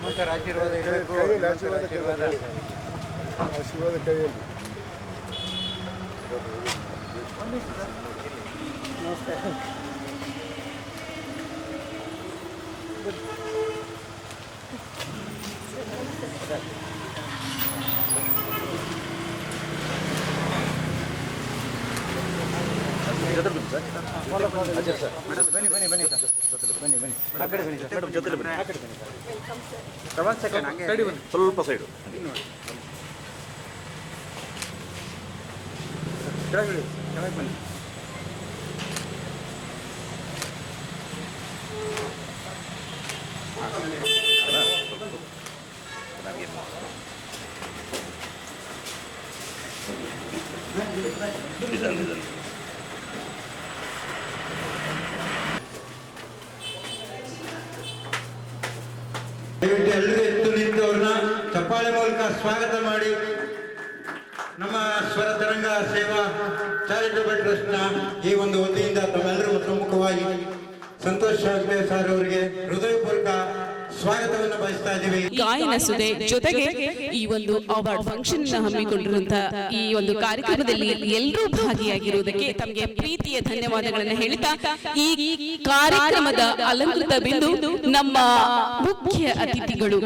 ಆಶೀರ್ವಾದ ಇರಬೇಕು. ಆಶೀರ್ವಾದ ಕೈಯಲ್ಲಿ. ನಮಸ್ಕಾರ. ಬನ್ನಿ ಬನ್ನಿ ಬನ್ನಿ ಸರ್, ಬನ್ನಿ ಬನ್ನಿ, ಆ ಕಡೆ ಬನ್ನಿ ಸರ್, ಜೊತೆ ಬನ್ನಿ, ಆ ಕಡೆ ಬನ್ನಿ ಸರ್, ಒಂದು ಸೆಕೆಂಡ್ ಹಂಗೆ ಸೈಡ್ ಬನ್ನಿ, ಸ್ವಲ್ಪ ಸೈಡು ಕೆಳಗೆ ಕೆಳಗೆ ಬನ್ನಿ. ದಯವಿಟ್ಟು ಎಲ್ಲರೂ ಎದ್ದು ನಿಂತು ಅವ್ರನ್ನ ಚಪ್ಪಾಳೆ ಮೂಲಕ ಸ್ವಾಗತ ಮಾಡಿ. ನಮ್ಮ ಸ್ವರ ತರಂಗ ಸೇವಾ ಚಾರಿಟಬಲ್ ಟ್ರಸ್ಟ್ನ ಈ ಒಂದು ವತಿಯಿಂದ ತಮ್ಮೆಲ್ಲರೂ ಪ್ರಮುಖವಾಗಿ ಸಂತೋಷ್ ಶಾಸ್ತ್ರಿ ಸರ್ ಅವರಿಗೆ ಹೃದಯಪೂರ್ವಕ ಸ್ವಾಗತವನ್ನು ಬಯಸ್ತಾ ಇದ್ದೀವಿ. ಗಾಯನ ಸುದೆ ಜೊತೆಗೆ ಈ ಒಂದು ಅವಾರ್ಡ್ ಫಂಕ್ಷನ್ ಹಮ್ಮಿಕೊಂಡಿರುವಂತಹ ಈ ಒಂದು ಕಾರ್ಯಕ್ರಮದಲ್ಲಿ ಎಲ್ಲರೂ ಭಾಗಿಯಾಗಿರುವುದಕ್ಕೆ ತಮಗೆ ಪ್ರೀತಿಯ ಧನ್ಯವಾದಗಳನ್ನು ಹೇಳುತ್ತಾ ಈ ಕಾರ್ಯಕ್ರಮದ ಅಲಂಕೃತ ಬಿಂದು ನಮ್ಮ ಮುಖ್ಯ ಅತಿಥಿಗಳು.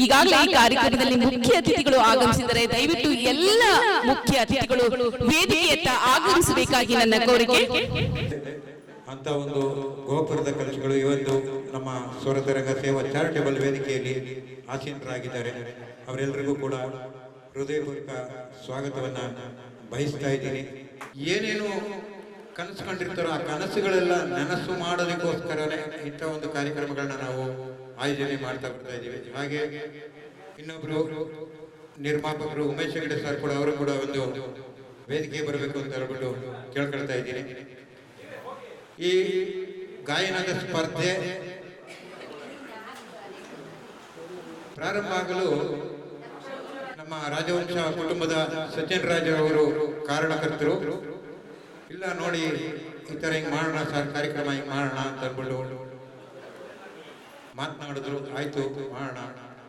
ಈಗಾಗಲೇ ಈ ಕಾರ್ಯಕ್ರಮದಲ್ಲಿ ಮುಖ್ಯ ಅತಿಥಿಗಳು ಆಗಮಿಸಿದರೆ ದಯವಿಟ್ಟು ಎಲ್ಲ ಮುಖ್ಯ ಅತಿಥಿಗಳು ವೇದಿಕೆಯತ್ತ ಆಗಮಿಸಬೇಕಾಗಿ ನನ್ನ ಕೋರಿಕೆ. ಅಂತ ಒಂದು ಗೋಪುರದ ಕನಸುಗಳು ಇವತ್ತು ನಮ್ಮ ಸ್ವರತರಂಗ ಸೇವಾ ಚಾರಿಟಬಲ್ ವೇದಿಕೆಯಲ್ಲಿ ಆಸೀನರಾಗಿದ್ದಾರೆ. ಅವರೆಲ್ಲರಿಗೂ ಕೂಡ ಹೃದಯಪೂರ್ವಕ ಸ್ವಾಗತವನ್ನ ಬಯಸ್ತಾ ಇದ್ದೀನಿ. ಏನೇನು ಕನಸು ಕಂಡಿರ್ತಾರೋ ಆ ಕನಸುಗಳೆಲ್ಲ ನನಸು ಮಾಡೋದಕ್ಕೋಸ್ಕರನೇ ಇಂಥ ಒಂದು ಕಾರ್ಯಕ್ರಮಗಳನ್ನ ನಾವು ಆಯೋಜನೆ ಮಾಡ್ತಾ ಬರ್ತಾ ಇದ್ದೀವಿ. ಹಾಗೆ ಇನ್ನೊಬ್ರು ನಿರ್ಮಾಪಕರು ಉಮೇಶ್ ಹೆಗಡೆ ಸರ್ ಕೂಡ ಅವರು ಕೂಡ ಒಂದು ವೇದಿಕೆ ಬರಬೇಕು ಅಂತ ಹೇಳ್ಬಿಟ್ಟು ಕೇಳ್ಕೊಳ್ತಾ ಇದ್ದೀನಿ. ಈ ಗಾಯನದ ಸ್ಪರ್ಧೆ ಪ್ರಾರಂಭ ಆಗಲು ನಮ್ಮ ರಾಜವಂಶ ಕುಟುಂಬದ ಸಚಿನ್ ರಾಜ್ ಅವರು ಕಾರಣಕರ್ತರು. ಇಲ್ಲ ನೋಡಿ ಈ ತರ ಹಿಂಗ್ ಮಾಡೋಣ ಸರ್, ಕಾರ್ಯಕ್ರಮ ಹಿಂಗ್ ಮಾಡೋಣ ಅಂತ ಅಂದ್ಬಿಟ್ಟು ಮಾತನಾಡಿದ್ರು. ಆಯ್ತು ಮಾಡೋಣ,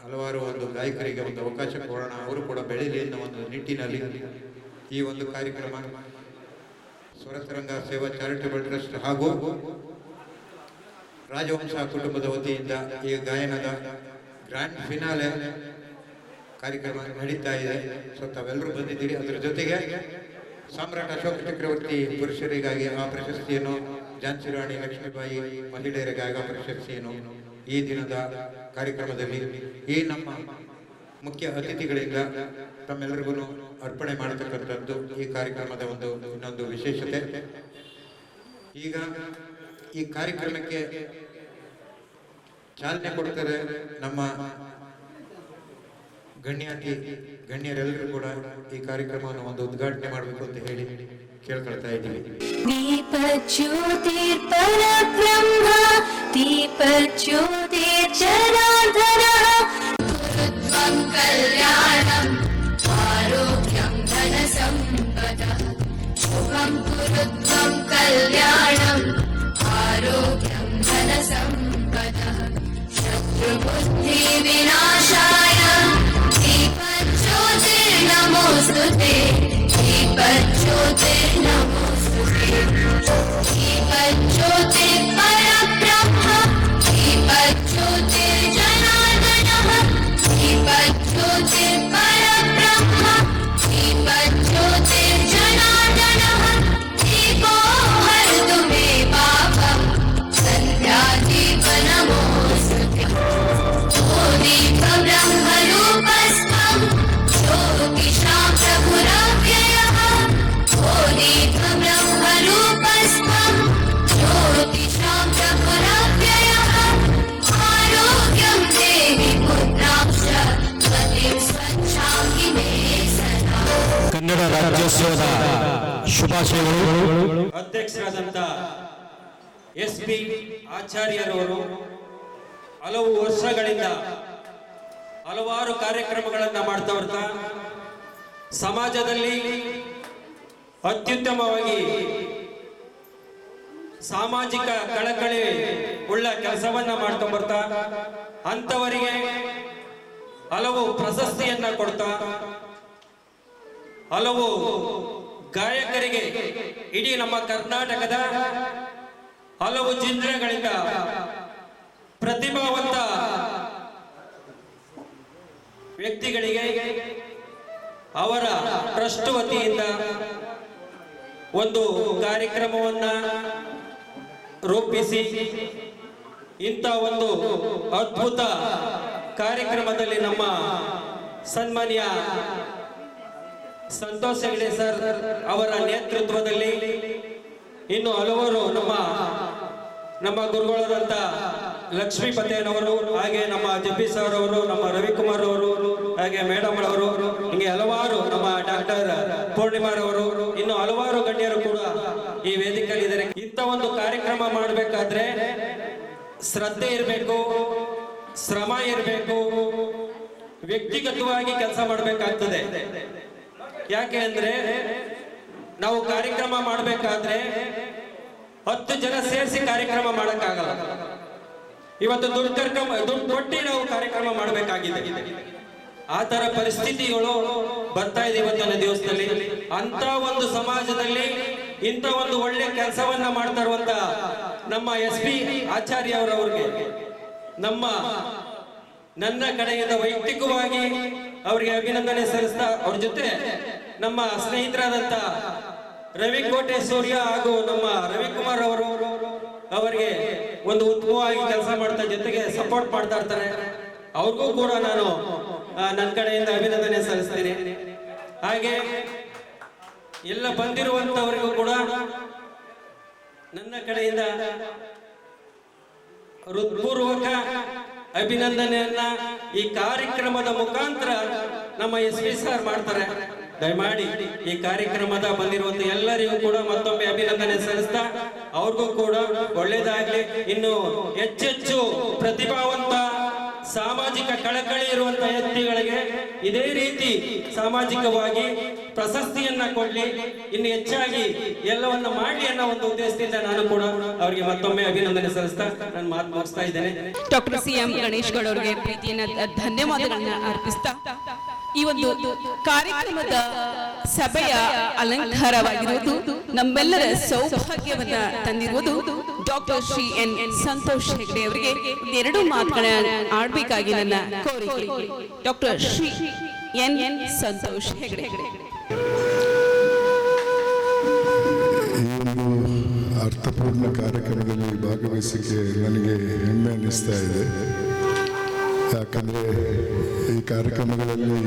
ಹಲವಾರು ಒಂದು ಗಾಯಕರಿಗೆ ಒಂದು ಅವಕಾಶ ಕೊಡೋಣ, ಅವರು ಕೂಡ ಬೆಳೀಲಿ ಅನ್ನೋ ಒಂದು ನಿಟ್ಟಿನಲ್ಲಿ ಈ ಒಂದು ಕಾರ್ಯಕ್ರಮ ಸ್ವರತರಂಗ ಸೇವಾ ಚಾರಿಟಬಲ್ ಟ್ರಸ್ಟ್ ಹಾಗೂ ರಾಜವಂಶ ಕುಟುಂಬದ ವತಿಯಿಂದ ಈ ಗಾಯನದ ಗ್ರ್ಯಾಂಡ್ ಫಿನಾಲೆ ಕಾರ್ಯಕ್ರಮ ನಡೀತಾ ಇದೆ. ಸೊ ತಾವೆಲ್ಲರೂ ಬಂದಿದ್ದೀರಿ. ಅದರ ಜೊತೆಗೆ ಸಾಮ್ರಾಟ್ ಅಶೋಕ್ ಚಕ್ರವರ್ತಿ ಪುರುಷರಿಗಾಗಿ ಆ ಪ್ರಶಸ್ತಿಯನ್ನು, ಝಾನ್ಸಿ ರಾಣಿ ಲಕ್ಷ್ಮೀಬಾಯಿ ಮಹಿಳೆಯರಿಗಾಗಿ ಆ ಪ್ರಶಸ್ತಿಯನ್ನು ಈ ದಿನದ ಕಾರ್ಯಕ್ರಮದಲ್ಲಿ ಈ ನಮ್ಮ ಮುಖ್ಯ ಅತಿಥಿಗಳಿಂದ ತಮ್ಮೆಲ್ಲರಿಗೂ ಅರ್ಪಣೆ ಮಾಡತಕ್ಕಂಥದ್ದು ಈ ಕಾರ್ಯಕ್ರಮದ ಒಂದು ಇನ್ನೊಂದು ವಿಶೇಷತೆ. ಈಗ ಈ ಕಾರ್ಯಕ್ರಮಕ್ಕೆ ಚಾಲನೆ ಕೊಡ್ತಾರೆ ನಮ್ಮ ಗಣ್ಯರೆಲ್ಲರೂ ಕೂಡ ಈ ಕಾರ್ಯಕ್ರಮವನ್ನು ಒಂದು ಉದ್ಘಾಟನೆ ಮಾಡಬೇಕು ಅಂತ ಹೇಳಿ ಕೇಳ್ಕೊಳ್ತಾ ಇದ್ದೀವಿ. ದೀಪಜ್ಯೋತಿರ್ಪರಬ್ರಹ್ಮ ದೀಪಜ್ಯೋತಿರ್ಜನಾರ್ದನಃ ಕುರುತ್ವಂ ಕಲ್ಯಾಣಂ ಆರೋಗ್ಯಂ ಧನಸಂಪದಃ ಶುಭಂ ಕುರುತ್ವಂ ಕಲ್ಯಾಣಂ ಆರೋಗ್ಯಂ ಧನಸಂಪದಃ ಶತ್ರುಬುದ್ಧಿ ವಿನಾಶಾಯ दीपज्योतिर्नमोस्तुते दीपज्योतिर्नमोस्तुते दीपज्योतिर्परब्रह्म दीपज्योतिर्जनार्दनः दीपज्योतिर्परब्रह्म दीपज्योतिर्जनार्दनः दीपो हरतु मे पापं सन्ध्यादीपनमोस्तुते ओ दीपब्रह्मरूपस्त्वं ज्योतिषां प्रभुरव्ययः ओ दीपब्रह्मरूपस्त्वं ज्योतिषां प्रभुरव्ययः आरोग्यं देहि पुत्रांश पतिं स्वच्छामि मे सदा. ಕನ್ನಡ ರಾಜ್ಯೋತ್ಸವದ ಶುಭಾಶಯಗಳು. ಅಧ್ಯಕ್ಷರಾದಂಥ SP ಆಚಾರ್ಯರವರು ಹಲವು ವರ್ಷಗಳಿಂದ ಹಲವಾರು ಕಾರ್ಯಕ್ರಮಗಳನ್ನು ಮಾಡ್ತಾ ಬರ್ತಾ ಸಮಾಜದಲ್ಲಿ ಅತ್ಯುತ್ತಮವಾಗಿ ಸಾಮಾಜಿಕ ಕಳಕಳಿ ಉಳ್ಳ ಕೆಲಸವನ್ನ ಮಾಡ್ತಾ ಬರ್ತಾ ಅಂಥವರಿಗೆ ಹಲವು ಪ್ರಶಸ್ತಿಯನ್ನ ಕೊಡ್ತಾ ಹಲವು ಗಾಯಕರಿಗೆ ಇಡೀ ನಮ್ಮ ಕರ್ನಾಟಕದ ಹಲವು ಜಿಲ್ಲೆಗಳಿಂದ ಪ್ರತಿಭಾವಂತ ವ್ಯಕ್ತಿಗಳಿಗೆ ಅವರ ಟ್ರಸ್ಟ್ ವತಿಯಿಂದ ಒಂದು ಕಾರ್ಯಕ್ರಮವನ್ನ ರೂಪಿಸಿ ಇಂಥ ಒಂದು ಅದ್ಭುತ ಕಾರ್ಯಕ್ರಮದಲ್ಲಿ ನಮ್ಮ ಸನ್ಮಾನ್ಯ ಸಂತೋಷ್ ಹೆಗ್ಡೆ ಸರ್ ಅವರ ನೇತೃತ್ವದಲ್ಲಿ ಇನ್ನು ಹಲವರು ನಮ್ಮ ಗುರುಗಳಾದಂಥ ಲಕ್ಷ್ಮೀ ಪತೇನವರು, ಹಾಗೆ ನಮ್ಮ ಜಬ್ಬಿ ಸರ್ ಅವರು, ನಮ್ಮ ರವಿಕುಮಾರ್ ಅವರು, ಹಾಗೆ ಮೇಡಮ್ ಅವರು, ಹೀಗೆ ಹಲವಾರು ನಮ್ಮ ಡಾಕ್ಟರ್ ಪೂರ್ಣಿಮಾರವರು, ಇನ್ನು ಹಲವಾರು ಗಣ್ಯರು ಕೂಡ ಈ ವೇದಿಕೆಯಲ್ಲಿ ಇದ್ದಾರೆ. ಇಂಥ ಒಂದು ಕಾರ್ಯಕ್ರಮ ಮಾಡಬೇಕಾದ್ರೆ ಶ್ರದ್ಧೆ ಇರಬೇಕು, ಶ್ರಮ ಇರಬೇಕು, ವ್ಯಕ್ತಿಗತವಾಗಿ ಕೆಲಸ ಮಾಡಬೇಕಾಗ್ತದೆ. ಯಾಕೆ ಅಂದ್ರೆ ನಾವು ಕಾರ್ಯಕ್ರಮ ಮಾಡಬೇಕಾದ್ರೆ 10 ಜನ ಸೇರಿಸಿ ಕಾರ್ಯಕ್ರಮ ಮಾಡಕ್ಕಾಗಲ್ಲ. ಇವತ್ತು ದುಡ್ಡು ಕೊಟ್ಟು ನಾವು ಕಾರ್ಯಕ್ರಮ ಮಾಡಬೇಕಾಗಿದೆ. ಆ ತರ ಪರಿಸ್ಥಿತಿಗಳು ಬರ್ತಾ ಇದೆ ಇವತ್ತಿನ ದಿವಸದಲ್ಲಿ. ಅಂತ ಒಂದು ಸಮಾಜದಲ್ಲಿ ಇಂಥ ಒಂದು ಒಳ್ಳೆ ಕೆಲಸವನ್ನ ಮಾಡ್ತಾ ಇರುವಂತ ನಮ್ಮ SP ಆಚಾರ್ಯ ಅವರವ್ರಿಗೆ ನನ್ನ ಕಡೆಯಿಂದ ವೈಯಕ್ತಿಕವಾಗಿ ಅವರಿಗೆ ಅಭಿನಂದನೆ ಸಲ್ಲಿಸ್ತಾ, ಅವ್ರ ಜೊತೆ ನಮ್ಮ ಸ್ನೇಹಿತರಾದಂತ ರವಿಕೋಟೆ ಸೂರ್ಯ ಹಾಗೂ ನಮ್ಮ ರವಿಕುಮಾರ್ ಅವರು ಅವರಿಗೆ ಒಂದು ಉತ್ತಮವಾಗಿ ಕೆಲಸ ಮಾಡ್ತಾ ಜೊತೆಗೆ ಸಪೋರ್ಟ್ ಮಾಡ್ತಾ ಇರ್ತಾರೆ. ಅವ್ರಿಗೂ ಕೂಡ ನಾನು ನನ್ನ ಕಡೆಯಿಂದ ಅಭಿನಂದನೆ ಸಲ್ಲಿಸ್ತೇನೆ. ಹಾಗೆ ಎಲ್ಲ ಬಂದಿರುವಂತವರಿಗೂ ಕೂಡ ನನ್ನ ಕಡೆಯಿಂದ ಹೃತ್ಪೂರ್ವಕ ಅಭಿನಂದನೆಯನ್ನ ಈ ಕಾರ್ಯಕ್ರಮದ ಮುಖಾಂತರ ನಮ್ಮ SP ಸರ್ ಮಾಡ್ತಾರೆ. ದಯಮಾಡಿ ಈ ಕಾರ್ಯಕ್ರಮದ ಬಂದಿರುವಂತ ಎಲ್ಲರಿಗೂ ಕೂಡ ಮತ್ತೊಮ್ಮೆ ಅಭಿನಂದನೆ ಸಲ್ಲಿಸ್ತಾ ಅವ್ರಿಗೂ ಕೂಡ ಒಳ್ಳೇದಾಗ್ಲಿ. ಇನ್ನು ಹೆಚ್ಚೆಚ್ಚು ಪ್ರತಿಭಾವಂತ ಸಾಮಾಜಿಕ ಕಳಕಳಿ ಇರುವಂತ ವ್ಯಕ್ತಿಗಳಿಗೆ ಇದೇ ರೀತಿ ಸಾಮಾಜಿಕವಾಗಿ ಪ್ರಶಸ್ತಿಯನ್ನ ಕೊಡ್ಲಿ, ಇನ್ನು ಹೆಚ್ಚಾಗಿ ಎಲ್ಲವನ್ನ ಮಾಡ್ಲಿ ಅನ್ನೋ ಒಂದು ಉದ್ದೇಶದಿಂದ ನಾನು ಕೂಡ ಅವರಿಗೆ ಮತ್ತೊಮ್ಮೆ ಅಭಿನಂದನೆ ಸಲ್ಲಿಸ್ತಾ ನನ್ನ ಮಾತು ಮುಗಿಸ್ತಾ ಇದ್ದೇನೆ. ಡಾಕ್ಟರ್ CM ಗಣೇಶ್ ಗೌಡ ಅವರಿಗೆ ಪ್ರೀತಿಯನ್ನ ಧನ್ಯವಾದಗಳನ್ನ ಅರ್ಪಿಸ್ತಾ ಈ ಒಂದು ಕಾರ್ಯಕ್ರಮದ ಸಭೆಯ ಅಲಂಕಾರವಾಗಿರುವುದು, ನಮ್ಮೆಲ್ಲರ ಸೌಭಾಗ್ಯವನ್ನ ತಂದಿರುವುದು ಡಾಕ್ಟರ್ ಶ್ರೀ N ಸಂತೋಷ್ ಹೆಗ್ಡೆ ಅವರಿಗೆ 2 ಮಾತುಗಳನ್ನ ಆಡಬೇಕಾಗಿ ನನ್ನ ಕೋರಿಕೆ. Doctor Shri N Santosh Hegde. ಈ ಒಂದು ಅರ್ಥಪೂರ್ಣ ಕಾರ್ಯಕ್ರಮದಲ್ಲಿ ಭಾಗವಹಿಸಿಕೆ ನನಗೆ ಹೆಮ್ಮೆ ಅನ್ನಿಸ್ತಾ ಇದೆ. ಯಾಕಂದರೆ ಈ ಕಾರ್ಯಕ್ರಮಗಳಲ್ಲಿ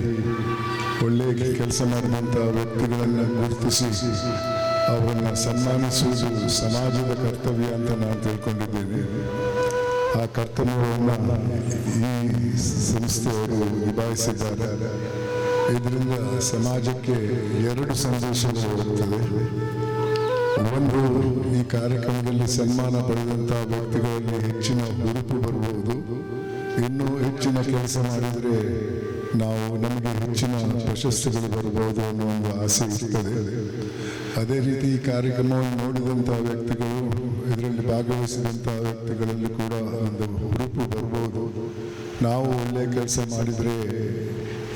ಒಳ್ಳೆಯ ಕೆಲಸ ಮಾಡಿದಂಥ ವ್ಯಕ್ತಿಗಳನ್ನು ಗುರುತಿಸಿ ಅವರನ್ನು ಸನ್ಮಾನಿಸುವುದು ಸಮಾಜದ ಕರ್ತವ್ಯ ಅಂತ ನಾನು ತಿಳ್ಕೊಂಡಿದ್ದೇನೆ. ಆ ಕರ್ತವ್ಯವನ್ನು ಈ ಸಂಸ್ಥೆಯವರು ನಿಭಾಯಿಸಿದ್ದಾರೆ. ಇದರಿಂದ ಸಮಾಜಕ್ಕೆ 2 ಸಂದೇಶಗಳು ಬರುತ್ತವೆ. ಒಂದು, ಈ ಕಾರ್ಯಕ್ರಮದಲ್ಲಿ ಸನ್ಮಾನ ಪಡೆದಂಥ ವ್ಯಕ್ತಿಗಳಲ್ಲಿ ಹೆಚ್ಚಿನ ಹುರುಪು ಬರಬಹುದು. ಇನ್ನೂ ಹೆಚ್ಚಿನ ಕೆಲಸ ಮಾಡಿದರೆ ನಮಗೆ ಹೆಚ್ಚಿನ ಪ್ರಶಸ್ತಿಗಳು ಬರಬಹುದು ಅನ್ನೋ ಒಂದು ಆಸೆ ಇರ್ತದೆ. ಅದೇ ರೀತಿ ಈ ಕಾರ್ಯಕ್ರಮವನ್ನು ನೋಡಿದಂಥ ವ್ಯಕ್ತಿಗಳು, ಇದರಲ್ಲಿ ಭಾಗವಹಿಸಿದಂಥ ವ್ಯಕ್ತಿಗಳಲ್ಲಿ ಕೂಡ ಒಂದು ಹುರುಪು ಬರ್ಬೋದು. ನಾವು ಒಳ್ಳೆಯ ಕೆಲಸ ಮಾಡಿದರೆ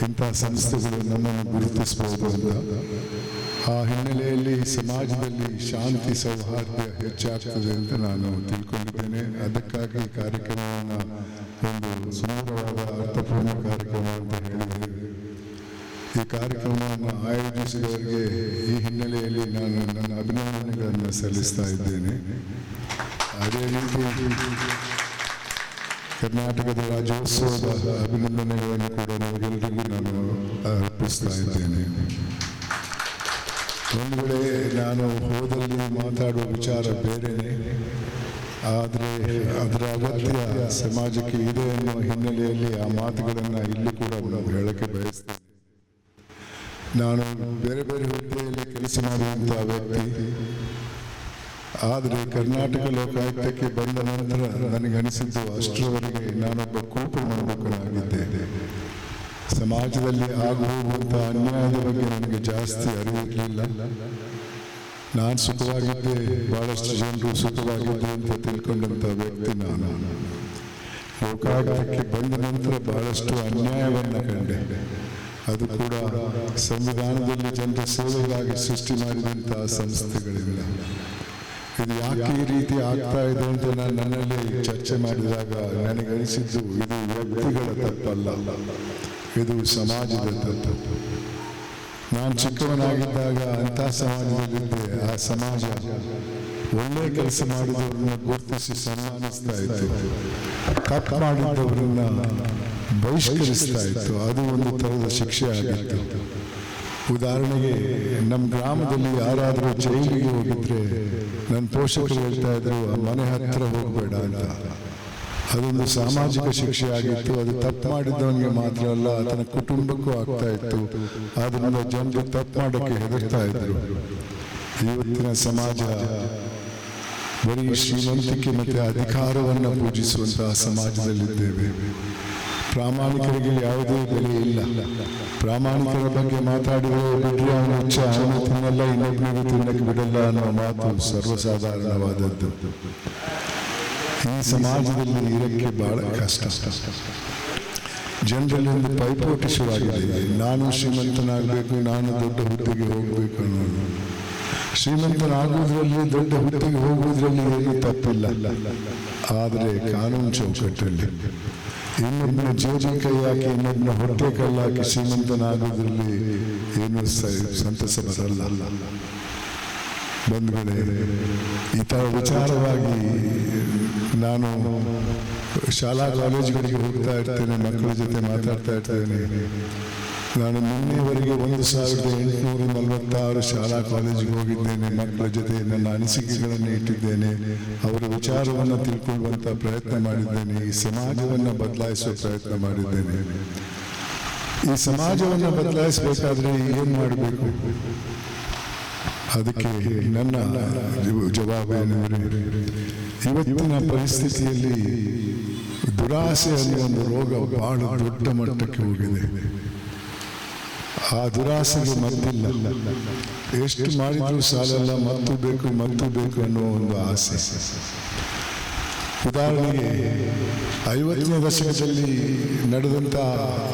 ಇಂಥ ಸಂಸ್ಥೆಗಳು ನಮ್ಮನ್ನು ಗುರುತಿಸ್ಬೋದು ಅಂತ. ಆ ಹಿನ್ನೆಲೆಯಲ್ಲಿ ಸಮಾಜದಲ್ಲಿ ಶಾಂತಿ ಸೌಹಾರ್ದ ಹೆಚ್ಚಾಗ್ತದೆ ಅಂತ ನಾನು ತಿಳ್ಕೊಂಡಿದ್ದೇನೆ. ಅದಕ್ಕಾಗಿ ಈ ಕಾರ್ಯಕ್ರಮವನ್ನು ಒಂದು ಸುಂದರವಾದ ಅರ್ಥಪೂರ್ಣ ಕಾರ್ಯಕ್ರಮ ಅಂತ ಹೇಳಿದ್ದೇವೆ. ಈ ಕಾರ್ಯಕ್ರಮವನ್ನು ಆಯೋಜಿಸಿದವರಿಗೆ ಈ ಹಿನ್ನೆಲೆಯಲ್ಲಿ ನಾನು ನನ್ನ ಅಭಿನಂದನೆಗಳನ್ನು ಸಲ್ಲಿಸ್ತಾ ಇದ್ದೇನೆ. ಅದೇ ರೀತಿ ಕರ್ನಾಟಕದ ರಾಜ್ಯೋತ್ಸವದ ಅಭಿನಂದನೆಗಳನ್ನು ಕೂಡ ನಮಗೆಲ್ಲರಿಗೂ ನಾನು ಅರ್ಪಿಸ್ತಾ ಇದ್ದೇನೆ. ಒಂದು ವೇಳೆ ನಾನು ಹೋದಲ್ಲಿ ಮಾತಾಡುವ ವಿಚಾರ ಬೇರೆಯೇ, ಆದರೆ ಅದರ ಅಗತ್ಯ ಸಮಾಜಕ್ಕೆ ಇದೆ ಅನ್ನುವ ಹಿನ್ನೆಲೆಯಲ್ಲಿ ಆ ಮಾತುಗಳನ್ನು ಇಲ್ಲಿ ಕೂಡ ನಾವು ಹೇಳಕ್ಕೆ ಬಯಸ್ತೇನೆ. ನಾನು ಬೇರೆ ಬೇರೆ ಹುದ್ದೆಯಲ್ಲಿ ಕೆಲಸ ಮಾಡುವಂಥ ವ್ಯಕ್ತಿ. ಆದರೆ ಕರ್ನಾಟಕ ಲೋಕಾಯುಕ್ತಕ್ಕೆ ಬಂದ ನಂತರ ನನಗನಿಸಿದ್ದು ಅಷ್ಟರವರೆಗೆ ನಾನೊಬ್ಬ ಕೂಪು ಮಂಡಕನಾಗಿದ್ದೇನೆ. ಸಮಾಜದಲ್ಲಿ ಆಗುವಂಥ ಅನ್ಯಾಯದ ಬಗ್ಗೆ ನನಗೆ ಜಾಸ್ತಿ ಅರಿವಿರಲಿಲ್ಲ. ನಾನು ಸುಖವಾಗಿದ್ದೆ, ಬಹಳಷ್ಟು ಜನರು ಸುಖವಾಗಿದ್ದೆ ಅಂತ ತಿಳ್ಕೊಂಡಂಥ ವ್ಯಕ್ತಿ ನಾನು. ಲೋಕಾಯುಕ್ತಕ್ಕೆ ಬಂದ ನಂತರ ಬಹಳಷ್ಟು ಅನ್ಯಾಯವನ್ನು ಕಂಡೆ. ಅದು ಕೂಡ ಸಂವಿಧಾನದಲ್ಲಿ ಜನರ ಸೇವೆಗಾಗಿ ಸೃಷ್ಟಿ ಮಾಡಿದಂತಹ ಸಂಸ್ಥೆಗಳಿಲ್ಲ. ಇದು ಯಾಕೆ ಈ ರೀತಿ ಆಗ್ತಾ ಇದೆ ಅಂತ ನಾನು ನನ್ನಲ್ಲಿ ಚರ್ಚೆ ಮಾಡಿದಾಗ ನನಗನಿಸಿದ್ದು, ಇದು ವ್ಯಕ್ತಿಗಳ ತಪ್ಪಲ್ಲ, ಇದು ಸಮಾಜದ ತಪ್ಪು. ನಾನು ಚಿಕ್ಕವನಾಗಿದ್ದಾಗ ಅಂಥ ಸಮಾಜದಲ್ಲಿದ್ದೆ. ಆ ಸಮಾಜ ಒಳ್ಳೆಯ ಕೆಲಸ ಮಾಡಿದವರನ್ನ ಗುರುತಿಸಿ ಸನ್ಮಾನಿಸ್ತಾ ಇತ್ತು, ತಪ್ಪು ಮಾಡಿದ್ದವರನ್ನ ಬಹಿಷ್ಕರಿಸ್ತಾ ಇತ್ತು. ಅದು ಒಂದು ಥರದ ಶಿಕ್ಷೆ ಆಗಿತ್ತು. ಉದಾಹರಣೆಗೆ ನಮ್ಮ ಗ್ರಾಮದಲ್ಲಿ ಯಾರಾದರೂ ಜೈಲಿಗೆ ಹೋಗಿದ್ರೆ ನನ್ನ ಪೋಷಕರು ಹೇಳ್ತಾ ಇದ್ರು, ಆ ಮನೆ ಹತ್ತಿರ ಹೋಗಬೇಡ ಅಂತ. ಅದೊಂದು ಸಾಮಾಜಿಕ ಶಿಕ್ಷೆ ಆಗಿತ್ತು. ಅದು ತಪ್ಪು ಮಾಡಿದ್ದವನಿಗೆ ಮಾತ್ರ ಅಲ್ಲ, ಆತನ ಕುಟುಂಬಕ್ಕೂ ಆಗ್ತಾ ಇತ್ತು. ಆದ್ರಿಂದ ಜನರು ತಪ್ಪು ಮಾಡೋಕ್ಕೆ ಹೆದರ್ತಾ ಇದ್ರು. ಇವತ್ತಿನ ಸಮಾಜ ಬರೀ ಶ್ರೀಮಂತಿಕೆ ಮತ್ತು ಅಧಿಕಾರವನ್ನು ಪೂಜಿಸುವಂತಹ ಸಮಾಜದಲ್ಲಿದ್ದೇವೆ. ಪ್ರಾಮಾಣಿಕರಿಗೆ ಯಾವುದೇ ಬೆಲೆ ಇಲ್ಲ. ಪ್ರಾಮಾಣಿಕರ ಬಗ್ಗೆ ಮಾತಾಡಿದರೆ ಬಿಡ್ರಿ, ಅವನು ಹೆಚ್ಚ, ಅವನು ತಿನ್ನಲ್ಲ, ಇನ್ನೊಬ್ಬನಿಗೆ ತಿನ್ನಕ್ಕೆ ಬಿಡಲ್ಲ ಅನ್ನೋ ಮಾತು ಸರ್ವಸಾಧಾರಣವಾದದ್ದು. ಈ ಸಮಾಜದಲ್ಲಿ ಇರಕ್ಕೆ ಬಹಳ ಕಷ್ಟ. ಜನರಲ್ಲಿ ಒಂದು ಪೈಪೋಟಿ ಶುರುವಾಗಿದೆ. ನಾನು ಶ್ರೀಮಂತನಾಗಬೇಕು, ನಾನು ದೊಡ್ಡ ಹುದ್ದೆಗೆ ಹೋಗಬೇಕು ಅನ್ನೋದು. ಶ್ರೀಮಂತನಾಗುವುದರಲ್ಲಿ, ದೊಡ್ಡ ಹುದ್ದೆಗೆ ಹೋಗುವುದರಲ್ಲಿ ಏನೂ ತಪ್ಪಿಲ್ಲ. ಆದರೆ ಕಾನೂನು ಚೌಕಟ್ಟಲ್ಲಿ ಇನ್ನೊಬ್ಬನ ಜೇಬಿ ಕೈ ಹಾಕಿ, ಇನ್ನೊಬ್ಬನ ಹೊಟ್ಟೆ ಕಲ್ಲಾಕಿ ಶ್ರೀಮಂತನಾಗುವುದರಲ್ಲಿ ಏನು ಸಂತಸ ಬರಲ್ಲ. ಬಂಧುಗಳೇ, ಈ ಥರ ವಿಚಾರವಾಗಿ ನಾನು ಶಾಲಾ ಕಾಲೇಜುಗಳಿಗೆ ಹೋಗ್ತಾ ಇರ್ತೇನೆ, ಮಕ್ಕಳ ಜೊತೆ ಮಾತಾಡ್ತಾ ಇರ್ತೇನೆ. ನಾನು ನಿನ್ನೆವರೆಗೆ 1846 ಶಾಲಾ ಕಾಲೇಜಿಗೆ ಹೋಗಿದ್ದೇನೆ. ಮಕ್ಕಳ ಜೊತೆ ನನ್ನ ಅನಿಸಿಕೆಗಳನ್ನು ಇಟ್ಟಿದ್ದೇನೆ, ಅವರ ವಿಚಾರವನ್ನು ತಿಳ್ಕೊಳ್ಳುವಂಥ ಪ್ರಯತ್ನ ಮಾಡಿದ್ದೇನೆ. ಈ ಸಮಾಜವನ್ನು ಬದಲಾಯಿಸುವ ಪ್ರಯತ್ನ ಮಾಡಿದ್ದೇನೆ. ಈ ಸಮಾಜವನ್ನು ಬದಲಾಯಿಸಬೇಕಾದ್ರೆ ಏನು ಮಾಡಬೇಕು? ಅದಕ್ಕೆ ನನ್ನ ಜವಾಬೇನೆಂದರೆ, ಇವತ್ತಿನ ಪರಿಸ್ಥಿತಿಯಲ್ಲಿ ದುರಾಸೆ ಅನ್ನೋ ಒಂದು ರೋಗ ಬಹಳ ದೊಡ್ಡ ಮಟ್ಟಕ್ಕೆ ಹೋಗಿದೆ. ಆ ದುರಾಸೆಗೆ ಮದ್ದಿಲ್ಲ. ಎಷ್ಟು ಮಾಡಿದ್ರೂ ಸಾಲಲ್ಲ, ಮತ್ತು ಬೇಕು ಅನ್ನೋ ಒಂದು ಆಸೆ. ಉದಾಹರಣೆಗೆ 50ನೇ ದಶಕದಲ್ಲಿ ನಡೆದಂಥ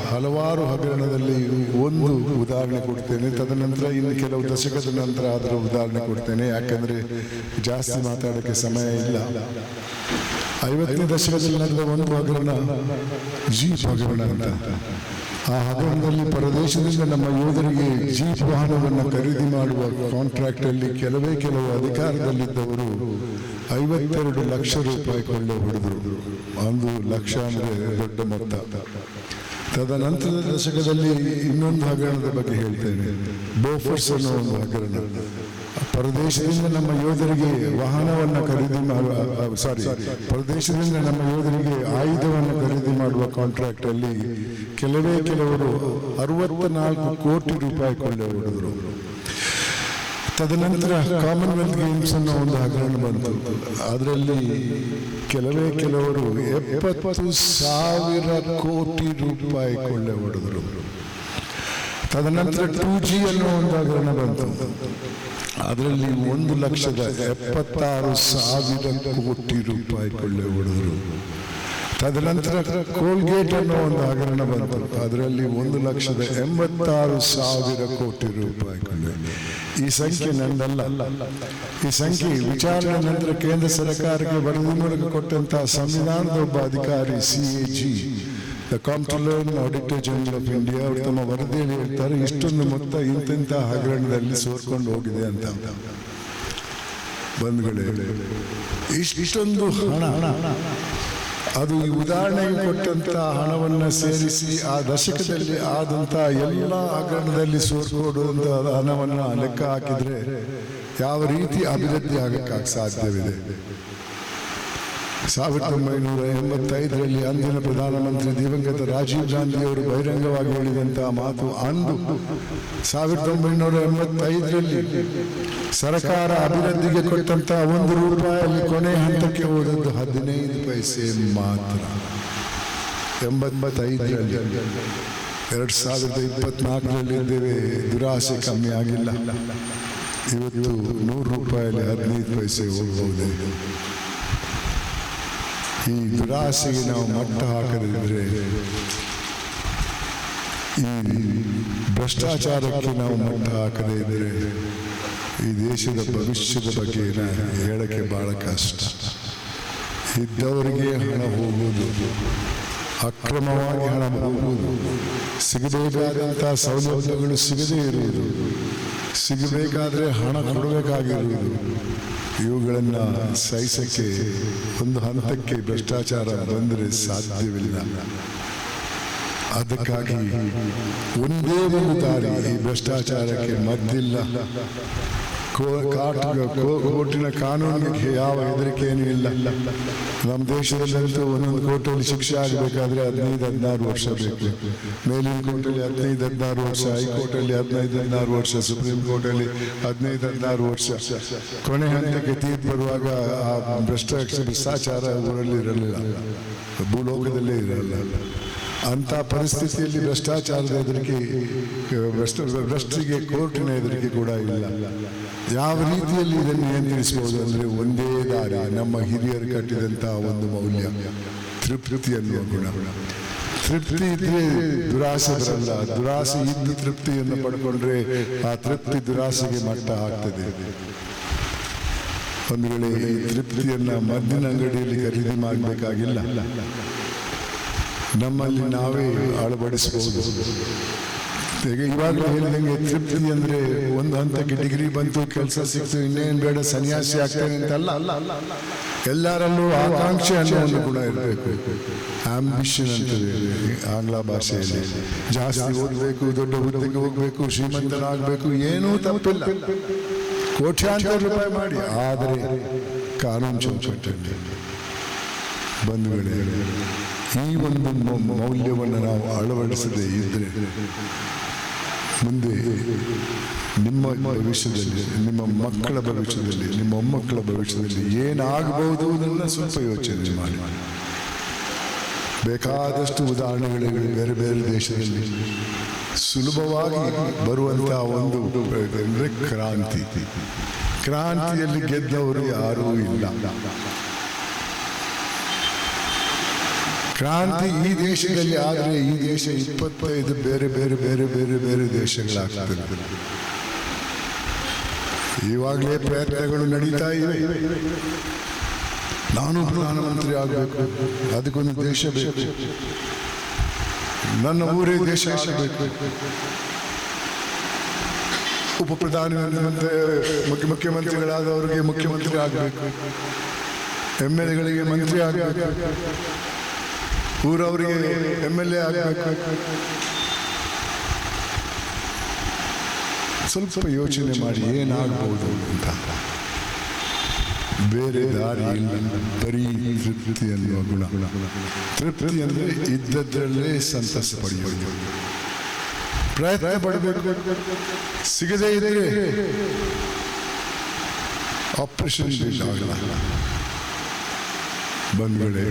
ಹಲವಾರು ಹಗರಣದಲ್ಲಿ ಒಂದು ಉದಾಹರಣೆ ಕೊಡ್ತೇನೆ. ತದನಂತರ ಇನ್ನು ಕೆಲವು ದಶಕದ ನಂತರ ಅದರ ಉದಾಹರಣೆ ಕೊಡ್ತೇನೆ, ಯಾಕಂದರೆ ಜಾಸ್ತಿ ಮಾತಾಡೋಕ್ಕೆ ಸಮಯ ಇಲ್ಲ. 50ನೇ ದಶಕದಲ್ಲಿ ನಡೆದ ಒಂದು ಹಗರಣ ಜೀಪ್ ಹಗರಣ ಅಂತ. ಆ ಹಗರಣದಲ್ಲಿ ಪರದೇಶದಿಂದ ನಮ್ಮ ಯೋಧರಿಗೆ ಜೀಪ್ ವಾಹನವನ್ನು ಖರೀದಿ ಮಾಡುವ ಕಾಂಟ್ರಾಕ್ಟ್ ಅಲ್ಲಿ ಕೆಲವು ಅಧಿಕಾರದಲ್ಲಿದ್ದವರು 52 ಲಕ್ಷ ರೂಪಾಯಿ ಕೊಳ್ಳೆ ಹೊಡೆದರು. 1 ಲಕ್ಷ ಅಂದರೆ ದೊಡ್ಡ ಮೊತ್ತ. ತದನಂತರದ ದಶಕದಲ್ಲಿ ಇನ್ನೊಂದು ಹಗರಣದ ಬಗ್ಗೆ ಹೇಳ್ತೇನೆ, ಬೋಫರ್ಸ್ ಅನ್ನೋ ಒಂದು ಹಗರಣ. ಪರದೇಶದಿಂದ ನಮ್ಮ ಯೋಧರಿಗೆ ವಾಹನವನ್ನು ಖರೀದಿ ಪರದೇಶದಿಂದ ನಮ್ಮ ಯೋಧರಿಗೆ ಆಯುಧವನ್ನು ಖರೀದಿ ಮಾಡುವ ಕಾಂಟ್ರಾಕ್ಟ್ ಅಲ್ಲಿ ಕೆಲವರು 64 ಕೋಟಿ ರೂಪಾಯಿ ಕೊಳ್ಳೆ ಹೊಡೆದರು. ತದನಂತರ ಕಾಮನ್ವೆಲ್ತ್ ಗೇಮ್ಸ್ ಅನ್ನೋ ಒಂದು ಹಗರಣ ಬಂತು. ಅದರಲ್ಲಿ ಕೆಲವರು 70,000 ಕೋಟಿ ರೂಪಾಯಿ ಕೊಳ್ಳೆ ಹೊಡೆದರು. ತದನಂತರ 2G ಅನ್ನೋ ಒಂದು ಹಗರಣ ಬಂತು. ಅದರಲ್ಲಿ 1,76,000 ಕೋಟಿ ರೂಪಾಯಿ ಕೊಳ್ಳೆ ಹೊಡೆದರು. ತದನಂತರ ಕೋಲ್ಗೇಟ್ ಅನ್ನೋ ಒಂದು ಹಗರಣ ಬಂತು. ಅದರಲ್ಲಿ 1,86,000 ಕೋಟಿ ರೂಪಾಯಿ ಕೊಳ್ಳೆ. ಈ ಸಂಖ್ಯೆ ನಂದಲ್ಲ. ಈ ಸಂಖ್ಯೆ ವಿಚಾರಣೆ ನಂತರ ಕೇಂದ್ರ ಸರ್ಕಾರಕ್ಕೆ ವರದಿ ಮೂಲಕ ಕೊಟ್ಟಂತಹ ಸಂವಿಧಾನದ ಒಬ್ಬ ಅಧಿಕಾರಿ CAG, the comptroller and auditor general of India, ಅವರು ತಮ್ಮ ವರದಿಯಲ್ಲಿ ಹೇಳ್ತಾರೆ, ಇಷ್ಟೊಂದು ಮೊತ್ತ ಇಂಥ ಹಗರಣದಲ್ಲಿ ಸೋರ್ಕೊಂಡು ಹೋಗಿದೆ ಅಂತ. ಬಂಧುಗಳೇ, ಇಷ್ಟೊಂದು ಹಣ, ಅದು ಈ ಉದಾಹರಣೆಗೆ ಕೊಟ್ಟಂತ ಹಣವನ್ನು ಸೇರಿಸಿ ಆ ದಶಕದಲ್ಲಿ ಆದಂತ ಎಲ್ಲ ಹಗರಣದಲ್ಲಿ ಸೋರ್ಕೊಡುವಂತ ಹಣವನ್ನು ಲೆಕ್ಕ ಹಾಕಿದ್ರೆ ಯಾವ ರೀತಿ ಅಭಿವೃದ್ಧಿ ಆಗಕ್ಕೆ ಸಾಧ್ಯವಿದೆ. 1985ರಲ್ಲಿ ಅಂದಿನ ಪ್ರಧಾನಮಂತ್ರಿ ದಿವಂಗತ ರಾಜೀವ್ ಗಾಂಧಿ ಅವರು ಬಹಿರಂಗವಾಗಿ ಹೇಳಿದಂತಹ ಮಾತು, ಅಂದು 1985ರಲ್ಲಿ ಸರ್ಕಾರ ಅಭಿವೃದ್ಧಿಗೆ ಕೊಟ್ಟಂತಹ 1 ರೂಪಾಯಲ್ಲಿ ಕೊನೆ ಹಂತಕ್ಕೆ ಹೋದದ್ದು 15 ಪೈಸೆ ಮಾತ್ರ. 85ರಲ್ಲಿ 2024ರಲ್ಲಿ ಇದ್ದೇವೆ, ದುರಾಸೆ ಕಮ್ಮಿ ಆಗಿಲ್ಲ. ಇವತ್ತು 100 ರೂಪಾಯಲ್ಲಿ 15 ಪೈಸೆ ಹೋಗಬಹುದೇ. ಈ ದುರಾಸೆಗೆ ನಾವು ಮಟ್ಟ ಹಾಕದಿದ್ರೆ, ಈ ಭ್ರಷ್ಟಾಚಾರಕ್ಕೆ ನಾವು ಮಟ್ಟ ಹಾಕದೇ ಇದ್ರೆ ಈ ದೇಶದ ಭವಿಷ್ಯದ ಬಗ್ಗೆ ಹೇಳಕ್ಕೆ ಬಹಳ ಕಷ್ಟ. ಇದ್ದವರಿಗೆ ಹಣ ಹೋಗುವುದು, ಅಕ್ರಮವಾಗಿ ಹಣ ಹೋಗುವುದು, ಸಿಗಬೇಕಾದಂಥ ಸೌಲಭ್ಯಗಳು ಸಿಗದೇ ಇರುವುದು, ಸಿಗಬೇಕಾದ್ರೆ ಹಣ ಕೊಡಬೇಕಾಗಿರುವುದು, ಇವುಗಳನ್ನು ಸಹಿಸಕ್ಕೆ ಒಂದು ಹಂತಕ್ಕೆ ಭ್ರಷ್ಟಾಚಾರ ಬಂದರೆ ಸಾಧ್ಯವಿಲ್ಲ. ಅದಕ್ಕಾಗಿ ಒಂದೇ ಒಂದು ದಾರಿ, ಈ ಭ್ರಷ್ಟಾಚಾರಕ್ಕೆ ಮದ್ದಿಲ್ಲ. ಕೋರ್ಟಿನ ಕಾನೂನಿಗೆ ಯಾವ ಹೆದರಿಕೆಯೂ ಇಲ್ಲ. ನಮ್ಮ ದೇಶದಲ್ಲಂತೂ ಒಂದೊಂದು ಕೋರ್ಟಲ್ಲಿ ಶಿಕ್ಷೆ ಆಗಬೇಕಾದ್ರೆ 15-16 ವರ್ಷ ಬೇಕು. ಮೇಲಿನ ಕೋರ್ಟಲ್ಲಿ 15-16 ವರ್ಷ, ಹೈಕೋರ್ಟಲ್ಲಿ 15-16 ವರ್ಷ, ಸುಪ್ರೀಂ ಕೋರ್ಟಲ್ಲಿ 15-16 ವರ್ಷ. ಕೊನೆ ಹಂತಕ್ಕೆ ತೀರ್ಪು ಬರುವಾಗ ಆ ಭ್ರಷ್ಟಾಚಾರ ಊರಲ್ಲಿ ಇರಲಿಲ್ಲ, ಭೂಲೋಕದಲ್ಲೇ ಇರಲ್ಲ. ಅಂಥ ಪರಿಸ್ಥಿತಿಯಲ್ಲಿ ಭ್ರಷ್ಟಾಚಾರದ ಹೆದರಿಕೆ, ಭ್ರಷ್ಟರಿಗೆ ಕೋರ್ಟಿನ ಹೆದರಿಕೆ ಕೂಡ ಇಲ್ಲ. ಯಾವ ರೀತಿಯಲ್ಲಿ ಇದನ್ನು ನಿಯಂತ್ರಿಸಬಹುದು ಅಂದರೆ ಒಂದೇ ದಾರಿ, ನಮ್ಮ ಹಿರಿಯರು ಕಟ್ಟಿದಂತಹ ಒಂದು ಮೌಲ್ಯ, ತೃಪ್ತಿ ಅನ್ನುವ ಗುಣ. ತೃಪ್ತಿ ಇದ್ರೆ ದುರಾಸೆ ಬರಲ್ಲ. ದುರಾಸೆ ಇದ್ದು ತೃಪ್ತಿಯನ್ನು ಪಡ್ಕೊಂಡ್ರೆ ಆ ತೃಪ್ತಿ ದುರಾಸೆಗೆ ಮಟ್ಟ ಆಗ್ತದೆ. ಒಂದು ವೇಳೆ ಈ ತೃಪ್ತಿಯನ್ನ ಮದ್ದಿನ ಅಂಗಡಿಯಲ್ಲಿ ಖರೀದಿ ಮಾಡಬೇಕಾಗಿಲ್ಲ, ನಮ್ಮಲ್ಲಿ ನಾವೇ ಅಳವಡಿಸಬಹುದು. ಈಗ ಇವಾಗಲೇ ಹೇಳಿದಂಗೆ ತೃಪ್ತಿ ಅಂದ್ರೆ ಒಂದು ಹಂತಕ್ಕೆ ಡಿಗ್ರಿ ಬಂತು, ಕೆಲಸ ಸಿಕ್ತು, ಇನ್ನೇನು ಬೇಡ, ಸನ್ಯಾಸಿ ಆಗ್ತೇನೆ ಅಂತಲ್ಲ. ಎಲ್ಲರಲ್ಲೂ ಆಕಾಂಕ್ಷೆ ಅನ್ನೋ ಒಂದು ಗುಣ ಇರಬೇಕು. ಆಂಬಿಷನ್ ಅಂತೇಳಿ ಆಂಗ್ಲ ಭಾಷೆಯಲ್ಲಿ. ಜಾಸ್ತಿ ಓದಬೇಕು, ದೊಡ್ಡ ಹುದ್ದೆಗೆ ಹೋಗ್ಬೇಕು, ಶ್ರೀಮಂತನಾಗಬೇಕು, ಏನೂ ತಪ್ಪಿಲ್ಲ. ಕೋಟ್ಯಾಂತರ ರೂಪಾಯಿ ಮಾಡಿ, ಆದರೆ ಕಾನೂನು ಚೌಕಟ್ಟಲ್ಲಿ ಬಂಧುಗಳೇ, ಈ ಒಂದು ಮೌಲ್ಯವನ್ನು ನಾವು ಅಳವಡಿಸದೇ ಇದ್ರೆ ಮುಂದೆ ನಿಮ್ಮ ಭವಿಷ್ಯದಲ್ಲಿ, ನಿಮ್ಮ ಮಕ್ಕಳ ಭವಿಷ್ಯದಲ್ಲಿ, ನಿಮ್ಮ ಮೊಮ್ಮಕ್ಕಳ ಭವಿಷ್ಯದಲ್ಲಿ ಏನಾಗಬಹುದು ಅದನ್ನು ಸ್ವಲ್ಪ ಯೋಚನೆ ಮಾಡಿ. ಬೇಕಾದಷ್ಟು ಉದಾಹರಣೆಗಳಿವೆ ಬೇರೆ ಬೇರೆ ದೇಶದಲ್ಲಿ. ಸುಲಭವಾಗಿ ಬರುವಂತಹ ಒಂದು ಅಂದರೆ ಕ್ರಾಂತಿ. ಕ್ರಾಂತಿಯಲ್ಲಿ ಗೆದ್ದವರು ಯಾರೂ ಇಲ್ಲ. ಕ್ರಾಂತಿ ಈ ದೇಶದಲ್ಲಿ ಆದರೆ ಈ ದೇಶ 25 ಬೇರೆ ಬೇರೆ ಬೇರೆ ಬೇರೆ ಬೇರೆ ದೇಶಗಳಾಗ್ತದೆ. ಇವಾಗಲೇ ಪ್ರಯತ್ನಗಳು ನಡೀತಾ ಇವೆ. ನಾನು ಪ್ರಧಾನಮಂತ್ರಿ ಆಗಬೇಕು, ಅದಕ್ಕೊಂದು ದೇಶ ಬೇಕು. ನನ್ನ ಊರೇ ದೇಶ ಆಗಬೇಕು. ಉಪ ಪ್ರಧಾನಮಂತ್ರಿ ಮುಖ್ಯಮಂತ್ರಿಗಳಾದವರಿಗೆ ಮುಖ್ಯಮಂತ್ರಿ ಆಗಬೇಕು, MLA-ಗಳಿಗೆ ಮಂತ್ರಿ ಆಗಬೇಕು, ಊರವರಿಗೆ MLA ಆಗಬೇಕು. ಸ್ವಲ್ಪ ಯೋಚನೆ ಮಾಡಿ ಏನಾಗಬಹುದು ಅಂತ. ಬೇರೆ ದಾರಿ ಇಲ್ಲ, ಬರೀ ತೃಪ್ತಿ ಅನ್ನುವ ಗುಣ. ತೃಪ್ತಿ ಅಂದರೆ ಇದ್ದದ್ರಲ್ಲೇ ಸಂತಸ ಪಡೆಯುವುದು. ಪ್ರಯತ್ನ ಪಡಬೇಕು. ಸಿಗದೇ ಇದ್ರೆ ಆಪರೇಷನ್ ಆಗಲ್ಲ. ಬಂಧುಗಳೇ,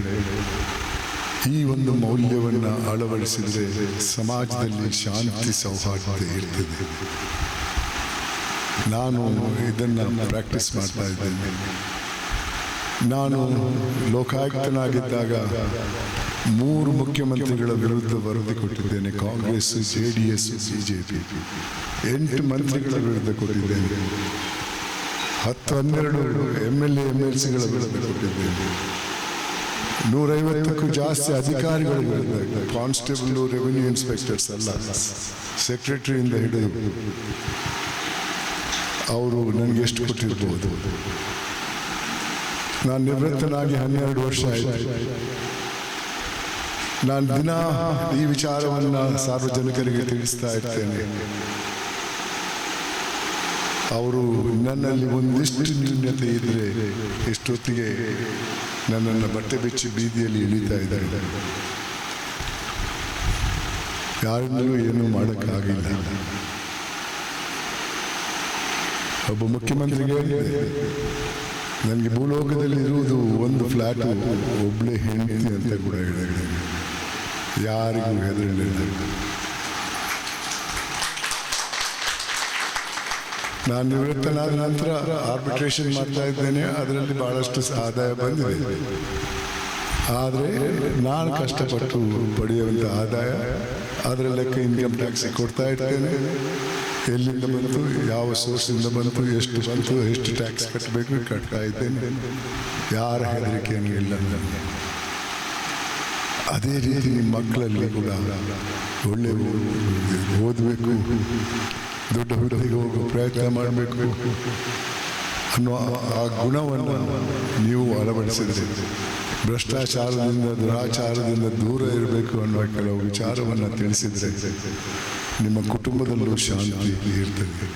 ಈ ಒಂದು ಮೌಲ್ಯವನ್ನು ಅಳವಡಿಸಿದರೆ ಸಮಾಜದಲ್ಲಿ ಶಾಂತಿ ಸೌಹಾರ್ದತೆ ಇರ್ತದೆ. ನಾನು ಇದನ್ನು ಪ್ರಾಕ್ಟೀಸ್ ಮಾಡ್ತಾ ಇದ್ದೇನೆ. ನಾನು ಲೋಕಾಯುಕ್ತನಾಗಿದ್ದಾಗ 3 ಮುಖ್ಯಮಂತ್ರಿಗಳ ವಿರುದ್ಧ ವರದಿ ಕೊಟ್ಟಿದ್ದೇನೆ. ಕಾಂಗ್ರೆಸ್, JDS, BJP 8 ಮಂತ್ರಿಗಳ ವಿರುದ್ಧ ಕೊಟ್ಟಿದ್ದೇನೆ. 10-12 MLA MLCಗಳ ವಿರುದ್ಧ ಕೊಟ್ಟಿದ್ದೇನೆ. 150ಕ್ಕೂ ಜಾಸ್ತಿ ಅಧಿಕಾರಿಗಳ ವಿರುದ್ಧ, ಕಾನ್ಸ್ಟೇಬಲ್, ರೆವಿನ್ಯೂ ಇನ್ಸ್ಪೆಕ್ಟರ್ಸ್ ಅಲ್ಲ, ಸೆಕ್ರೆಟರಿಯಿಂದ ಹಿಡಿದು ಅವರು ನನಗೆ ಎಷ್ಟು ಕೊಟ್ಟಿರ್ಬೋದು. ನಾನು ನಿವೃತ್ತನಾಗಿ 12 ವರ್ಷ ಆಯಿತು. ನಾನು ದಿನ ಈ ವಿಚಾರವನ್ನು ಸಾರ್ವಜನಿಕರಿಗೆ ತಿಳಿಸ್ತಾ ಇರ್ತೇನೆ. ಅವರು ನನ್ನಲ್ಲಿ ಒಂದಿಷ್ಟು ನ್ಯೂನ್ಯತೆ ಇದ್ರೆ ಎಷ್ಟೊತ್ತಿಗೆ ನನ್ನನ್ನು ಬಟ್ಟೆ ಬೆಚ್ಚಿ ಬೀದಿಯಲ್ಲಿ ಇಳಿತಾ ಇದ್ದಾರೆ. ಯಾರಿಂದಲೂ ಏನೂ ಮಾಡೋಕ್ಕಾಗಿಲ್ಲ. ಒಬ್ಬ ಮುಖ್ಯಮಂತ್ರಿಗೆ ನನಗೆ ಭೂಲೋಕದಲ್ಲಿ ಇರುವುದು ಒಂದು ಫ್ಲ್ಯಾಟು, ಒಬ್ಬಳೇ ಹೆಂಡತಿ ಅಂತ ಕೂಡ ಹೇಳಿದೆ. ಯಾರಿಗೂ ಹೆದರಲಿಲ್ಲ. ನಾನು ನಿವೃತ್ತನಾದ ನಂತರ ಆರ್ಬಿಟ್ರೇಷನ್ ಮಾಡ್ತಾ ಇದ್ದೇನೆ. ಅದರಲ್ಲಿ ಬಹಳಷ್ಟು ಆದಾಯ ಬಂದಿದೆ. ಆದರೆ ನಾನು ಕಷ್ಟಪಟ್ಟು ಪಡೆಯುವಂಥ ಆದಾಯ ಅದರ ಲೆಕ್ಕ ಇನ್ಕಮ್ ಟ್ಯಾಕ್ಸ್ ಕೊಡ್ತಾ ಇರ್ತೇನೆ. ಎಲ್ಲಿಂದ ಬಂತು, ಯಾವ ಸೋರ್ಸಿಂದ ಬಂತು, ಎಷ್ಟು ಬಂತು, ಎಷ್ಟು ಟ್ಯಾಕ್ಸ್ ಕಟ್ಟಬೇಕು ಕಟ್ತಾ ಇದ್ದೇನೆ. ಯಾರ ಹೆದರಿಕೆಯೂ ಇಲ್ಲ ನನಗೆ. ಅದೇ ರೀತಿ ನಿಮ್ಮ ಮಕ್ಕಳಲ್ಲಿ ಕೂಡ ಒಳ್ಳೆ ಓದಬೇಕು, ದೊಡ್ಡ ಹುದ್ದೆಗೆ ಹೋಗೋ ಪ್ರಯತ್ನ ಮಾಡಬೇಕು ಅನ್ನೋ ಆ ಗುಣವನ್ನು ನೀವು ಅಳವಡಿಸಿದ್ರೆ, ಭ್ರಷ್ಟಾಚಾರದಿಂದ ದುರಾಚಾರದಿಂದ ದೂರ ಇರಬೇಕು ಅನ್ನುವ ಕೆಲವು ವಿಚಾರವನ್ನು ತಿಳಿಸಿದರೆ ನಿಮ್ಮ ಕುಟುಂಬದಲ್ಲೂ ಶಾಂತಿ ಇರ್ತದೆ.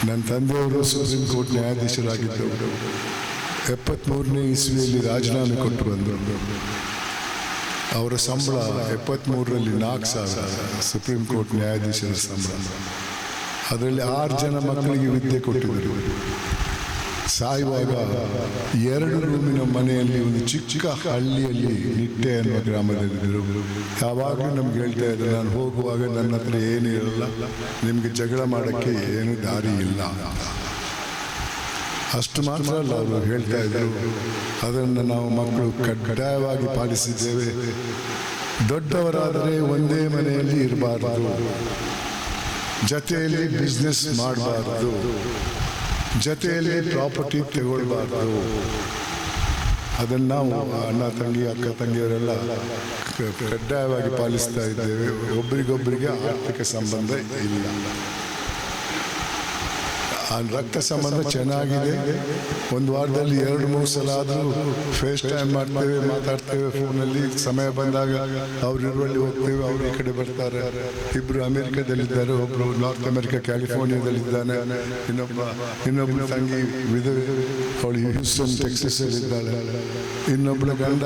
ನನ್ನ ತಂದೆಯವರು ಸುಪ್ರೀಂ ಕೋರ್ಟ್ ನ್ಯಾಯಾಧೀಶರಾಗಿದ್ದವರು. 73ನೇ ಇಸ್ವಿಯಲ್ಲಿ ರಾಜೀನಾಮೆ ಕೊಟ್ಟು ಬಂದರು. ಅವರ ಸಂಬಳ 73ರಲ್ಲಿ 4,000 ಸುಪ್ರೀಂ ಕೋರ್ಟ್ ನ್ಯಾಯಾಧೀಶರ ಸಂಬಳ. ಅದರಲ್ಲಿ 6 ಜನ ಮಕ್ಕಳಿಗೆ ವಿದ್ಯೆ ಕೊಟ್ಟಿದ್ದರು. ಸಾಯುವಾಗ 2 ರೂಮಿನ ಮನೆಯಲ್ಲಿ ಒಂದು ಚಿಕ್ಕ ಹಳ್ಳಿಯಲ್ಲಿ ನಿಟ್ಟೆ ಅನ್ನುವ ಗ್ರಾಮದಲ್ಲಿದ್ದರು. ಯಾವಾಗಲೂ ನಮ್ಗೆ ಹೇಳ್ತಾ ಇದ್ರು, ನಾನು ಹೋಗುವಾಗ ನನ್ನ ಹತ್ರ ಏನೂ ಇರಲ್ಲ, ನಿಮಗೆ ಜಗಳ ಮಾಡೋಕ್ಕೆ ಏನೂ ದಾರಿ ಇಲ್ಲ. ಅಷ್ಟು ಮಾತ್ರ ಅಲ್ಲ, ಅವರು ಹೇಳ್ತಾ ಇದ್ದರು, ಅದನ್ನು ನಾವು ಮಕ್ಕಳು ಕಡ್ಡಾಯವಾಗಿ ಪಾಲಿಸಿದ್ದೇವೆ. ದೊಡ್ಡವರಾದರೆ ಒಂದೇ ಮನೆಯಲ್ಲಿ ಇರಬಾರ್ದು, ಜೊತೆಯಲ್ಲಿ ಬಿಸ್ನೆಸ್ ಮಾಡಬಾರ್ದು, ಜೊತೆಯಲ್ಲಿ ಪ್ರಾಪರ್ಟಿ ತಗೊಳ್ಬಾರ್ದು. ಅದನ್ನು ನಾವು ಅಣ್ಣ ತಂಗಿ ಅಕ್ಕ ತಂಗಿಯವರೆಲ್ಲ ಕಡ್ಡಾಯವಾಗಿ ಪಾಲಿಸ್ತಾ ಇದ್ದೇವೆ. ಒಬ್ಬರಿಗೊಬ್ಬರಿಗೆ ಆರ್ಥಿಕ ಸಂಬಂಧ ಇಲ್ಲ. ಆ ರಕ್ತ ಸಂಬಂಧ ಚೆನ್ನಾಗಿದೆ. ಒಂದು ವಾರದಲ್ಲಿ 2-3 ಸಲ ಆದರೂ ಫೇಸ್ ಟೈಮ್ ಮಾಡ್ತೇವೆ, ಮಾತಾಡ್ತೇವೆ ಫೋನಲ್ಲಿ. ಸಮಯ ಬಂದಾಗ ಅವ್ರು ಇರುವಲ್ಲಿ ಹೋಗ್ತೇವೆ, ಅವ್ರು ಈ ಕಡೆ ಬರ್ತಾರೆ. ಇಬ್ಬರು ಅಮೆರಿಕದಲ್ಲಿದ್ದಾರೆ, ಒಬ್ಬರು ನಾರ್ತ್ ಅಮೆರಿಕ ಕ್ಯಾಲಿಫೋರ್ನಿಯಾದಲ್ಲಿದ್ದಾನೆ, ಇನ್ನೊಬ್ಬಳು ತಂಗಿ ವಿಧವೆ, ಅವಳು ಹ್ಯೂಸ್ಟನ್ ಟೆಕ್ಸಸಲ್ಲಿದ್ದಾಳೆ. ಇನ್ನೊಬ್ಬಳು ಗಂಡ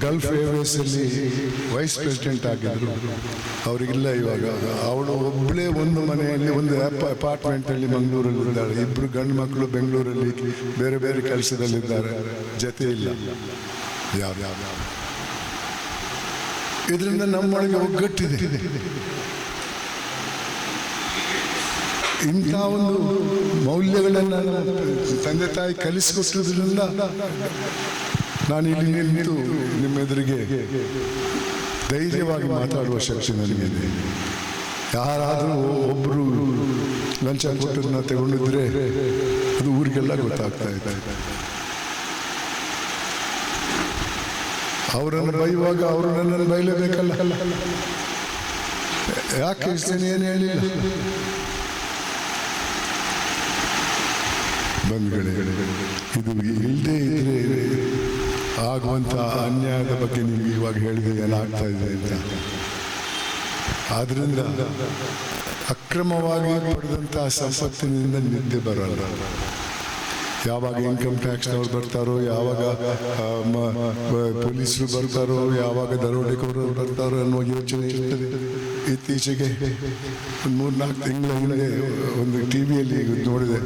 ಗಲ್ಫ್ ಏರ್ವೇಸಲ್ಲಿ ವೈಸ್ ಪ್ರೆಸಿಡೆಂಟ್ ಆಗಿದ್ರು, ಅವರಿಗಿಲ್ಲ ಇವಾಗ. ಅವಳು ಒಬ್ಬಳೇ ಒಂದು ಮನೆಯಲ್ಲಿ ಒಂದು ಅಪಾರ್ಟ್ಮೆಂಟಲ್ಲಿ ಮಂಗಳೂರಲ್ಲಿದ್ದಾಳೆ. 2 ಗಂಡು ಮಕ್ಕಳು ಬೆಂಗಳೂರಲ್ಲಿ ಬೇರೆ ಬೇರೆ ಕೆಲಸದಲ್ಲಿದ್ದಾರೆ, ಜೊತೆ ಇಲ್ಲ ಯಾರು. ಇದರಿಂದ ನಮ್ಮೊಳಗೆ ಒಗ್ಗಟ್ಟಿದೆ. ಇಂಥ ಒಂದು ಮೌಲ್ಯಗಳನ್ನು ತಂದೆ ತಾಯಿ ಕಲಿಸಿಕೊಟ್ಟಿದ್ರಿಂದ ನಾನು ಇಲ್ಲಿ ನಿಂತು ನಿಮ್ಮ ಎದುರಿಗೆ ಧೈರ್ಯವಾಗಿ ಮಾತಾಡುವ ಶಕ್ತಿ ನನಗಿದೆ. ಯಾರಾದರೂ ಒಬ್ಬರು ಲಂಚ ಕೊಟ್ಟದನ್ನ ತಗೊಂಡಿದ್ರೆ ಅದು ಊರಿಗೆಲ್ಲ ಗೊತ್ತಾಗ್ತಾ ಇದೆ. ಅವರನ್ನು ಬೈಯುವಾಗ ಅವರು ನನ್ನನ್ನು ಬೈಲೇಬೇಕಲ್ಲ. ಯಾಕೆ ಇಷ್ಟೇನೆ ಏನು ಹೇಳಿಲ್ಲ? ಬಂಧುಗಳೇ, ಇದು ಇಲ್ಲದೇ ಇದ್ರೆ ಆಗುವಂಥ ಅನ್ಯಾಯದ ಬಗ್ಗೆ ನಿಮಗೆ ಇವಾಗ ಹೇಳಿದೆ ಏನಾಗ್ತಾ ಇದೆ ಅಂತ. ಆದ್ದರಿಂದ ಅಕ್ರಮವಾಗಿ ಪಡೆದಂಥ ಸಂಪತ್ತಿನಿಂದ ನಿದ್ದೆ ಬರಲ್ಲ. ಯಾವಾಗ ಇನ್ಕಮ್ ಟ್ಯಾಕ್ಸ್ನವ್ರು ಬರ್ತಾರೋ, ಯಾವಾಗ ಪೊಲೀಸರು ಬರ್ತಾರೋ, ಯಾವಾಗ ದರೋಡೆಕೋರರು ಬರ್ತಾರೋ ಅನ್ನುವ ಯೋಚನೆ ಇರ್ತದೆ. ಇತ್ತೀಚೆಗೆ 3-4 ತಿಂಗಳ ಹಿಂದೆ ಒಂದು ಟಿವಿಯಲ್ಲಿ ನೋಡಿದೆ,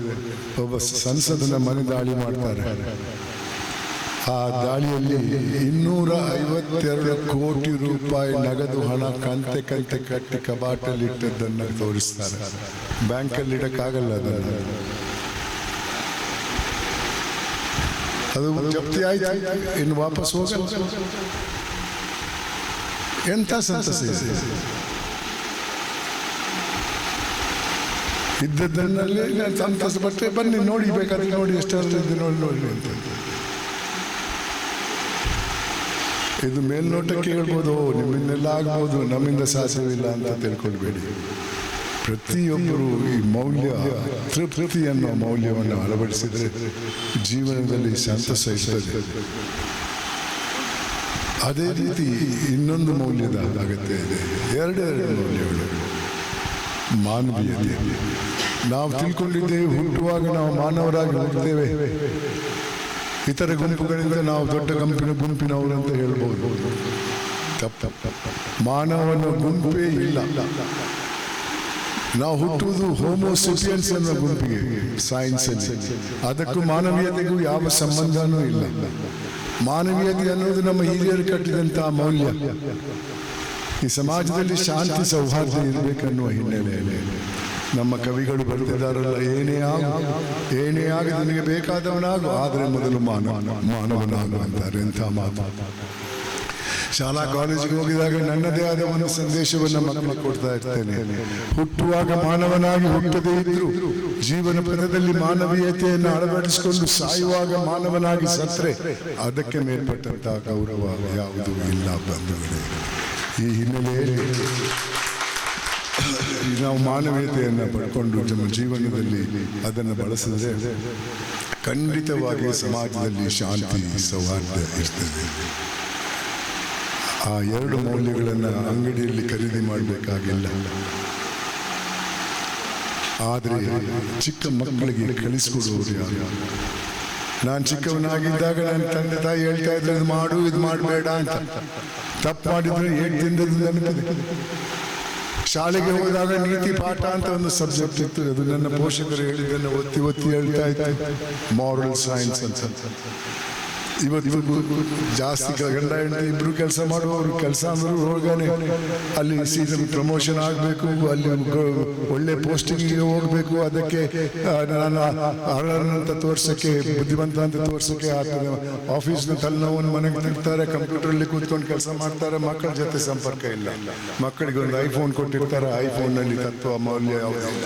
ಒಬ್ಬ ಸಂಸದನ ಮನೆ ದಾಳಿ ಮಾಡ್ತಾರೆ. ಆ ದಾಳಿಯಲ್ಲಿ 252 ಕೋಟಿ ರೂಪಾಯಿ ನಗದು ಹಣ ಕಂತೆ ಕಟ್ಟಿ ಕಬಾಟಲ್ಲಿ ಇಟ್ಟದ್ದನ್ನು ತೋರಿಸ್ತಾರೆ. ಬ್ಯಾಂಕಲ್ಲಿ ಇಡಕ್ಕಾಗಲ್ಲ ಅದನ್ನು. ಅದು ಜಪ್ತಿ ಆಯ್ತು, ಇನ್ನು ವಾಪಸ್ ಹೋಗಲ್ಲ. ಎಂಥ ಸಂತಸ ಇದ್ದದ್ದನ್ನಲ್ಲೇ ನಾನು ಸಂತಸ ಪಟ್ಟೆ. ಬನ್ನಿ ನೋಡಿ, ಬೇಕಾದ್ರೆ ನೋಡಿ, ಎಷ್ಟಾದ್ರು ನೋಡಿ ಅಂತ. ಇದು ಮೇಲ್ನೋಟಕ್ಕೆ ಹೇಳ್ಬೋದು, ನಿಮ್ಮಿಂದೆಲ್ಲ ಆಗ್ಬೋದು, ನಮ್ಮಿಂದ ಸಾಧ್ಯವಿಲ್ಲ ಅಂತ ತಿಳ್ಕೊಳ್ಬೇಡಿ. ಪ್ರತಿಯೊಬ್ಬರು ಈ ಮೌಲ್ಯ, ತೃಪ್ತಿ ಅನ್ನೋ ಮೌಲ್ಯವನ್ನು ಅಳವಡಿಸಿದರೆ ಜೀವನದಲ್ಲಿ ಸಂತಸ ಇರ್ತದೆ. ಅದೇ ರೀತಿ ಇನ್ನೊಂದು ಮೌಲ್ಯದ ಅಗತ್ಯ ಇದೆ. 2 ಮೌಲ್ಯಗಳು. ಮಾನವೀಯತೆ. ನಾವು ತಿಳ್ಕೊಂಡಿದ್ದೇವೆ, ಹುಟ್ಟುವಾಗ ನಾವು ಮಾನವರಾಗಿ ಹುಟ್ಟುತ್ತೇವೆ. ಇತರ ಗುಂಪುಗಳಿಂದ ನಾವು ದೊಡ್ಡ ಗುಂಪಿನವರು ಅಂತ ಹೇಳ್ಬೋದು. ತಪ್ಪು. ಮಾನವನ ಗುಂಪೇ ಇಲ್ಲ. ನಾವು ಹುಟ್ಟುವುದು ಹೋಮೋಸೆಪಿಯನ್ಸ್ ಅನ್ನೋ ಗುಂಪಿಗೆ ಸೈನ್ಸಲ್ಲಿ. ಅದಕ್ಕೂ ಮಾನವೀಯತೆಗೂ ಯಾವ ಸಂಬಂಧನೂ ಇಲ್ಲ. ಮಾನವೀಯತೆ ಅನ್ನೋದು ನಮ್ಮ ಹಿರಿಯರು ಕಟ್ಟಿದಂತಹ ಮೌಲ್ಯ. ಈ ಸಮಾಜದಲ್ಲಿ ಶಾಂತಿ ಸೌಹಾರ್ದ ಇರಬೇಕನ್ನುವ ಹಿನ್ನೆಲೆಯಲ್ಲಿ ನಮ್ಮ ಕವಿಗಳು ಬರೆದಿದ್ದಾರಲ್ಲ, ಏನೇ ಆಗಿ ನಿನಗೆ ಬೇಕಾದವನಾಗು, ಆದರೆ ಮೊದಲು ಮಾನವನಾಗು ಅಂತಾರೆ. ಎಂಥ ಮಾತು. ಶಾಲಾ ಕಾಲೇಜಿಗೆ ಹೋಗಿದಾಗ ನನ್ನದೇ ಆದ ಒಂದು ಸಂದೇಶವನ್ನು ಮಕ್ಕಳಿಗೆ ಕೊಡ್ತಾ ಇರ್ತೇನೆ. ಹುಟ್ಟುವಾಗ ಮಾನವನಾಗಿ ಹುಟ್ಟದೇ ಇದ್ರು ಜೀವನ ಪಥದಲ್ಲಿ ಮಾನವೀಯತೆಯನ್ನು ಅಳವಡಿಸಿಕೊಂಡು ಸಾಯುವಾಗ ಮಾನವನಾಗಿ ಸತ್ರೆ ಅದಕ್ಕೆ ಮೇಲ್ಪಟ್ಟಂತಹ ಗೌರವ ಯಾವುದೂ ಇಲ್ಲ ಬಂಧುಗಳೇ. ಈ ಹಿನ್ನೆಲೆಯಲ್ಲಿ ನಾವು ಮಾನವೀಯತೆಯನ್ನು ಪಡ್ಕೊಂಡು ನಮ್ಮ ಜೀವನದಲ್ಲಿ ಅದನ್ನು ಬಳಸಿದ್ರೆ ಖಂಡಿತವಾಗಿ ಸಮಾಜದಲ್ಲಿ ಶಾಂತಿ ಸೌಹಾರ್ದ ಇರ್ತದೆ. ಆ ಎರಡು ಮೌಲ್ಯಗಳನ್ನು ಅಂಗಡಿಯಲ್ಲಿ ಖರೀದಿ ಮಾಡಬೇಕಾಗಿಲ್ಲ. ಆದರೆ ಚಿಕ್ಕ ಮಕ್ಕಳಿಗೆ ಕಲಿಸ್ಕೊಡುವವರು ಯಾರು? ನಾನು ಚಿಕ್ಕವನಾಗಿದ್ದಾಗ ನನ್ನ ತಂದೆ ತಾಯಿ ಹೇಳ್ತಾ ಇದ್ರು, ಇದು ಮಾಡು, ಇದು ಮಾಡಬೇಡ ಅಂತ. ತಪ್ಪು ಮಾಡಿದ್ರೆ ಏಟ್ ತಿಂದದ್ದು ನೆನಪಿದೆ. ಶಾಲೆಗೆ ಹೋದಾಗ ನೀತಿ ಪಾಠ ಅಂತ ಒಂದು ಸಬ್ಜೆಕ್ಟ್ ಇತ್ತು. ಅದು ನನ್ನ ಪೋಷಕರು ಹೇಳಿದ್ದನ್ನು ಒತ್ತಿ ಒತ್ತಿ ಹೇಳ್ತಾ ಇತ್ತು, ಮಾರಲ್ ಸೈನ್ಸ್ ಅಂತ. ಇವತ್ತು ಜಾಸ್ತಿ ಗಂಡ ಹೆಂಡತಿ ಇಬ್ರು ಕೆಲಸ ಮಾಡುವವರು, ಕೆಲಸ ಅಂದರೂ ಹೋಗಾನೆ ಅಲ್ಲಿ ಸೀಸನ್ ಪ್ರಮೋಷನ್ ಆಗಬೇಕು, ಅಲ್ಲಿ ಒಳ್ಳೆ ಪೋಸ್ಟಿಂಗಿಗೆ ಹೋಗಬೇಕು, ಅದಕ್ಕೆ ನಾನು ಅರ್ಹನಂತ ತೋರ್ಸಕ್ಕೆ, ಬುದ್ಧಿವಂತ ಅಂತ ತೋರ್ಸಕ್ಕೆ ಆಗ್ತದೆ. ಆಫೀಸ್ನ ತಲೆನೋವನ್ನು ಮನೆಗೆ ತಿಂತಾರೆ, ಕಂಪ್ಯೂಟರಲ್ಲಿ ಕೂತ್ಕೊಂಡು ಕೆಲಸ ಮಾಡ್ತಾರೆ, ಮಕ್ಕಳ ಜೊತೆ ಸಂಪರ್ಕ ಇಲ್ಲ. ಮಕ್ಕಳಿಗೆ ಒಂದು ಐಫೋನ್ ಕೊಟ್ಟಿರ್ತಾರೆ, ಐಫೋನ್ನಲ್ಲಿ ತತ್ವ ಮೌಲ್ಯ ಯಾವುದಿಲ್ಲ.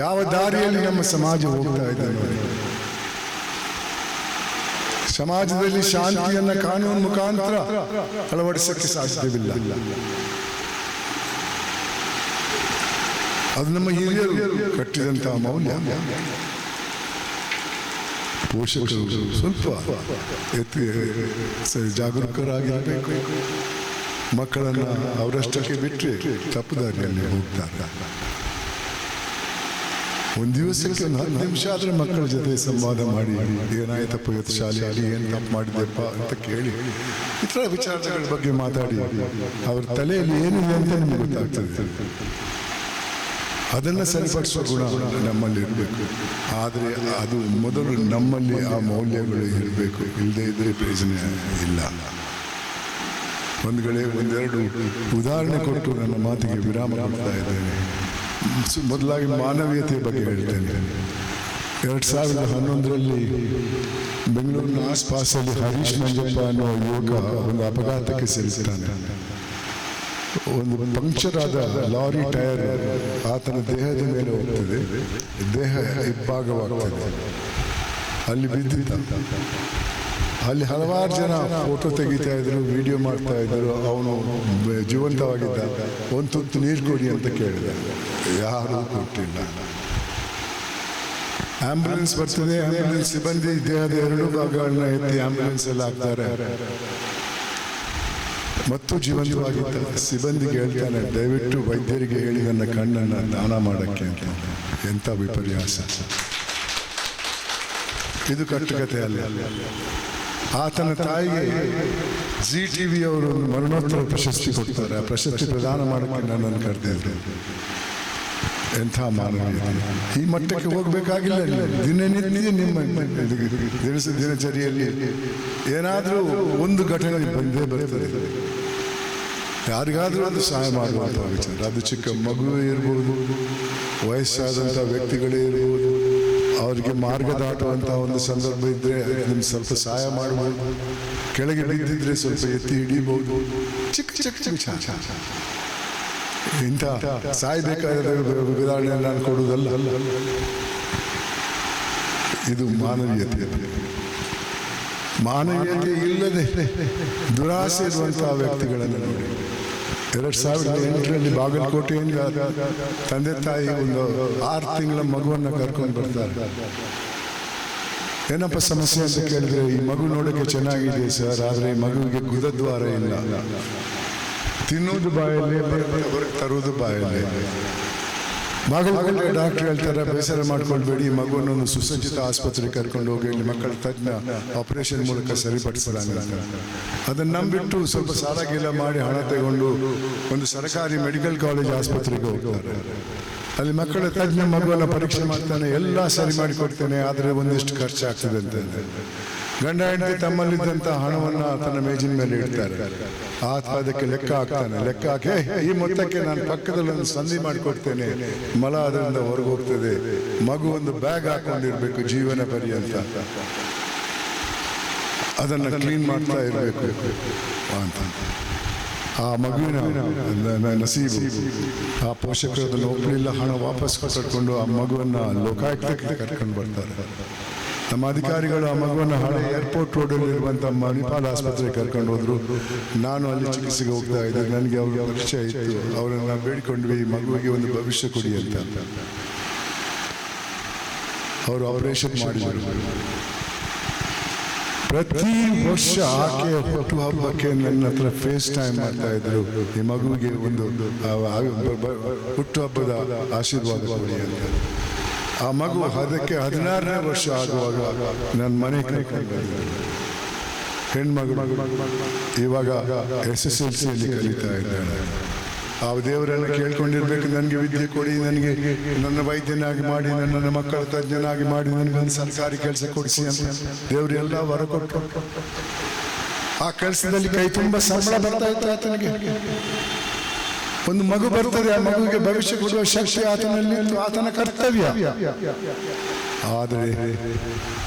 ಯಾವ ದಾರಿಯಲ್ಲಿ ನಮ್ಮ ಸಮಾಜ ಹೋಗ್ತಾ ಇದೆ ನೋಡಿ. ಸಮಾಜದಲ್ಲಿ ಶಾಂತಿಯನ್ನು ಕಾನೂನು ಮುಖಾಂತರ ಅಳವಡಿಸಕ್ಕೆ ಸಾಧ್ಯವಿಲ್ಲ. ಅದು ನಮ್ಮ ಹಿರಿಯರು ಕಟ್ಟಿದಂತಹ ಮೌಲ್ಯ. ಪೋಷಕರು ಸ್ವಲ್ಪ ಜಾಗರೂಕರಾಗಿರಬೇಕು. ಮಕ್ಕಳನ್ನು ಅವರಷ್ಟಕ್ಕೆ ಬಿಟ್ಟರೆ ತಪ್ಪು ದಾರಿಯಲ್ಲಿ ಹೋಗ್ತಾರೆ. ಒಂದು ದಿವಸಕ್ಕೆ ಒಂದು 10 ನಿಮಿಷ ಆದರೆ ಮಕ್ಕಳ ಜೊತೆ ಸಂವಾದ ಮಾಡಿ, ಏನಾಯ್ತಪ್ಪ ಇವತ್ತು ಶಾಲೆಯಲ್ಲಿ, ಏನು ತಪ್ಪು ಮಾಡಿದೆಪ್ಪ ಅಂತ ಕೇಳಿ ಇತರ ವಿಚಾರಗಳ ಬಗ್ಗೆ ಮಾತಾಡಿ ಅವ್ರ ತಲೆಯಲ್ಲಿ ಏನಿದೆ ಅಂತ ನಿಮ್ಗೆ ಗೊತ್ತಾಗ್ತದೆ. ಅದನ್ನು ಸರಿಪಡಿಸುವ ಗುಣ ನಮ್ಮಲ್ಲಿ ಇರಬೇಕು. ಆದರೆ ಅದು ಮೊದಲು ನಮ್ಮಲ್ಲಿ ಆ ಮೌಲ್ಯಗಳು ಇರಬೇಕು. ಇಲ್ಲದೇ ಇದ್ರೆ ಪ್ರಯೋಜನ ಇಲ್ಲ. ಒಂದೆರಡು ಉದಾಹರಣೆ ಕೊಟ್ಟು ನನ್ನ ಮಾತಿಗೆ ವಿರಾಮ ಕೊಡ್ತಾ ಇದ್ದೇನೆ. ಮೊದಲಾಗಿ ಮಾನವೀಯತೆಯ ಬಗ್ಗೆ ಹೇಳ್ತೇನೆ. 2011ರಲ್ಲಿ ಬೆಂಗಳೂರಿನ ಆಸ್ಪಾಸಲ್ಲಿ ಹರೀಶ್ ಮಂಜಪ್ಪ ಅನ್ನೋ ಯುವಕ ಒಂದು ಅಪಘಾತಕ್ಕೆ ಸಿಲುಕ್ತಾನೆ. ಒಂದು ಪಂಕ್ಚರ್ ಆದ ಲಾರಿ ಟೈರ್ ಆತನ ದೇಹದ ಮೇಲೆ ಹೋಗ್ತದೆ, ದೇಹ ಇಬ್ಬಾಗವಾಗ್ತದೆ. ಅಲ್ಲಿ ಬಿದ್ದಿದ್ದ. ಅಲ್ಲಿ ಹಲವಾರು ಜನ ಫೋಟೋ ತೆಗಿತಾ ಇದ್ರು, ವಿಡಿಯೋ ಮಾಡ್ತಾ ಇದ್ರು. ಅವನು ಜೀವಂತವಾಗಿದ್ದ. ಒಂದು ತುತ್ತು ನೀರು ಕೊಡಿ ಅಂತ ಕೇಳಿದ, ಯಾರೂ ಕೊಟ್ಟಿಲ್ಲ. ಆಂಬ್ಯುಲೆನ್ಸ್ ಬರ್ತದೆ, ಆಂಬ್ಯುಲೆನ್ಸ್ ಸಿಬ್ಬಂದಿ ದೇಹದ 2 ಭಾಗಗಳನ್ನ ಎತ್ತಿ ಆಂಬ್ಯುಲೆನ್ಸ್ ಅಲ್ಲಿ ಹಾಕ್ತಾರೆ. ಮತ್ತು ಜೀವಂತವಾಗಿದ್ದ ಸಿಬ್ಬಂದಿಗೆ ಹೇಳ್ತಾನೆ, ದಯವಿಟ್ಟು ವೈದ್ಯರಿಗೆ ಹೇಳಿ ನನ್ನ ಕಣ್ಣನ್ನು ದಾನ ಮಾಡಕ್ಕೆ ಅಂತ. ಎಂಥ ವಿಪರ್ಯಾಸ! ಇದು ಕಟ್ಟುಕತೆ ಅಲ್ಲ. ಆತನ ತಾಯಿಗೆ ZTV ಅವರು ಮರಣೋತ್ತರ ಪ್ರಶಸ್ತಿ ಕೊಡ್ತಾರೆ. ಆ ಪ್ರಶಸ್ತಿ ಪ್ರದಾನ ಮಾಡೋಕ್ಕೆ ನನ್ನನ್ನು ಕರೆದಿದ್ರು. ಎಂಥ ಮಾನವೀಯತೆ! ಈ ಮಟ್ಟಕ್ಕೆ ಹೋಗಬೇಕಾಗಿಲ್ಲ. ದಿನನಿತ್ಯ ನಿಮ್ಮ ದಿನಚರಿಯಲ್ಲಿ ಏನಾದರೂ ಒಂದು ಘಟನೆ ಬಂದೇ ಬರ್ತದೆ. ಯಾರಿಗಾದರೂ ಒಂದು ಸಹಾಯ ಮಾಡುವಂಥ ವಿಚಾರ. ಅದು ಚಿಕ್ಕ ಮಗು ಇರ್ಬೋದು, ವಯಸ್ಸಾದಂಥ ವ್ಯಕ್ತಿಗಳೇ ಇರ್ಬೋದು. ಅವರಿಗೆ ಮಾರ್ಗ ದಾಟುವಂಥ ಒಂದು ಸಂದರ್ಭ ಇದ್ದರೆ ನಿಮ್ಗೆ ಸ್ವಲ್ಪ ಸಹಾಯ ಮಾಡ್ಬೋದು. ಕೆಳಗೆ ಬಿದ್ದಿದ್ರೆ ಸ್ವಲ್ಪ ಎತ್ತಿ ಹಿಡಿಬಹುದು. ಚಿಕ್ಕ ಚಿಕ್ಕ ಚಿಕ್ಕ ಇಂಥ ಸಾಯ್ಬೇಕಾದ ಉದಾಹರಣೆ ನಾನು ಕೊಡುವುದಲ್ಲ. ಇದು ಮಾನವೀಯತೆ. ಮಾನವೀಯತೆ ಇಲ್ಲದೆ ದುರಾಸೆ ಇರುವಂತಹ ವ್ಯಕ್ತಿಗಳನ್ನು ನೋಡಿ. 2008ರಲ್ಲಿ ಬಾಗಲಕೋಟೆಯಿಂದ ತಂದೆ ತಾಯಿ ಒಂದು 6 ತಿಂಗಳ ಮಗುವನ್ನು ಕರ್ಕೊಂಡು ಬರ್ತಾರೆ. ಏನಪ್ಪ ಸಮಸ್ಯೆ ಅಂತ ಕೇಳಿದ್ರೆ, ಈ ಮಗು ನೋಡೋಕ್ಕೆ ಚೆನ್ನಾಗಿದೆ ಸರ್, ಆದರೆ ಈ ಮಗುವಿಗೆ ಗುದದ್ವಾರ ಇಲ್ಲ. ತಿನ್ನೋದು ಬಾಯಲ್ಲಿ, ತರುವುದು ಬಾಯಲ್ಲಿ. ಬಾಗಲಕೋಟೆ ಡಾಕ್ಟರ್ ಹೇಳ್ತಾರೆ, ಬೇಸರ ಮಾಡ್ಕೊಳ್ಬೇಡಿ, ಈ ಮಗುವನ್ನು ಸುಸಜ್ಜಿತ ಆಸ್ಪತ್ರೆಗೆ ಕರ್ಕೊಂಡು ಹೋಗಿ ಇಲ್ಲಿ ಮಕ್ಕಳ ತಜ್ಞ ಆಪರೇಷನ್ ಮೂಲಕ ಸರಿಪಡಿಸಲಾಗ. ಅದನ್ನು ನಂಬಿಟ್ಟು ಸ್ವಲ್ಪ ಸಾಲ ಗೀಲ ಮಾಡಿ ಹಣ ತಗೊಂಡು ಒಂದು ಸರ್ಕಾರಿ ಮೆಡಿಕಲ್ ಕಾಲೇಜ್ ಆಸ್ಪತ್ರೆಗೆ ಹೋಗ್ತಾರೆ. ಅಲ್ಲಿ ಮಕ್ಕಳ ತಜ್ಞ ಮಗುವನ್ನು ಪರೀಕ್ಷೆ ಮಾಡ್ತಾನೆ, ಎಲ್ಲ ಸರಿ ಮಾಡಿಕೊಡ್ತೇನೆ, ಆದರೆ ಒಂದಿಷ್ಟು ಖರ್ಚಾಗ್ತದೆ ಅಂತ. ಗಂಡ ಹೆಂಡತಿ ತಮ್ಮಲ್ಲಿದ್ದಂಥ ಹಣವನ್ನು ತನ್ನ ಮೇಜಿನ ಮೇಲೆ ಇಡ್ತಾರೆ. ಆತ ಅದಕ್ಕೆ ಲೆಕ್ಕ ಹಾಕ್ತಾನೆ. ಲೆಕ್ಕ ಹಾಕಿ ಈ ಮೊತ್ತಕ್ಕೆ ನಾನು ಪಕ್ಕದಲ್ಲಿ ಒಂದು ಸಂಧಿ ಮಾಡಿಕೊಡ್ತೇನೆ, ಮಲ ಅದರಿಂದ ಹೊರಗೆ ಹೋಗ್ತದೆ, ಮಗು ಒಂದು ಬ್ಯಾಗ್ ಹಾಕೊಂಡಿರ್ಬೇಕು ಜೀವನ ಪರ್ಯಂತ, ಅದನ್ನು ಕ್ಲೀನ್ ಮಾಡ್ತಾ ಇರಬೇಕು ಅಂತ. ಆ ಮಗುವಿನ ನಸೀಬು, ಆ ಪೋಷಕರು ಅದನ್ನು ಒಪ್ಪಲಿಲ್ಲ, ಹಣ ವಾಪಸ್ ಕರ್ಕೊಂಡು ಆ ಮಗುವನ್ನು ಲೋಕಾಯುಕ್ತಕ್ಕೆ ಕರ್ಕೊಂಡು ಬರ್ತಾರೆ. ನಮ್ಮ ಅಧಿಕಾರಿಗಳು ಆ ಮಗುವನ್ನು ಹಳೆ ಏರ್ಪೋರ್ಟ್ ರೋಡಲ್ಲಿರುವಂಥ ಮಣಿಪಾಲ್ ಆಸ್ಪತ್ರೆಗೆ ಕರ್ಕೊಂಡು ಹೋದ್ರು. ನಾನು ಅಲ್ಲಿ ಚಿಕಿತ್ಸೆಗೆ ಹೋಗ್ತಾ ಇದ್ದೆ. ನನಗೆ ಅವ್ರ ಪರಿಚಯ ಇತ್ತು. ಅವರನ್ನು ನಾವು ಬೇಡಿಕೊಂಡ್ವಿ, ಈ ಮಗುವಿಗೆ ಒಂದು ಭವಿಷ್ಯ ಕೊಡಿ ಅಂತ. ಅವರು ಆಪರೇಷನ್ ಮಾಡಿದರು. ಪ್ರತಿ ವರ್ಷ ಆಕೆಯ ಹುಟ್ಟುಹಬ್ಬಕ್ಕೆ ನನ್ನ ಹತ್ರ ಫೇಸ್ ಟೈಮ್ ಮಾಡ್ತಾ ಇದ್ರು, ಈ ಮಗುವಿಗೆ ಒಂದು ಹುಟ್ಟುಹಬ್ಬದ ಆಶೀರ್ವಾದ ಕೊಡಿ ಅಂತ. ಆ ಮಗು ಅದಕ್ಕೆ 16ನೇ ವರ್ಷ ಆಗುವಾಗ ನನ್ನ ಮನೆ ಕರ್ಕೊಂಡು ಬಂದಿದ್ದರು. ಹೆಣ್ಮಗಳು ಇವಾಗ SSLCಯಲ್ಲಿ ಕಲಿತಾ ಇದ್ದಾಳೆ. ಆ ದೇವರನ್ನು ಕೇಳ್ಕೊಂಡಿರ್ಬೇಕು, ನನಗೆ ವಿದ್ಯೆ ಕೊಡಿ, ನನಗೆ ನನ್ನ ವೈದ್ಯನಾಗಿ ಮಾಡಿ, ನನ್ನ ಮಕ್ಕಳ ತಜ್ಞನಾಗಿ ಮಾಡಿ, ನನಗೊಂದು ಸರ್ಕಾರಿ ಕೆಲಸ ಕೊಡಿಸಿ ಅಂತ ದೇವರೆಲ್ಲ ವರ ಕೊಟ್ಟರು. ಆ ಕೆಲಸದಲ್ಲಿ ಕೈ ತುಂಬ ಸಂಬಳ ಬರ್ತಾ ಇತ್ತು ಆತನಿಗೆ. ಒಂದು ಮಗು ಬರ್ತದೆ, ಆ ಮಗುವಿಗೆ ಭವಿಷ್ಯ ಕೊಡುವ ಶಕ್ತಿ ಆತನಲ್ಲಿ, ಆತನ ಕರ್ತವ್ಯ. ಆದರೆ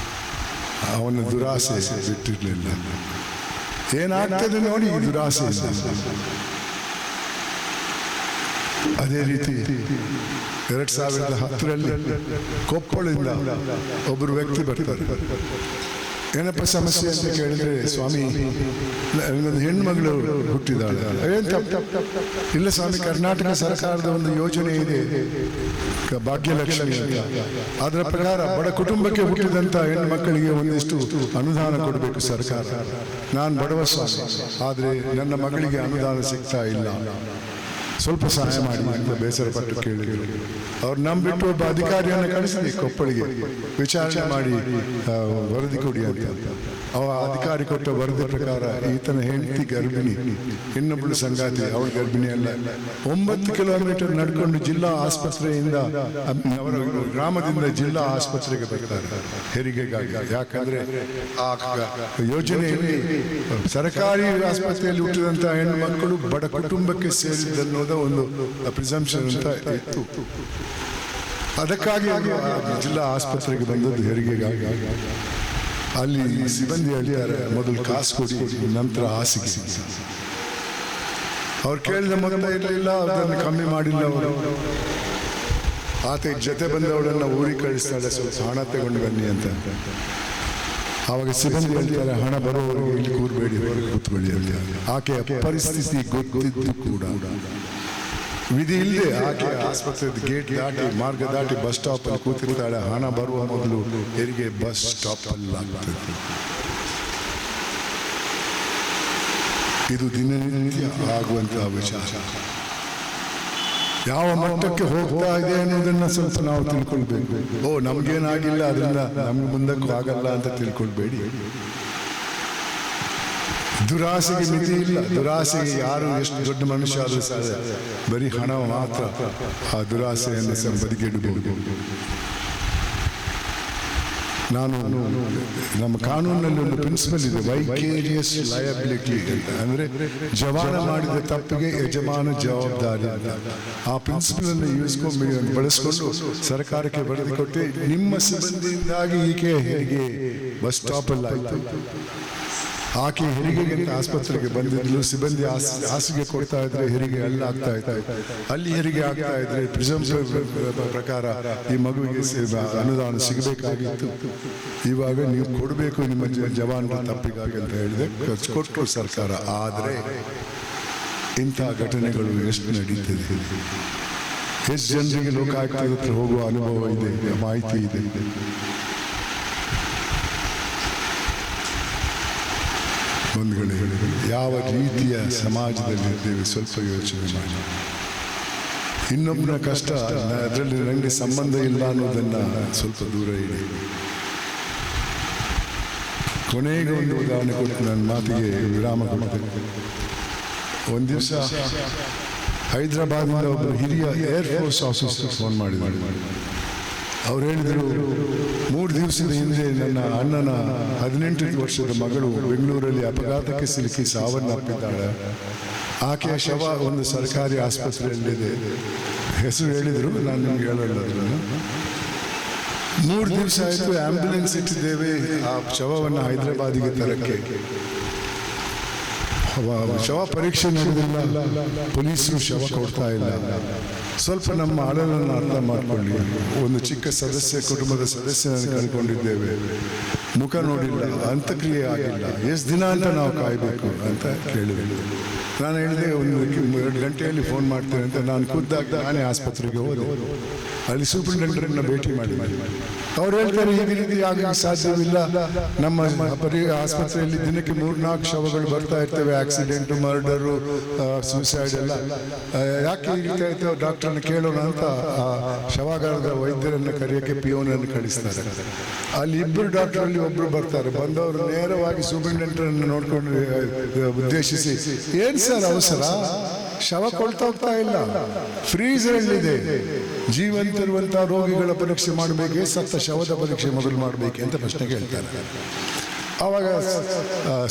ಅವನ ದುರಾಸೆ ಬಿಟ್ಟಿರಲಿಲ್ಲ. ಏನಾಗ್ತದೆ ನೋಡಿ ಈ ದುರಾಸೆ. ಅದೇ ರೀತಿ 2010ರಲ್ಲಿ ಕೊಪ್ಪಳದಿಂದ ಒಬ್ಬರು ವ್ಯಕ್ತಿ ಬರ್ತಾರೆ. ಏನಪ್ಪ ಸಮಸ್ಯೆ ಅಂತ ಕೇಳಿದ್ರೆ, ಸ್ವಾಮಿ ನನಗೊಂದು ಹೆಣ್ಮಗಳು ಹುಟ್ಟಿದಾಳೆ. ಏನ್ ತಪ್ಪು? ಇಲ್ಲ ಸ್ವಾಮಿ, ಕರ್ನಾಟಕ ಸರ್ಕಾರದ ಒಂದು ಯೋಜನೆ ಇದೆ ಭಾಗ್ಯಲಕ್ಷ್ಮಿ ಅಂತ. ಅದರ ಪ್ರಕಾರ ಬಡ ಕುಟುಂಬಕ್ಕೆ ಹುಟ್ಟಿದಂಥ ಹೆಣ್ಮಕ್ಕಳಿಗೆ ಒಂದಿಷ್ಟು ಅನುದಾನ ಕೊಡಬೇಕು ಸರ್ಕಾರ. ನಾನು ಬಡವ ಸ್ವಾಮಿ, ಆದರೆ ನನ್ನ ಮಗಳಿಗೆ ಅನುದಾನ ಸಿಗ್ತಾ ಇಲ್ಲ, ಸ್ವಲ್ಪ ಸಹಾಯ ಮಾಡಿ ಅಂತ ಬೇಸರಪಟ್ಟು ಕೇಳಿದರು. ಅವ್ರು ನಂಬಿಟ್ಟು ಒಬ್ಬ ಅಧಿಕಾರಿಯನ್ನು ಕಳಿಸಿದ್ವಿ ಕೊಪ್ಪಳಿಗೆ, ವಿಚಾರಣೆ ಮಾಡಿ ವರದಿ ಕೊಡಿ ಅಂತ. ಅವ ಅಧಿಕಾರಿ ಕೊಟ್ಟ ವರದಿ ಪ್ರಕಾರ ಈತನ ಹೆಂಡತಿ ಗರ್ಭಿಣಿ, ಇನ್ನೊಬ್ಬಳು ಸಂಗಾತಿ ಅವಳು ಗರ್ಭಿಣಿ ಅಲ್ಲ. 9 ಕಿಲೋಮೀಟರ್ ನಡ್ಕೊಂಡು ಜಿಲ್ಲಾ ಆಸ್ಪತ್ರೆಯಿಂದ, ಅವರ ಗ್ರಾಮದಿಂದ ಜಿಲ್ಲಾ ಆಸ್ಪತ್ರೆಗೆ ಬರ್ತಾರೆ ಹೆರಿಗೆಗಾಗಿ. ಯಾಕಂದ್ರೆ ಆ ಯೋಜನೆಯಲ್ಲಿ ಸರ್ಕಾರಿ ಆಸ್ಪತ್ರೆಯಲ್ಲಿ ಹುಟ್ಟಿದಂಥ ಹೆಣ್ಣು ಮಕ್ಕಳು ಬಡ ಕುಟುಂಬಕ್ಕೆ ಸೇರಿದ್ದನ್ನೋದು ಒಂದು ಪ್ರಿಸಂಪ್ಷನ್ ಅಂತ ಇತ್ತು. ಅದಕ್ಕಾಗಿ ಜಿಲ್ಲಾ ಆಸ್ಪತ್ರೆಗೆ ಬಂದದ್ದು ಹೆರಿಗೆಗಾಗಿ. ಅಲ್ಲಿ ಸಿಬ್ಬಂದಿ ಹೇಳ್ತಾರೆ, ಮೊದಲು ಕಾಸು ಕೊಡಿ, ನಂತರ ಹಾಸಿಗೆ. ಅವ್ರು ಕೇಳಿದ ಮೊದಲ ಇರಲಿಲ್ಲ, ಅದನ್ನು ಕಮ್ಮಿ ಮಾಡಿಲ್ಲ ಅವರು. ಆತ ಜೊತೆ ಬಂದವಳನ್ನು ಊರಿಗೆ ಕಳಿಸ್ತಾಳೆ, ಸ್ವಲ್ಪ ಹಣ ತಗೊಂಡು ಬನ್ನಿ ಅಂತ. ಆವಾಗ ಸಿಬ್ಬಂದಿ ಹೇಳ್ತಾರೆ, ಹಣ ಬರೋವರೆಗೆ ಇಲ್ಲಿ ಕೂರಬೇಡಿ, ಹೊರಗೆ ಕೂತ್ಕೊಳ್ಳಿ ಅಂತ. ಆಕೆಯ ಪರಿಸ್ಥಿತಿ ಗೊತ್ತಿದ್ದು ಕೂಡ ವಿಧಿ ಇಲ್ಲದೆ ಆಕೆ ಆಸ್ಪತ್ರೆ ಗೇಟ್ ದಾಟಿ, ಮಾರ್ಗ ದಾಟಿ ಬಸ್ ಸ್ಟಾಪ್ ಅಲ್ಲಿ ಕೂತಿರ್ತಾಳೆ. ಹಣ ಬರುವ ಮೊದಲು ಹೆರಿಗೆ ಬಸ್ ಸ್ಟಾಪ್ ಅಲ್ಲಿ ಆಗ್ತದೆ. ಇದು ದಿನನಿತ್ಯ ಆಗುವಂತಹ ವಿಚಾರ. ಯಾವ ಮಟ್ಟಕ್ಕೆ ಹೋಗ್ತಾ ಇದೆ ಅನ್ನೋದನ್ನ ಸ್ವಲ್ಪ ನಾವು ತಿಳ್ಕೊಳ್ಬೇಕು. ನಮ್ಗೇನಾಗಿಲ್ಲ, ಅದರಿಂದ ನಮ್ಗೆ ಮುಂದಕ್ಕೂ ಆಗಲ್ಲ ಅಂತ ತಿಳ್ಕೊಳ್ಬೇಡಿ. ದುರಾಸೆಗೆ ಮಿತಿ ಇಲ್ಲ. ದುರಾಸೆಗೆ ಯಾರು ಎಷ್ಟು ದೊಡ್ಡ ಮನುಷ್ಯ ಆದರೂ ಸಹ ಬರೀ ಹಣ ಮಾತ್ರ ಆ ದುರಾಸೆಯನ್ನು ಬದಿಗಿಡಬಹುದು. ನಾನು ನಮ್ಮ ಕಾನೂನಿನಲ್ಲಿ ಒಂದು ಪ್ರಿನ್ಸಿಪಲ್ ಇದೆ, ವೈಕೇರಿಯಸ್ ಲಯಬಿಲಿಟಿ ಅಂತ. ಅಂದ್ರೆ ಜವಾನ ಮಾಡಿದ ತಪ್ಪಿಗೆ ಯಜಮಾನ ಜವಾಬ್ದಾರಿ ಅಂತ. ಆ ಪ್ರಿನ್ಸಿಪಲ್ ಅನ್ನು ಬಳಸ್ಕೊಂಡು ಸರ್ಕಾರಕ್ಕೆ ವರದಿ ಕೊಟ್ಟು, ನಿಮ್ಮ ಸಿಬ್ಬಂದಿಯಿಂದಾಗಿ ಈಕೆ ಹೆರಿಗೆ ಬಸ್ ಸ್ಟಾಪ್ ಅಲ್ಲಿ ಆಯ್ತು, ಆಕೆ ಹೆರಿಗೆಗೆ ಆಸ್ಪತ್ರೆಗೆ ಬಂದಿದ್ಲು, ಸಿಬ್ಬಂದಿ ಹಾಸಿಗೆ ಕೊಡ್ತಾ ಇದ್ರೆ ಹೆರಿಗೆ ಅಲ್ಲಾಗ್ತಾ ಇತ್ತು, ಅಲ್ಲಿ ಹೆರಿಗೆ ಆಗ್ತಾ ಇದ್ರೆ ಪ್ರಿಸಂಪ್ಷನ್ ಪ್ರಕಾರ ಈ ಮಗುವಿಗೆ ಅನುದಾನ ಸಿಗಬೇಕಾಗಿತ್ತು. ಇವಾಗ ನೀವು ಕೊಡಬೇಕು ನಿಮ್ಮ ಜವಾನರ ತಪ್ಪಿಗಾಗಿ ಅಂತ ಹೇಳಿದೆ, ಖರ್ಚು ಕೊಟ್ಟರು ಸರ್ಕಾರ. ಆದರೆ ಇಂಥ ಘಟನೆಗಳು ಎಷ್ಟು ನಡೀತಿದೆ, ಎಷ್ಟು ಜನರಿಗೆ ಲೋಕಾಯುಕ್ತದ ಹತ್ರ ಹೋಗುವ ಅನುಭವ ಇದೆ, ಮಾಹಿತಿ ಇದೆ. ಬಂಧುಗಳೇ, ಯಾವ ರೀತಿಯ ಸಮಾಜದಲ್ಲಿದ್ದೇವೆ ಸ್ವಲ್ಪ ಯೋಚನೆ ಮಾಡಿ. ಇನ್ನೊಬ್ಬನ ಕಷ್ಟ ಅದರಲ್ಲಿ ನನಗೆ ಸಂಬಂಧ ಇಲ್ಲ ಅನ್ನೋದನ್ನು ಸ್ವಲ್ಪ ದೂರ ಇಡಿ. ಕೊನೆಗೆ ಒಂದು ಉದಾಹರಣೆ ಕೊಟ್ಟು ನನ್ನ ಮಾತಿಗೆ ವಿರಾಮ ಕೊಡ್ತೇನೆ. ಒಂದು ದಿವಸ ಹೈದರಾಬಾದ್ನಿಂದ ಒಬ್ಬರು ಹಿರಿಯ ಏರ್ಫೋರ್ಸ್ ಆಫೀಸರ್ ಫೋನ್ ಮಾಡಿದ್ದಾರೆ. ಅವ್ರು ಹೇಳಿದರು 3 ದಿವಸದ ಹಿಂದೆ ನನ್ನ ಅಣ್ಣನ 18 ವರ್ಷದ ಮಗಳು ಬೆಂಗಳೂರಲ್ಲಿ ಅಪಘಾತಕ್ಕೆ ಸಿಲುಕಿ ಸಾವನ್ನಪ್ಪಿದ್ದಾಳೆ. ಆಕೆಯ ಶವ ಒಂದು ಸರ್ಕಾರಿ ಆಸ್ಪತ್ರೆಯಲ್ಲಿದೆ. ಹೆಸರು ಹೇಳಿದರು, ನಾನು ನಿಮ್ಗೆ ಹೇಳಲ್ಲ ಅದನ್ನು. 3 ದಿವಸ ಆಯಿತು, ಆಂಬ್ಯುಲೆನ್ಸ್ ಇಟ್ಟಿದ್ದೇವೆ ಆ ಶವವನ್ನು ಹೈದರಾಬಾದಿಗೆ ತರಕ್ಕೆ. ಶವ ಪರೀಕ್ಷೆ ನಡೆದಿಲ್ಲ, ಪೊಲೀಸರು ಶವ ಕೊಡ್ತಾ ಇಲ್ಲ. ಸ್ವಲ್ಪ ನಮ್ಮ ಅಳಲನ್ನು ಅರ್ಥ ಮಾಡಿಕೊಳ್ಳಿ. ಒಂದು ಚಿಕ್ಕ ಕುಟುಂಬದ ಸದಸ್ಯರನ್ನು ಕಳ್ಕೊಂಡಿದ್ದೇವೆ, ಮುಖ ನೋಡಿಲ್ಲ, ಅಂತ್ಯಕ್ರಿಯೆ ಆಗಿಲ್ಲ, ಎಷ್ಟು ದಿನ ಅಂತ ನಾವು ಕಾಯಬೇಕು ಅಂತ ಕೇಳಿದ್ರು. ನಾನು ಹೇಳಿದೆ, 1-2 ಗಂಟೆಯಲ್ಲಿ ಫೋನ್ ಮಾಡ್ತೇನೆ ಅಂತ. ನಾನು ಖುದ್ದಾಗಿ ನಾನೇ ಆಸ್ಪತ್ರೆಗೆ ಹೋದೆ. ಅಲ್ಲಿ ಸೂಪರಿಂಟೆಂಡೆಂಟ್ರನ್ನ ಭೇಟಿ ಮಾಡಿದ್ದೆ. ಅವ್ರು ಹೇಳ್ತಾರೆ, ಈ ರೀತಿ ಆಗಲಿಕ್ಕೆ ಸಾಧ್ಯವಿಲ್ಲ. ನಮ್ಮ ಆಸ್ಪತ್ರೆಯಲ್ಲಿ ದಿನಕ್ಕೆ 3-4 ಶವಗಳು ಬರ್ತಾ ಇರ್ತವೆ, ಆಕ್ಸಿಡೆಂಟು, ಮರ್ಡರು, ಸೂಸೈಡ್ ಎಲ್ಲ. ಯಾಕೆ ಈ ರೀತಿ ಆಯ್ತು ಡಾಕ್ಟರ್ನ ಕೇಳೋಣ ಅಂತ ಆ ಶವಾಗಾರದ ವೈದ್ಯರನ್ನು ಕರೆಯೋಕ್ಕೆ ಪಿಯೋನನ್ನು ಕಳಿಸ್ತಾರೆ. ಅಲ್ಲಿ 2 ಡಾಕ್ಟರಲ್ಲಿ ಒಬ್ಬರು ಬರ್ತಾರೆ. ಬಂದವರು ನೇರವಾಗಿ ಸೂಪರಿಂಟೆಂಡರನ್ನು ನೋಡ್ಕೊಂಡು ಉದ್ದೇಶಿಸಿ, ಏನು ಸರ್ ಅವಸರ, ಶವ ಕೊಳ್ತಾ ಹೋಗ್ತಾ ಇಲ್ಲ, ಫ್ರೀಸರಲ್ಲಿದೆ, ಜೀವಂತಿರುವಂಥ ರೋಗಿಗಳ ಪರೀಕ್ಷೆ ಮಾಡಬೇಕೆ, ಸತ್ತ ಶವದ ಪರೀಕ್ಷೆ ಮೊದಲು ಮಾಡಬೇಕೆ ಅಂತ ಪ್ರಶ್ನೆ ಕೇಳ್ತಾರೆ. ಆವಾಗ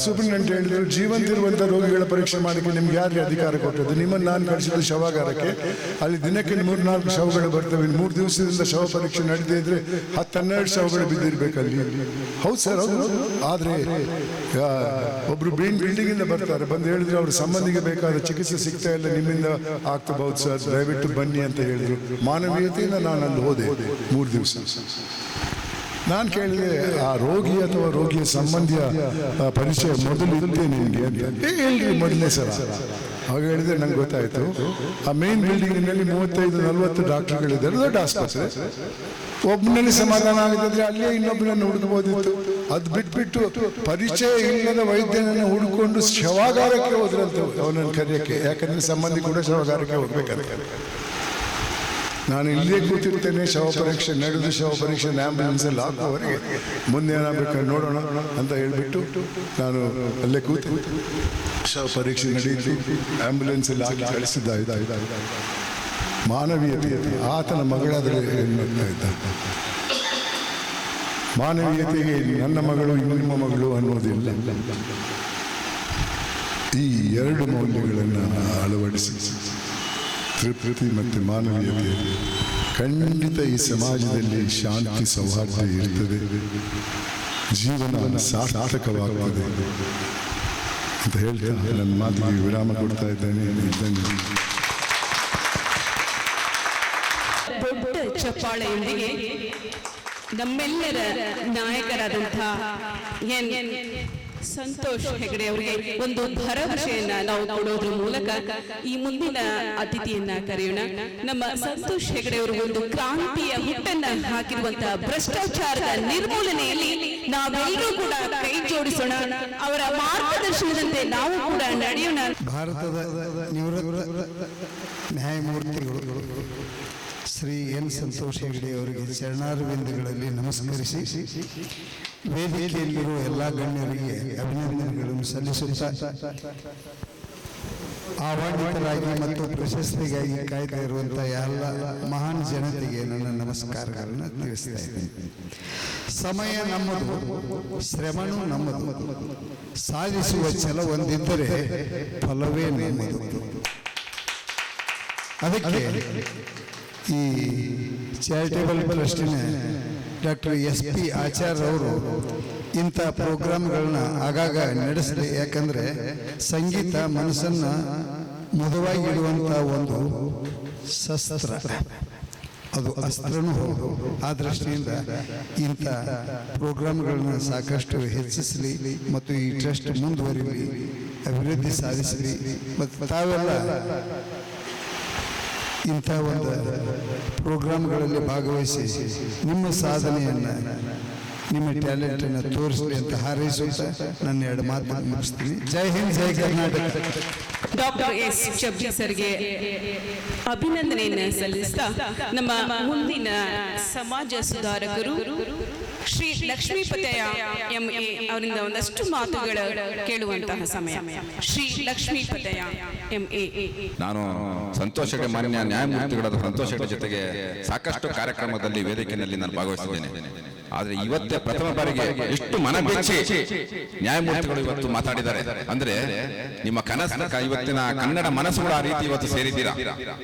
ಸೂಪರಿಂಟೆಂಡೆಂಟ್ ಹೇಳಿದ್ರು, ಜೀವಂತಿರುವಂಥ ರೋಗಿಗಳ ಪರೀಕ್ಷೆ ಮಾಡಲಿಕ್ಕೆ ನಿಮ್ಗೆ ಯಾರಿಗೆ ಅಧಿಕಾರ ಕೊಟ್ಟದ್ದು? ನಿಮ್ಮನ್ನು ನಾನು ಕಳಿಸಿದ್ದು ಶವಾಗಾರಕ್ಕೆ. ಅಲ್ಲಿ ದಿನಕ್ಕೆ 3-4 ಶವಗಳು ಬರ್ತವೆ. 3 ದಿವಸದಿಂದ ಶವ ಪರೀಕ್ಷೆ ನಡೆದೇ ಇದ್ರೆ 10-12 ಶವಗಳು ಬಿದ್ದಿರ್ಬೇಕಲ್ಲಿ. ಹೌದು ಸರ್, ಹೌದು. ಆದರೆ ಒಬ್ರು ಬಿಲ್ಡಿಂಗಿಂದ ಬರ್ತಾರೆ, ಬಂದು ಹೇಳಿದ್ರು ಅವ್ರ ಸಂಬಂಧಿಗೆ ಬೇಕಾದ ಚಿಕಿತ್ಸೆ ಸಿಗ್ತಾ ಇಲ್ಲ, ನಿಮ್ಮಿಂದ ಆಗ್ತಬಹುದು ಸರ್, ದಯವಿಟ್ಟು ಬನ್ನಿ ಅಂತ ಹೇಳಿದ್ರು. ಮಾನವೀಯತೆಯಿಂದ ನಾನು ಅಲ್ಲಿ ಹೋದೆ 3 ದಿವಸ. ನಾನು ಕೇಳಿದೆ, ಆ ರೋಗಿ ಅಥವಾ ರೋಗಿಯ ಸಂಬಂಧಿಯ ಪರಿಚಯ ಮೊದಲು ಇರುತ್ತೆ ನಿಮಗೆ ಅಂತ. ಹೇಳ್ರಿ ಮೊದಲನೇ ಸಲ. ಆಗ ಹೇಳಿದ್ರೆ ನಂಗೆ ಗೊತ್ತಾಯಿತು, ಆ ಮೇನ್ ಬಿಲ್ಡಿಂಗಿನಲ್ಲಿ 35-40 ಡಾಕ್ಟರ್ಗಳಿದ್ದಾರೆ, ದೊಡ್ಡ ಆಸ್ಪತ್ರೆ. ಒಬ್ಬನಲ್ಲಿ ಸಮಾಧಾನ ಆಗಿದ್ರೆ ಅಲ್ಲೇ ಇನ್ನೊಬ್ಬನನ್ನು ಹುಡುಕಬಹುದಿತ್ತು. ಅದು ಬಿಟ್ಬಿಟ್ಟು ಪರಿಚಯ ಇಲ್ಲದ ವೈದ್ಯನನ್ನು ಹುಡುಕೊಂಡು ಶವಾಗಾರಕ್ಕೆ ಹೋದ್ರಂತೆ ಅವನನ್ನು ಕರೆಯೋಕ್ಕೆ. ಯಾಕಂದ್ರೆ ಸಂಬಂಧಿ ಕೂಡ ಶವಾಗಾರಕ್ಕೆ ಹೋಗ್ಬೇಕಾದ್ರೆ. ನಾನು ಇಲ್ಲೇ ಕೂತಿರ್ತೇನೆ, ಶವ ಪರೀಕ್ಷೆ ನಡೆದು ಶವ ಪರೀಕ್ಷೆ ಆಂಬ್ಯುಲೆನ್ಸಲ್ಲಿ ಹಾಕುವವರೆಗೆ ಮುಂದೆ ಏನಾಗಬೇಕಾದ್ರೆ ನೋಡೋಣ ಅಂತ ಹೇಳ್ಬಿಟ್ಟು ನಾನು ಅಲ್ಲೇ ಕೂತು ಶವ ಪರೀಕ್ಷೆ ನಡೆಯಿತು. ಆಂಬ್ಯುಲೆನ್ಸಲ್ಲಿ ಹಾಕಿ ಕಳಿಸಿದ್ದ. ಮಾನವೀಯತೆ, ಆತನ ಮಗಳಾದರೆ ಏನು ಮಾಡ್ತಾ ಇದ್ದ. ಮಾನವೀಯತೆಗೆ ನನ್ನ ಮಗಳು ನಿಮ್ಮ ಮಗಳು ಅನ್ನೋದಿಲ್ಲ. ಈ 2 ಮೌಲ್ಯಗಳನ್ನು ಅಳವಡಿಸಿ ತೃಪ್ತಿ ಮತ್ತು ಮಾನವೀಯತೆ, ಖಂಡಿತ ಈ ಸಮಾಜದಲ್ಲಿ ಶಾಂತಿ ಸೌಹಾರ್ದ ಇರ್ತದೆ, ಜೀವನ ಸಾರ್ಥಕವಾಗುತ್ತದೆ ಅಂತ ಹೇಳ್ತಾ ನನ್ನ ಮಾತಿಗೆ ವಿರಾಮ ಕೊಡ್ತಾ ಇದ್ದೇನೆ. ದೊಡ್ಡ ಚಪ್ಪಾಳೆಯೊಂದಿಗೆ ನಮ್ಮೆಲ್ಲರ ನಾಯಕರಾದಂತಹ ಸಂತೋಷ್ ಹೆಗಡೆ ಅವರಿಗೆ ಒಂದು ಭರವಸೆಯನ್ನ ನಾವು ಕೊಡೋದ್ರ ಮೂಲಕ ಈ ಮುಂದಿನ ಅತಿಥಿಯನ್ನ ಕರೆಯೋಣ. ನಮ್ಮ ಸಂತೋಷ್ ಹೆಗಡೆ ಅವರು ಒಂದು ಕ್ರಾಂತಿಯ ಹುಟ್ಟನ್ನ ಹಾಕಿರುವಂತಹ ಭ್ರಷ್ಟಾಚಾರದ ನಿರ್ಮೂಲನೆಯಲ್ಲಿ ನಾವೆಲ್ಲರೂ ಕೂಡ ಕೈ ಜೋಡಿಸೋಣ. ಅವರ ಮಾರ್ಗದರ್ಶನದಂತೆ ನಾವು ಕೂಡ ನಡೆಯೋಣ. ಭಾರತದ ನಿವೃತ್ತ ನ್ಯಾಯಮೂರ್ತಿಗಳು ಶ್ರೀ ಎನ್ ಸಂತೋಷ್ ಹೆಗಡೆ ಅವರಿಗೆ ಚರಣಾರವಿಂದಗಳಲ್ಲಿ ನಮಸ್ಕರಿಸಿ ವೇದಿಕೆಯಲ್ಲಿರುವ ಎಲ್ಲ ಗಣ್ಯರಿಗೆ ಅಭಿನಂದನೆಗಳನ್ನು ಸಲ್ಲಿಸುತ್ತಾ ಆಹ್ವಾನಿತರಾಗಿ ಮತ್ತು ಪ್ರಶಸ್ತಿಗಾಗಿ ಕಾಯ್ತಾ ಇರುವಂತಹ ಎಲ್ಲ ಮಹಾನ್ ಜನತೆಗೆ ನನ್ನ ನಮಸ್ಕಾರಗಳನ್ನು ತಿಳಿಸ್ತಾ ಇದ್ದೇನೆ. ಸಮಯ ನಮ್ಮದು, ಶ್ರಮನೂ ನಮ್ಮದು, ಸಾಧಿಸುವ ಛಲ ಹೊಂದಿದ್ದರೆ ಫಲವೇ ನಮ್ಮದು. ಅದಕ್ಕೆ ಈ ಚಾರಿಟೇಬಲ್ ಟ್ರಸ್ಟಿನ ಡಾಕ್ಟರ್ SP ಆಚಾರ್ಯ ಅವರು ಇಂಥ ಪ್ರೋಗ್ರಾಮ್ಗಳನ್ನ ಆಗಾಗ ನಡೆಸಲಿ. ಯಾಕಂದರೆ ಸಂಗೀತ ಮನಸ್ಸನ್ನು ಮೃದುವಾಗಿಡುವಂಥ ಒಂದು ಶಸ್ತ್ರ, ಅದು ಅಸ್ತ್ರನೂ ಹೌದು. ಆ ದೃಷ್ಟಿಯಿಂದ ಇಂಥ ಪ್ರೋಗ್ರಾಮ್ಗಳನ್ನ ಸಾಕಷ್ಟು ಹೆಚ್ಚಿಸಲಿ ಮತ್ತು ಈ ಟ್ರಸ್ಟ್ ಮುಂದುವರಿಲಿ, ಅಭಿವೃದ್ಧಿ ಸಾಧಿಸಲಿ. ಮತ್ತು ತಾವೆಲ್ಲ ಇಂಥ ಒಂದು ಪ್ರೋಗ್ರಾಮ್ಗಳಲ್ಲಿ ಭಾಗವಹಿಸಿ ನಿಮ್ಮ ಸಾಧನೆಯನ್ನು, ನಿಮ್ಮ ಟ್ಯಾಲೆಂಟನ್ನು ತೋರಿಸಲಿ ಅಂತ ಹಾರೈಸುತ್ತಾ ನನ್ನ 2 ಮಾತು ಮುಗಿಸ್ತೀನಿ. ಜೈ ಹಿಂದ್, ಜೈ ಕರ್ನಾಟಕ. Doctor S. ಚಬ್ರಿ ಸರ್ಗೆ ಅಭಿನಂದನೆಯನ್ನು ಸಲ್ಲಿಸ್ತಾ ನಮ್ಮ ಮುಂದಿನ ಸಮಾಜ ಸುಧಾರಕರು ಶ್ರೀ ಲಕ್ಷ್ಮೀಪತಯ MA ಅವರಿಂದ ಒಂದಷ್ಟು ಮಾತುಗಳು ಕೇಳುವಂತಹ ಸಮಯ. ಶ್ರೀ ಲಕ್ಷ್ಮೀಪತಯ MA. ನಾನು ಸಂತೋಷ್ ಹೆಗ್ಡೆ, ಮಾನ್ಯ ನ್ಯಾಯಮೂರ್ತಿಗಳಾದ ಸಂತೋಷ್ ಹೆಗ್ಡೆ ಜೊತೆಗೆ ಸಾಕಷ್ಟು ಕಾರ್ಯಕ್ರಮದಲ್ಲಿ ವೇದಿಕೆಯಲ್ಲಿ ನಾನು ಭಾಗವಹಿಸಿದ್ದೇನೆ. ಆದ್ರೆ ಇವತ್ತೇ ಪ್ರಥಮ ಬಾರಿಗೆ ಎಷ್ಟು ಮನಬೆಚ್ಚಿ ನ್ಯಾಯಮೂರ್ತಿಗಳು ಇವತ್ತು ಮಾತಾಡಿದ್ದಾರೆ ಅಂದ್ರೆ ನಿಮ್ಮ ಕನಸಿನ ಇವತ್ತಿನ ಕನ್ನಡ ಮನಸ್ಸುಗಳ ಆ ರೀತಿ ಇವತ್ತು ಸೇರಿದ್ದೀರಾ.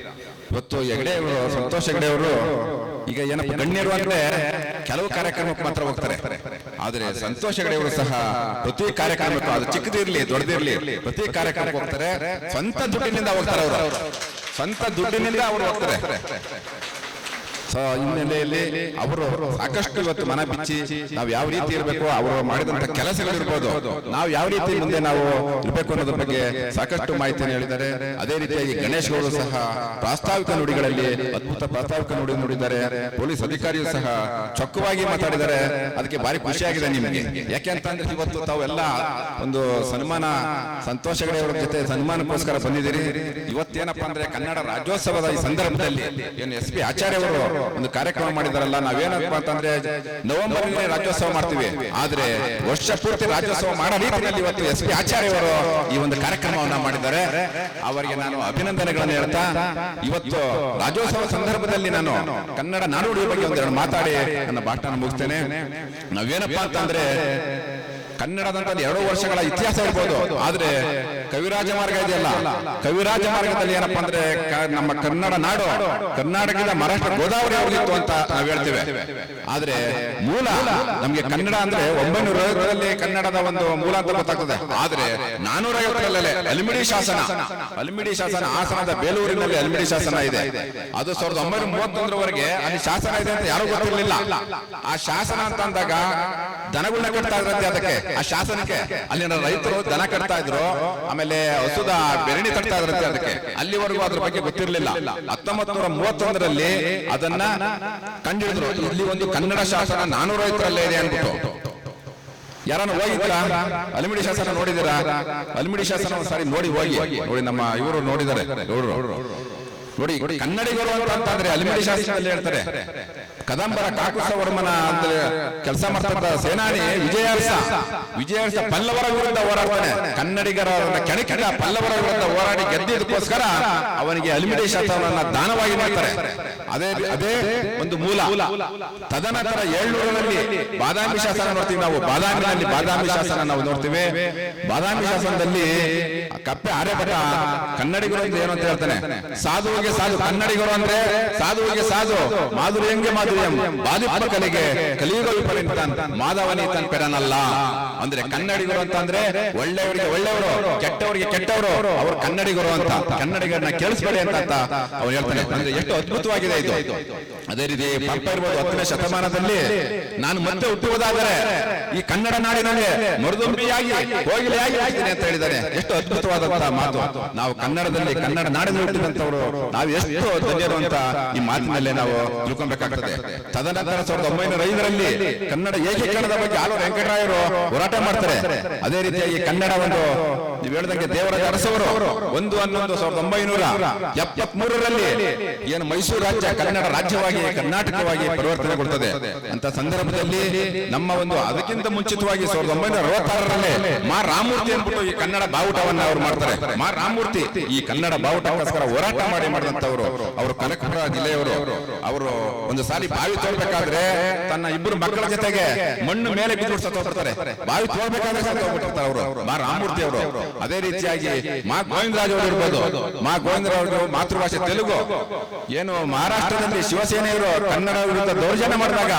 ಇವತ್ತು ಹೆಗ್ಡೆ ಅವರು, ಸಂತೋಷ್ ಹೆಗ್ಡೆ ಅವರು ಈಗ ಏನಪ್ಪ ಗಣ್ಯರು ಅಂದ್ರೆ ಕೆಲವು ಕಾರ್ಯಕ್ರಮಕ್ಕೆ ಮಾತ್ರ ಹೋಗ್ತಾರೆ. ಆದ್ರೆ ಸಂತೋಷ್ ಹೆಗ್ಡೆ ಅವರು ಸಹ ಪ್ರತಿ ಕಾರ್ಯಕ್ರಮಕ್ಕೂ, ಅದು ಚಿಕ್ಕದಿರ್ಲಿ ದೊಡ್ಡದಿರ್ಲಿ, ಪ್ರತಿ ಕಾರ್ಯಕ್ರಮಕ್ಕೆ ಹೋಗ್ತಾರೆ. ಸ್ವಂತ ದುಡ್ಡಿನಿಂದ ಹೋಗ್ತಾರೆ ಅವರು, ಸ್ವಂತ ದುಡ್ಡಿನಿಂದ ಅವರು ಹೋಗ್ತಾರೆ. ಸೊ ಹಿನ್ನೆಲೆಯಲ್ಲಿ ಅವರು ಸಾಕಷ್ಟು ಇವತ್ತು ಮನ ಬಿಚ್ಚಿ ನಾವು ಯಾವ ರೀತಿ ಇರಬೇಕು, ಅವರು ಮಾಡಿದಂತ ಕೆಲಸಗಳಿರ್ಬೋದು, ನಾವು ಯಾವ ರೀತಿ ಮುಂದೆ ನಾವು ಇರಬೇಕು ಅನ್ನೋದ್ರ ಬಗ್ಗೆ ಸಾಕಷ್ಟು ಮಾಹಿತಿಯನ್ನು ಹೇಳಿದ್ದಾರೆ. ಅದೇ ರೀತಿಯಾಗಿ ಗಣೇಶ್ ಅವರು ಸಹ ಪ್ರಾಸ್ತಾವಿಕ ನುಡಿಗಳಲ್ಲಿ ಅದ್ಭುತ ಪ್ರಾಸ್ತಾವಿಕ ನುಡಿ ನುಡಿದ್ದಾರೆ. ಪೊಲೀಸ್ ಅಧಿಕಾರಿಯು ಸಹ ಚೊಕ್ಕವಾಗಿ ಮಾತಾಡಿದ್ದಾರೆ. ಅದಕ್ಕೆ ಭಾರಿ ಖುಷಿಯಾಗಿದೆ ನಿಮಗೆ. ಯಾಕೆಂತಂದ್ರೆ ಇವತ್ತು ತಾವೆಲ್ಲ ಒಂದು ಸನ್ಮಾನ, ಸಂತೋಷ್ ಹೆಗ್ಡೆ ಅವರ ಜೊತೆ ಸನ್ಮಾನಕ್ಕೋಸ್ಕರ ಬಂದಿದ್ದೀರಿ. ಇವತ್ತೇನಪ್ಪಾ ಅಂದ್ರೆ ಕನ್ನಡ ರಾಜ್ಯೋತ್ಸವದ ಈ ಸಂದರ್ಭದಲ್ಲಿ ಏನು SP ಆಚಾರ್ಯ ಅವರು ಒಂದು ಕಾರ್ಯಕ್ರಮ ಮಾಡಿದಾರಲ್ಲ, ನಾವೇನಪ್ಪ ಅಂತಂದ್ರೆ ನವೆಂಬರ್ ರಾಜ್ಯೋತ್ಸವ ಮಾಡ್ತೀವಿ, ಆದ್ರೆ ವರ್ಷ ಪೂರ್ತಿ ರಾಜ್ಯೋತ್ಸವ ಮಾಡೋ ರೀತಿಯಲ್ಲಿ ಇವತ್ತು SP ಆಚಾರ್ಯ ಅವರು ಈ ಒಂದು ಕಾರ್ಯಕ್ರಮವನ್ನ ಮಾಡಿದ್ದಾರೆ. ಅವರಿಗೆ ನಾನು ಅಭಿನಂದನೆಗಳನ್ನು ಹೇಳ್ತಾ, ಇವತ್ತು ರಾಜ್ಯೋತ್ಸವ ಸಂದರ್ಭದಲ್ಲಿ ನಾನು ಕನ್ನಡ ನಾನುಡಿಯ ಬಗ್ಗೆ ಒಂದೆರಡು ಮಾತಾಡಿ ನನ್ನ ಭಾಷಣ ಮುಗಿಸ್ತೇನೆ. ನಾವೇನಪ್ಪಾ ಅಂತಂದ್ರೆ ಕನ್ನಡದಂತ 2 ವರ್ಷಗಳ ಇತಿಹಾಸ ಇರ್ಬೋದು, ಆದ್ರೆ ಕವಿರಾಜ ಮಾರ್ಗ ಇದೆಯಲ್ಲ, ಕವಿರಾಜ ಮಾರ್ಗದಲ್ಲಿ ಏನಪ್ಪಾ ಅಂದ್ರೆ ನಮ್ಮ ಕನ್ನಡ ನಾಡು ಕರ್ನಾಟಕದ ಮಹಾರಾಷ್ಟ್ರ ಗೋದಾವರಿ ಹೋಗಿತ್ತು ಅಂತ ನಾವು ಹೇಳ್ತೇವೆ. ಆದ್ರೆ ಮೂಲ ನಮ್ಗೆ ಕನ್ನಡ ಅಂದ್ರೆ 950ರಲ್ಲಿ ಕನ್ನಡದ ಒಂದು ಮೂಲ ಅಂತ ಗೊತ್ತಾಗ್ತದೆ. ಆದ್ರೆ 450ರಲ್ಲೇ ಅಲ್ಮಿಡಿ ಶಾಸನ ಹಾಸನದ ಬೇಲೂರಿನಲ್ಲಿ ಅಲ್ಮಿಡಿ ಶಾಸನ ಇದೆ. ಅದು 1931ರವರೆಗೆ ಅಲ್ಲಿ ಶಾಸನ ಇದೆ ಅಂತ ಯಾರು ಗೊತ್ತಿರಲಿಲ್ಲ. ಆ ಶಾಸನ ಅಂತ ಅಂದಾಗ ದನಗಳನ್ನ ಕಟ್ತಾ ಇದ್ರಂತೆ. ಅದಕ್ಕೆ ಆ ಶಾಸನಕ್ಕೆ ಅಲ್ಲಿನ ರೈತರು ದನ ಕಟ್ತಾ ಇದ್ರು, ಆಮೇಲೆ ಹಸುದ ಬೆರಣಿ ತಟ್ತಾ ಇದ್ರಂತೆ. ಅದಕ್ಕೆ ಅಲ್ಲಿವರೆಗೂ ಅದ್ರ ಬಗ್ಗೆ ಗೊತ್ತಿರಲಿಲ್ಲ. 1931ರಲ್ಲಿ ಅದನ್ನ ಕಂಡಿಡಿದ್ರು. ಇಲ್ಲಿ ಒಂದು ಕನ್ನಡ ಶಾಸನ 450ರಲ್ಲೇ ಇದೆ ಅನ್ಬಿಟ್ಟು. ಯಾರನ್ನ ಹೋಗಿದ್ದೀರಾ? ಅಲ್ಮಿಡಿ ಶಾಸನ ನೋಡಿದ್ದೀರಾ? ಅಲ್ಮಿಡಿ ಶಾಸನ ಒಂದ್ಸಾರಿ ನೋಡಿ ಹೋಗಿ ನೋಡಿ. ನಮ್ಮ ಇವರು ನೋಡಿದ್ದಾರೆ ನೋಡಿ. ಕನ್ನಡಿಗರು ಅಂತಂದ್ರೆ ಅಲ್ಮಿಡಿ ಶಾಸನದಲ್ಲಿ ಹೇಳ್ತಾರೆ, ಕದಂಬರ ಕಾಕುತ್ಸವರ್ಮನ ಅಂದ್ರೆ ಕೆಲಸ ಮಾಡ್ತಾ ಸೇನಾನಿ ವಿಜಯಾರ್ಸ ಪಲ್ಲವರ ವಿರುದ್ಧ ಹೋರಾಡ್ತಾನೆ. ಕನ್ನಡಿಗರ ಕೆಣಕಿದ ಪಲ್ಲವರ ವಿರುದ್ಧ ಹೋರಾಡಿ ಗೆದ್ದಿದ್ದಕ್ಕೋಸ್ಕರ ಅವನಿಗೆ ಅಲ್ಮಿಡಿ ಶಾಸನವನ್ನ ದಾನವಾಗಿ ಮಾಡ್ತಾರೆ. ಅದೇ ಒಂದು ಮೂಲ. ತದನಂತರ 700ರಲ್ಲಿ ಬಾದಾಮಿ ಶಾಸನ ನೋಡ್ತೀವಿ ನಾವು. ಬಾದಾಮಿ ಶಾಸನ ನಾವು ನೋಡ್ತೀವಿ. ಬಾದಾಮಿ ಶಾಸನದಲ್ಲಿ ಕಪ್ಪೆ ಆರ್ಯಭಟ ಕನ್ನಡಿಗರು ಅಂತ ಏನು ಅಂತ ಹೇಳ್ತಾನೆ, ಸಾಧುವಿಗೆ ಸಾಧು, ಕನ್ನಡಿಗರು ಅಂದ್ರೆ ಸಾಧುವಿಗೆ ಸಾಧು, ಮಾಧುರ್ಯಂಗೆ ಮಾಧುರ್ಯಂ, ಬಾಲಿಪ ಕಲೆಗೆ ಕಲಿಯುಗ ವಿಪರೀತ ಮಾಧವನಿ ತನ್ ಪೆರನಲ್ಲ. ಅಂದ್ರೆ ಕನ್ನಡಿಗರು ಅಂತಂದ್ರೆ ಒಳ್ಳೆಯವರಿಗೆ ಒಳ್ಳೆಯವರು, ಕೆಟ್ಟವರಿಗೆ ಕೆಟ್ಟವರು, ಅವರು ಕನ್ನಡಿಗರು ಅಂತ. ಕನ್ನಡಿಗರನ್ನ ಕೇಳಿಸ್ಬೇಡಿ ಅಂತ ಅವ್ರು ಹೇಳ್ತಾನೆ. ಅಂದ್ರೆ ಎಷ್ಟು ಅದ್ಭುತವಾಗಿದೆ ಇದು. ಅದೇ ರೀತಿ ಪಂಪ ಇರ್ಬೋದು 10ನೇ ಶತಮಾನದಲ್ಲಿ ನಾನು ಮತ್ತೆ ಹುಟ್ಟುವುದಾದರೆ ಈ ಕನ್ನಡ ನಾಡಿನಲ್ಲಿ ಮರುದುಂಬಿಯಾಗಿ ಕೋಗಿಲೆಯಾಗಿ ಆಗ್ತೀನಿ ಅಂತ ಹೇಳಿದ್ದಾರೆ. ಎಷ್ಟು ಅದ್ಭುತವಾದಂತಹ ಮಾತು. ನಾವು ಕನ್ನಡದಲ್ಲಿ ಕನ್ನಡ ನಾಡಿನಲ್ಲಿ ಹುಟ್ಟಿದಂತವರು ನಾವು ಎಷ್ಟು ಧನ್ಯರು ಅಂತ ಈ ಮಾತಿನಲ್ಲೇ ನಾವು ತಿಳ್ಕೊಬೇಕಾಗ್ತದೆ. ತದನಂತರ 1905ರಲ್ಲಿ ಕನ್ನಡ ಏಕೀಕರಣದ ಬಗ್ಗೆ ಆಲೂರು ವೆಂಕಟರಾಯರು ಹೋರಾಟ ಮಾಡ್ತಾರೆ. ಅದೇ ರೀತಿಯಾಗಿ ಕನ್ನಡ ಒಂದು ನೀವು ಹೇಳಿದಂಗೆ ದೇವರಾಜ ಅರಸವರು 1973ರಲ್ಲಿ ಏನು ಮೈಸೂರು ರಾಜ್ಯ ಕನ್ನಡ ರಾಜ್ಯವಾಗಿ ಕರ್ನಾಟಕವಾಗಿ ಪರಿವರ್ತನೆಗೊಳ್ತದೆ ಅಂತ ಸಂದರ್ಭದಲ್ಲಿ ನಮ್ಮ ಒಂದು ಅದಕ್ಕಿಂತ ಮುಂಚಿತವಾಗಿ 1966ರಲ್ಲಿ ಮಾ ರಾಮಮೂರ್ತಿ ಅಂದ್ಬಿಟ್ಟು ಈ ಕನ್ನಡ ಬಾವುಟವನ್ನ ಅವ್ರು ಮಾಡ್ತಾರೆ. ಮಾ ರಾಮಮೂರ್ತಿ ಈ ಕನ್ನಡ ಬಾವುಟಕ್ಕೋಸ್ಕರ ಹೋರಾಟ ಮಾಡಿದಂತವರು. ಅವರು ಕನಕಪುರ ಜಿಲ್ಲೆಯವರು. ಅವರು ಒಂದು ಸಾರಿ ಬಾವಿ ತೋಡ್ಬೇಕಾದ್ರೆ ತನ್ನ 2 ಮಕ್ಕಳ ಜೊತೆಗೆ ಮಣ್ಣು ಮೇಲೆ ಬಿದ್ದು ಸತ್ತೋಗ್ಬಿಡ್ತಾರೆ. ಬಾವಿ ತೋಡ್ಬೇಕಾದ್ರೆ ಸತ್ತೋಗ್ಬಿಟ್ಟಿರ್ತಾರೆ ಅವರು, ಮಾ ರಾಮಮೂರ್ತಿ ಅವರು. ಅದೇ ರೀತಿಯಾಗಿ ಮಾ ಗೋವಿಂದರಾಜ್ ಅವರು ಇರ್ಬೋದು. ಮಾ ಗೋವಿಂದರಾಜ್ ಅವರು ಮಾತೃಭಾಷೆ ತೆಲುಗು. ಏನು ಮಹಾರಾಷ್ಟ್ರದಲ್ಲಿ ಶಿವಸೇನೆಯವರು ಕನ್ನಡ ವಿರುದ್ಧ ದೌರ್ಜನ್ಯ ಮಾಡಿದಾಗ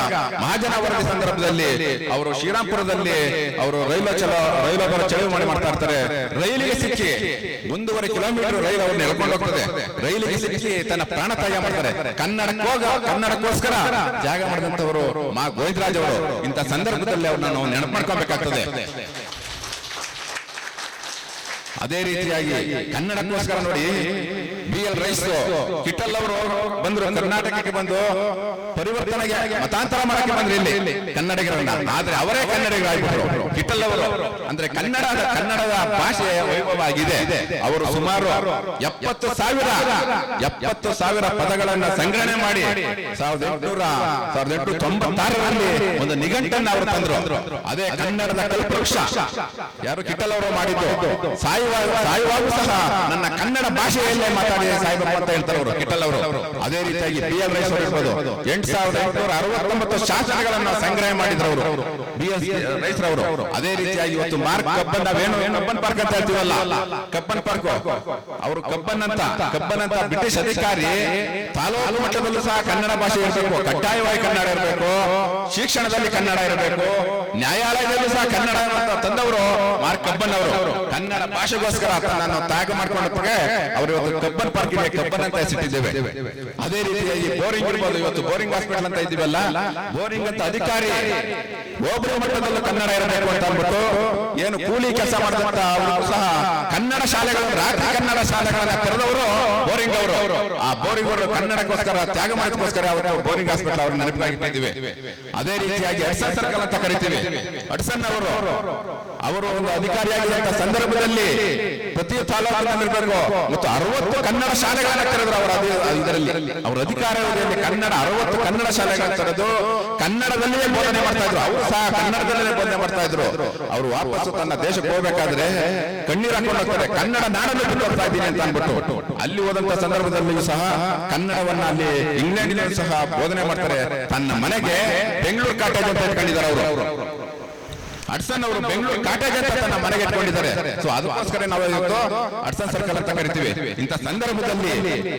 ಮಹಾಜನ ವರದಿ ಸಂದರ್ಭದಲ್ಲಿ ಅವರು ಶ್ರೀರಾಮ್ಪುರದಲ್ಲಿ ಅವರು ರೈಲು ಚಳುವಳಿ ಮಾಡ್ತಾ ಇರ್ತಾರೆ. ರೈಲಿಗೆ ಸಿಕ್ಕಿ 1.5 ಕಿಲೋಮೀಟರ್ ರೈಲು ಅವ್ರನ್ನ ಎಳ್ಕೊಂಡು ಹೋಗ್ತದೆ. ರೈಲಿಗೆ ಸಿಕ್ಕಿ ತನ್ನ ಪ್ರಾಣ ತ್ಯಾಗ ಮಾಡ್ತಾರೆ. ಕನ್ನಡಕ್ಕೋಸ್ಕರ ತ್ಯಾಗ ಮಾಡಿದಂತವರು ಮಾ ಗೋವಿಂದರಾಜ್ ಅವರು. ಇಂಥ ಸಂದರ್ಭದಲ್ಲಿ ಅವ್ರನ್ನ ನಾವು ನೆನಪು ಮಾಡ್ಕೊಬೇಕಾಗ್ತದೆ. ಅದೇ ರೀತಿಯಾಗಿ ಕನ್ನಡಕ್ಕೋಸ್ಕರ ನೋಡಿ BL ರೈಸ್ ಕಿಟ್ಟಲ್ ಅವರು ಬಂದ್ರು, ಕರ್ನಾಟಕಕ್ಕೆ ಬಂದು ಪರಿವರ್ತನೆಗೆ ಮತಾಂತರ ಮಾಡಕ್ಕೆ ಬಂದ್ರು ಇಲ್ಲಿ ಕನ್ನಡಿಗರನ್ನ. ಆದ್ರೆ ಅವರೇ ಕನ್ನಡಿಗರಾಗ್ಬಿಟ್ರು ಕಿಟ್ಟಲ್ ಅವರು. ಅಂದ್ರೆ ಕನ್ನಡದ ಭಾಷೆ ವೈಭವ ಆಗಿದೆ. ಅವರು ಸುಮಾರು 70,000 ಪದಗಳನ್ನ ಸಂಗ್ರಹಣೆ ಮಾಡಿ 1896ರಲ್ಲಿ ಒಂದು ನಿಘಂಟನ್ನು ಅವರು ತಂದ್ರು. ಅದೇ ಕನ್ನಡದ ಕಲ್ಪವೃಕ್ಷ ಯಾರು ಕಿಟ್ಟಲ್ ಅವರು ಮಾಡಿದ್ದು. ಸಾಯುವಾಗೂ ಸಹ ನನ್ನ ಕನ್ನಡ ಭಾಷೆಯಲ್ಲೇ ಮಾತಾಡಿ ಸಾಯಿಬಪ್ಪ ಅಂತ ಹೇಳ್ತಾರೆ ಅವರು ಕಿಟ್ಟಲ್ ಅವರು. ಅದೇ ರೀತಿಯಾಗಿ BL ರೈಸ್ ಅವರು ಇರ್ಬೋದು, 8869 ಶಾಸನಗಳನ್ನ ಸಂಗ್ರಹ ಮಾಡಿದ್ರು ಅವರು BL ರೈಸ್ ಅವರು. ಅದೇ ರೀತಿಯಾಗಿ ಇವತ್ತು ಮಾರ್ಕ್ ಕಬ್ಬನ್, ನಾವೇನು ಕಬ್ಬನ್ ಪಾರ್ಕ್ ಅಂತ ಹೇಳ್ತೀವಲ್ಲ, ಕಬ್ಬನ್ ಪಾರ್ಕ್ ಅವರು ಕಬ್ಬನ್ ಅಂತ ಬ್ರಿಟಿಷ್ ಅಧಿಕಾರಿ ತಾಲೂಕು ಮಟ್ಟದಲ್ಲೂ ಸಹ ಕನ್ನಡ ಭಾಷೆ ಇರಬೇಕು, ಕಡ್ಡಾಯವಾಗಿ ಕನ್ನಡ ಇರಬೇಕು, ಶಿಕ್ಷಣದಲ್ಲಿ ಕನ್ನಡ ಇರಬೇಕು, ನ್ಯಾಯಾಲಯದಲ್ಲೂ ಸಹ ಕನ್ನಡ ತಂದವರು ಮಾರ್ಕ್ ಕಬ್ಬನ್ ಅವರು. ಕನ್ನಡ ಭಾಷೆಗೋಸ್ಕರ ನಾನು ತ್ಯಾಗ ಮಾಡ್ಕೊಂಡಕ್ಕೆ ಅವರು ಇವತ್ತು ಕಬ್ಬನ್ ಪಾರ್ಕಿಗೆ ಕಬ್ಬನ್ ಅಂತ ಹೆಸರಿಟ್ಟಿದ್ದೇವೆ. ಅದೇ ರೀತಿಯಾಗಿ ಬೋರಿಂಗ್ ಇರ್ಬೋದು, ಇವತ್ತು ಬೋರಿಂಗ್ ಹಾಸ್ಪಿಟಲ್ ಅಂತ ಇದ್ದೀವಲ್ಲ, ಬೋರಿಂಗ್ ಅಂತ ಅಧಿಕಾರಿ ಹೋಬಳಿ ಮಟ್ಟದಲ್ಲೂ ಕನ್ನಡ ಇರಬೇಕು ಅಂತ ಅಂದ್ಬಿಟ್ಟು ಏನು ಕೂಲಿ ಕೆಲಸ ಮಾಡಿದಂತ ಅವರು ಸಹ ಕನ್ನಡ ಶಾಲೆಗಳನ್ನು, ರಾತ್ರಿ ಕನ್ನಡ ಶಾಲೆಗಳನ್ನ ತೆರೆದವರು ಬೋರಿಂಗ್ ಅವರು. ಆ ಬೋರಿಂಗ್ ಅವರು ಕನ್ನಡಕ್ಕೋಸ್ಕರ ತ್ಯಾಗ ಮಾಡೋದಕ್ಕೋಸ್ಕರ ಅವರು ಬೋರಿಂಗ್ ಹಾಸ್ಪಿಟಲ್ ಅವ್ರ ನೆನಪಿಟ್ಟಿದ್ದೀವಿ. ಅದೇ ರೀತಿಯಾಗಿ ಅಡ್ಸನ್ ಸರ್ಕಲ್ ಅಂತ ಕರಿತೀವಿ. ಅಡ್ಸನ್ ಅವರು ಒಂದು ಅಧಿಕಾರಿಯಾಗಿದ್ದಂತ ಸಂದರ್ಭದಲ್ಲಿ ಪ್ರತಿ ತಾಲೂಕಿನಲ್ಲಿರಬೇಕು ಮತ್ತು 60 ಕನ್ನಡ ಶಾಲೆಗಳನ್ನ ತೆರೆದ್ರು ಅವರ ಇದರಲ್ಲಿ. ಅವರ ಅಧಿಕಾರದಲ್ಲಿ 60 ಕನ್ನಡ ಶಾಲೆಗಳನ್ನ ತೆರೆದು ಕನ್ನಡದಲ್ಲಿಯೇ ಬೋಧನೆ ಮಾಡ್ತಾ ಇದ್ರು. ಅವರು ಸಹ ಕನ್ನಡದಲ್ಲೇ ಬೋಧನೆ ಮಾಡ್ತಾ ಇದ್ರು. ಅವರು ವಾಪಸ್ ತನ್ನ ದೇಶಕ್ಕೆ ಹೋಗ್ಬೇಕಾದ್ರೆ ಕಣ್ಣೀರು ಹಾಕೊಂಡು ಹೋಗ್ತಾರೆ, ಕನ್ನಡ ನಾಡನ್ನು ಬಿಟ್ಟು ಹೋಗ್ತಾ ಇದ್ದೀನಿ ಅಂತ ಅಂದ್ಬಿಟ್ಟು. ಅಲ್ಲಿ ಹೋದಂತ ಸಂದರ್ಭದಲ್ಲಿಯೂ ಸಹ ಕನ್ನಡವನ್ನ ಅಲ್ಲಿ ಇಂಗ್ಲೆಂಡಿನಲ್ಲಿ ಸಹ ಬೋಧನೆ ಮಾಡ್ತಾರೆ. ತನ್ನ ಮನೆಗೆ ಬೆಂಗಳೂರು ಕಾಟೇಜ್ ಅಂತ ಇಟ್ಕೊಂಡಿದ್ದಾರೆ ಅವರು. ಅಡ್ಸನ್ ಅವರು ಬೆಂಗಳೂರು ಕಾಟೇಜ್ ಅಂತ ತನ್ನ ಮನೆಗೆ ಇಟ್ಕೊಂಡಿದ್ದಾರೆ. ಸೊ ಅದಕ್ಕೋಸ್ಕರ ನಾವು ಇವತ್ತು ಅಡ್ಸನ್ ಸರ್ಕಲ್ ಅಂತ ಕರಿತೀವಿ. ಇಂಥ ಸಂದರ್ಭದಲ್ಲಿ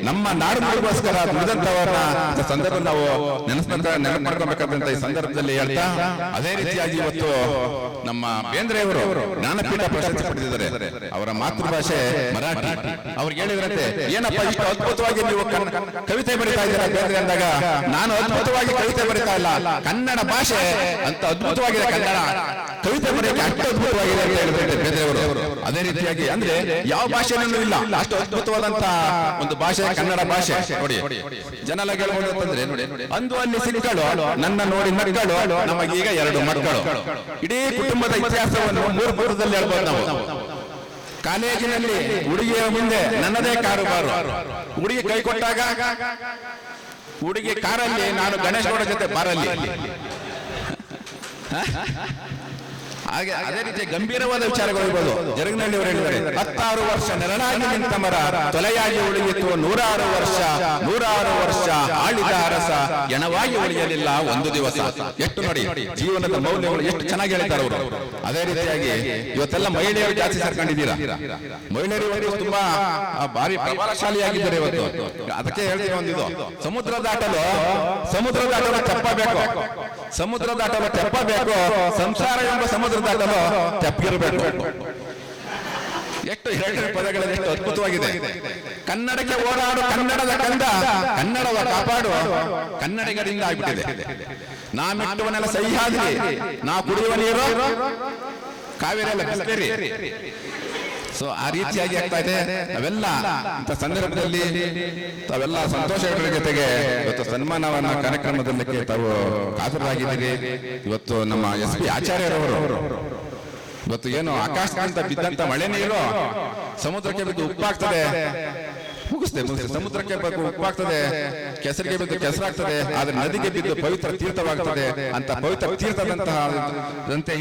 ನಮ್ಮ ನಾಡಿಗೋಸ್ಕರ ದುಡಿದಂತವರನ್ನ ಸಂದರ್ಭ ನಾವು ನೆನಪು ಮಾಡ್ಕೊಬೇಕಾದಂತ ಈ ಸಂದರ್ಭದಲ್ಲಿ ಹೇಳ್ತಾ, ಅದೇ ರೀತಿಯಾಗಿ ಇವತ್ತು ನಮ್ಮ ಬೇಂದ್ರೆಯವರು ಜ್ಞಾನಪೀಠ ಪ್ರಶಸ್ತಿ ಪಡೆದಿದ್ದಾರೆ. ಅವರ ಮಾತೃಭಾಷೆ ಮರಾಠಿ. ಅವ್ರಿಗೆ ಹೇಳಿದ್ರಂತೆ, ಏನಪ್ಪ ಇಷ್ಟು ಅದ್ಭುತವಾಗಿ ನೀವು ಕವಿತೆ ಬರೀತಾ ಇದ್ದೀರಾ ಬೇಂದ್ರೆ ಅಂದಾಗ, ನಾನು ಅದ್ಭುತವಾಗಿ ಕವಿತೆ ಬರೀತಾ ಇಲ್ಲ, ಕನ್ನಡ ಭಾಷೆ ಅಂತ ಅದ್ಭುತವಾಗಿದೆ, ಕನ್ನಡ ಕವಿತೆ ಬರೆಯಕ್ಕೆ ಅಷ್ಟು ಅದ್ಭುತವಾಗಿದೆ ಅಂತ ಹೇಳಿದ್ರೆ ಬೇಂದ್ರೆಯವರು. ಅದೇ ರೀತಿಯಾಗಿ ಅಂದ್ರೆ ಯಾವ ಭಾಷೆನೂ ಇಲ್ಲ, ಅಷ್ಟು ಅದ್ಭುತವಾದಂತ ಒಂದು ಭಾಷೆ ಕನ್ನಡ ಭಾಷೆ. ನೋಡಿ ಜನ ಹೇಳ್ಬೋದು ಅಂತಂದ್ರೆ, ನೋಡಿ ಅಂದು ಅಲ್ಲಿ ಸಿಕ್ಕಳು ನನ್ನ ನೋಡಿ ಮಕ್ಕಳು, ನಮಗೀಗ 2 ಮಕ್ಕಳು. ಇಡೀ ಕುಟುಂಬದ ಇತಿಹಾಸವನ್ನು 3 ಪುಟದಲ್ಲಿ ಹೇಳ್ಬೋದು ನಾವು. ಕಾಲೇಜಿನಲ್ಲಿ ಹುಡುಗಿಯ ಮುಂದೆ ನನ್ನದೇ ಕಾರುಬಾರು, ಹುಡುಗಿ ಕೈ ಕೊಟ್ಟಾಗ ಹುಡುಗಿ ಕಾರಲ್ಲಿ, ನಾನು ಗಣೇಶ್ ಗೌಡ ಜೊತೆ ಬಾರಲ್ಲಿ. ಹಾಗೆ ಅದೇ ರೀತಿ ಗಂಭೀರವಾದ ವಿಚಾರಗಳು ಇರ್ಬೋದು. ಜರಗನಹಳ್ಳಿ ಅವರು ಹೇಳಿದ್ದಾರೆ, 16 ವರ್ಷ ನೆರಳಾಗಿ ನಿಂತ ಮರ ತೊಲೆಯಾಗಿ ಉಳಿಯಿತು, 106 ವರ್ಷ ಆಳಿದ ಅರಸ ಎಣವಾಗಿ ಉಳಿಯಲಿಲ್ಲ ಒಂದು ದಿವಸ. ಎಷ್ಟು ನೋಡಿ ಜೀವನದ ಮೌಲ್ಯಗಳು ಎಷ್ಟು ಚೆನ್ನಾಗಿ ಹೇಳ್ತಾರೆ ಅವರು. ಅದೇ ರೀತಿಯಾಗಿ ಇವತ್ತೆಲ್ಲ ಮಹಿಳೆಯರು ಜಾಸ್ತಿ ಸೇರ್ಕೊಂಡಿದ್ದೀರಾ. ಮಹಿಳೆಯರು ತುಂಬಾ ಭಾರಿ ಪ್ರಭಾವಶಾಲಿಯಾಗಿದ್ದಾರೆ ಇವತ್ತು. ಅದಕ್ಕೆ ಹೇಳ್ತೀವಿ ಒಂದಿದು, ಸಮುದ್ರ ದಾಟಲು ತೆಪ್ಪಬೇಕು, ಸಮುದ್ರ ದಾಟಲು ತೆಪ್ಪಬೇಕು, ಸಂಸಾರ ಎಂಬ ಸಮುದ್ರ ದಾಟಲು ತೆಪ್ಪಿರಬೇಕು. ಎಷ್ಟು 2 ಪದಗಳಲ್ಲಿ ಎಷ್ಟು ಅದ್ಭುತವಾಗಿದೆ. ಕನ್ನಡಕ್ಕೆ ಓಡಾಡು ಕನ್ನಡದ ಕಂದ, ಕನ್ನಡವ ಕಾಪಾಡು ಕನ್ನಡಿಗರಿಂದ ಆಗ್ಬಿಟ್ಟಿದೆ. ನಾ ಮೆಟ್ಟುವನೆಲ್ಲ ಸಹ್ಯಾದ್ರಿ, ನಾ ಕುಡಿಯುವ ನೀರು ಕಾವೇರಿ ಅಲ್ಲ ಬಿಸ್ಲೇರಿ. ಸೊ ಆ ರೀತಿಯಾಗಿ ಆಗ್ತಾ ಇದೆ. ಅವೆಲ್ಲ ಇಂಥ ಸಂದರ್ಭದಲ್ಲಿ ತಾವೆಲ್ಲ ಸಂತೋಷಗಳ ಜೊತೆಗೆ ಇವತ್ತು ಸನ್ಮಾನವನ್ನ ಕಾರ್ಯಕ್ರಮದಲ್ಲಿ ತಾವು ಹಾಜರಾಗಿದ್ದೀರಿ. ಇವತ್ತು ನಮ್ಮ SP ಆಚಾರ್ಯರವರು ಇವತ್ತು ಏನು ಆಕಾಶದಿಂದ ಬಿದ್ದಂತ ಮಳೆ ನೀರು ಸಮುದ್ರಕ್ಕೆ ಬಿದ್ದು ಉಪ್ಪಾಗ್ತದೆ, ಮುಗಿಸ್ತೇ ಸಮುದ್ರಕ್ಕೆ ಉಪ್ಪಾಗ್ತದೆ, ಕೆಸರಿಗೆ ಬಿದ್ದು ಕೆಸರಾಗ್ತದೆ, ಆದ್ರೆ ನದಿಗೆ ಬಿದ್ದು ಪವಿತ್ರ ತೀರ್ಥವಾಗ್ತದೆ ಅಂತ ಪವಿತ್ರ ತೀರ್ಥದಂತಹ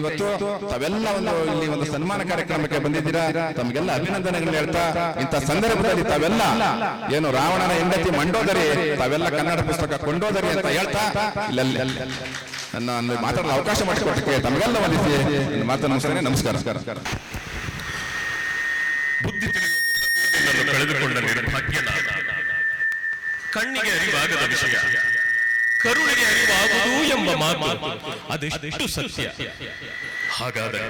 ಇವತ್ತು ತಾವೆಲ್ಲ ಇಲ್ಲಿ ಒಂದು ಸನ್ಮಾನ ಕಾರ್ಯಕ್ರಮಕ್ಕೆ ಬಂದಿದ್ದೀರಾ. ತಮಗೆಲ್ಲ ಅಭಿನಂದನೆಗಳು ಹೇಳ್ತಾ, ಇಂಥ ಸಂದರ್ಭದಲ್ಲಿ ತಾವೆಲ್ಲ ಏನು ರಾವಣನ ಹೆಂಡತಿ ಮಂಡೋದರಿ, ತಾವೆಲ್ಲ ಕನ್ನಡ ಪುಸ್ತಕ ಕೊಂಡೋದರಿ ಅಂತ ಹೇಳ್ತಾ ನನ್ನ ಮಾತಾಡಲು ಅವಕಾಶ ಮಾಡಿಕೊಟ್ಟಕ್ಕೆ ತಮಗೆಲ್ಲ ವಂದಿಸಿ ಮಾತನ್ನು ನಮಸ್ಕಾರ. ಬುದ್ಧಿ ಕಳೆದುಕೊಂಡ ನಿರ್ಭಾಗ್ಯನಾದ, ಕಣ್ಣಿಗೆ ಅರಿವಾಗದ ವಿಷಯ ಕರುಣಿಗೆ ಅರಿವಾಗುವುದು ಎಂಬ ಮಾತು ಅದೆಷ್ಟು ಸತ್ಯ. ಹಾಗಾದರೆ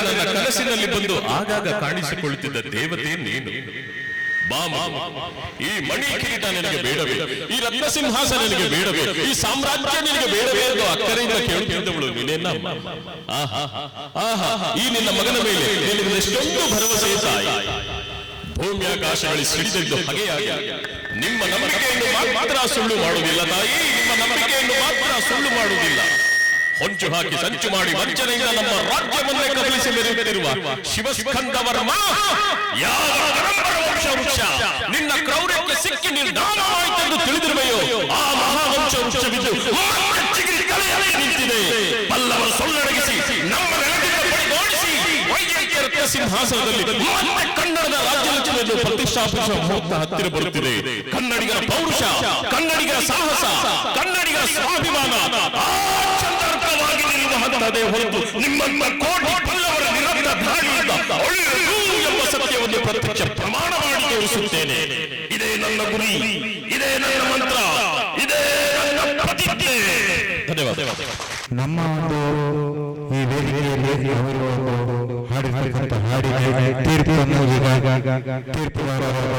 ನನ್ನ ಕನಸಿನಲ್ಲಿ ಬಂದು ಆಗಾಗ ಕಾಣಿಸಿಕೊಳ್ಳುತ್ತಿದ್ದ ದೇವತೆ ನೀನು. ಬಾ ಮಗು, ಈ ಮಣಿ ಕಿರೀಟ ನಿನಗೆ ಬೇಡವೇ? ಈ ರತ್ನ ಸಿಂಹಾಸನ ನಿನಗೆ ಬೇಡವೇ? ಈ ಸಾಮ್ರಾಜ್ಯ ನಿನಗೆ ಬೇಡವೇ ಎಂದು ಅಕ್ಕರೆಯಿಂದ ಕೇಳುತ್ತಿದ್ದವಳು ನೀನೇನ? ಆಹಾ ಆಹಾ, ಈ ನಿನ್ನ ಮಗನ ಮೇಲೆ ನಿನಗೆ ಎಷ್ಟೊಂದು ಭರವಸೆ ತಾಯಿ. ಭೂಮ್ಯಾಕಾಶಗಳು ಸಿಡಿದದ್ದು ಹಾಗೆಯಾಗಿ ನಿಮ್ಮ ನಂಬಿಕೆಯನ್ನು ಮಾತ್ರ ಸುಳ್ಳು ಮಾಡುವುದಿಲ್ಲ ತಾಯಿ, ನಿಮ್ಮ ನಂಬಿಕೆಯನ್ನು ಮಾತ್ರ ಸುಳ್ಳು ಮಾಡುವುದಿಲ್ಲ. ಹೊಂಚು ಹಾಕಿ ಸಂಚು ಮಾಡಿ ವಂಚನೆಯಿಂದ ನಮ್ಮ ರಾಜ್ಯವನ್ನೇ ಕಬಲಿಸಿ ಮೆರೆಯುತ್ತಿರುವ ಶಿವಸ್ಕಂದ ವರ್ಮ ಯಾವ ವಂಶ ನಿನ್ನ ಕ್ರೌರ್ಯಕ್ಕೆ ಸಿಕ್ಕಿ ನಿರ್ಧಾರವಾಯಿತೆಂದು ತಿಳಿದಿರುವೆಯೋ ಆ ಮಹಾವಂಶ ವೃಕ್ಷವಿದ್ದು ನಿಂತಿದೆ. ಪಲ್ಲವರ ಸೊಲ್ಲಡಗಿಸಿ ನಮ್ಮ ನೆಲದಿಂದ ಪಡಿದೋಡಿಸಿ ವೈಜಯಂತಿಯ ರತ್ನ ಸಿಂಹಾಸನದಲ್ಲಿ ಮತ್ತೆ ಕನ್ನಡದ ರಾಜ್ಯಲಕ್ಷ್ಮಿಯನ್ನು ಪ್ರತಿಷ್ಠಾಪಿಸುವ ಮುಹೂರ್ತ ಹತ್ತಿರ ಬರುತ್ತಿದೆ. ಕನ್ನಡಿಗರ ಪೌರುಷ, ಕನ್ನಡಿಗರ ಸಾಹಸ, ಕನ್ನಡಿಗರ ಸ್ವಾಭಿಮಾನ ಚಂದಾರ್ಥವಾಗಿ ನಿಲ್ಲುವಂತದೇ ಹೊರತು ನಿಮ್ಮ ಕೋಟಿ ಪಲ್ಲವರ ನಿರಂತರ ದಾಳಿಯಿಂದ ಒಳ್ಳೆಯದು ಎಂಬ ಸತ್ಯವನ್ನು ಪ್ರತ್ಯಕ್ಷ ಪ್ರಮಾಣ ಮಾಡಿ ತೋರಿಸುತ್ತೇನೆ. ಇದೇ ನನ್ನ ಗುರಿ, ಇದೇ ನನ್ನ ಮಂತ್ರ, ಇದೇ ನನ್ನ ಪ್ರತಿಜ್ಞೆ. ಧನ್ಯವಾದ. ನಮ್ಮ ಒಂದು ಈ ವೇದಿಕೆಯಲ್ಲಿ ಅವರು ಹಾಡಿರ್ತಕ್ಕಂಥ ಹಾಡಿಗೆ ತೀರ್ಪನ್ನು ಈಗ ತೀರ್ಪುಗಾರರಾದ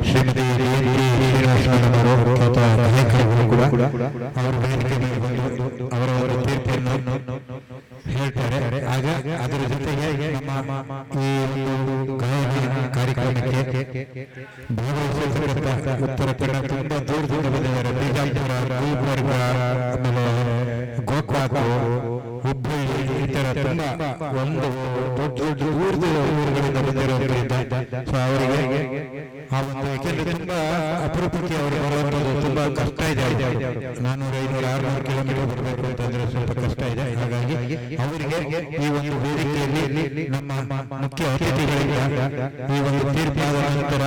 ಶ್ರೀಮತಿ ಶ್ರೀನಿವಾಸನವರು ಗಾಯಕರು ಕೂಡ ಅವರು ವೇದಿಕೆ ಮೇಲೆ ಬಂದು ಅವರವರ ತೀರ್ಪನ್ನು ಹೇಳ್ತಾರೆ. ಆಗ ಅದರ ಜೊತೆಗೆ ನಮ್ಮ ಈ ಗಾಯನ ಕಾರ್ಯಕ್ರಮಕ್ಕೆ ಭಾಗವಹಿಸಿರ್ತಕ್ಕಂಥ ಉತ್ತರ ಕನ್ನಡ ತುಂಬಾ ದೂರ ಬಂದಿದ್ದಾರೆ. ಬಿಜಾಪುರ, ಗುಲ್ಬರ್ಗ, ಆಮೇಲೆ ಗೋಕಾಕ, ಹುಬ್ಬಳ್ಳಿ, ಈ ತರ ತುಂಬಾ ಒಂದು ದೊಡ್ಡ ದೂರದ ಊರುಗಳಿಂದ ಬಂದಿರೋದ್ರಿಂದ ಸೊ ಅವರಿಗೆ ಆ ಒಂದು ಯಾಕೆಂದ್ರೆ ತುಂಬಾ ಅಪರೂಪಕ್ಕೆ ಅವರು ಬರುವಂಥದ್ದು ತುಂಬಾ ಕಷ್ಟ ಇದೆ. 400-500-600 ಕಿಲೋಮೀಟರ್ ಬರಬೇಕು ಅಂತಂದ್ರೆ ಸ್ವಲ್ಪ ಕಷ್ಟ ಇದೆ. ಹಾಗಾಗಿ ಅವರಿಗೆ ಈ ಒಂದು ವೇದಿಕೆಯಲ್ಲಿ ನಮ್ಮ ಮುಖ್ಯ ಅತಿಥಿಗಳಿಂದ ಈ ಒಂದು ತೀರ್ಪಾದ ನಂತರ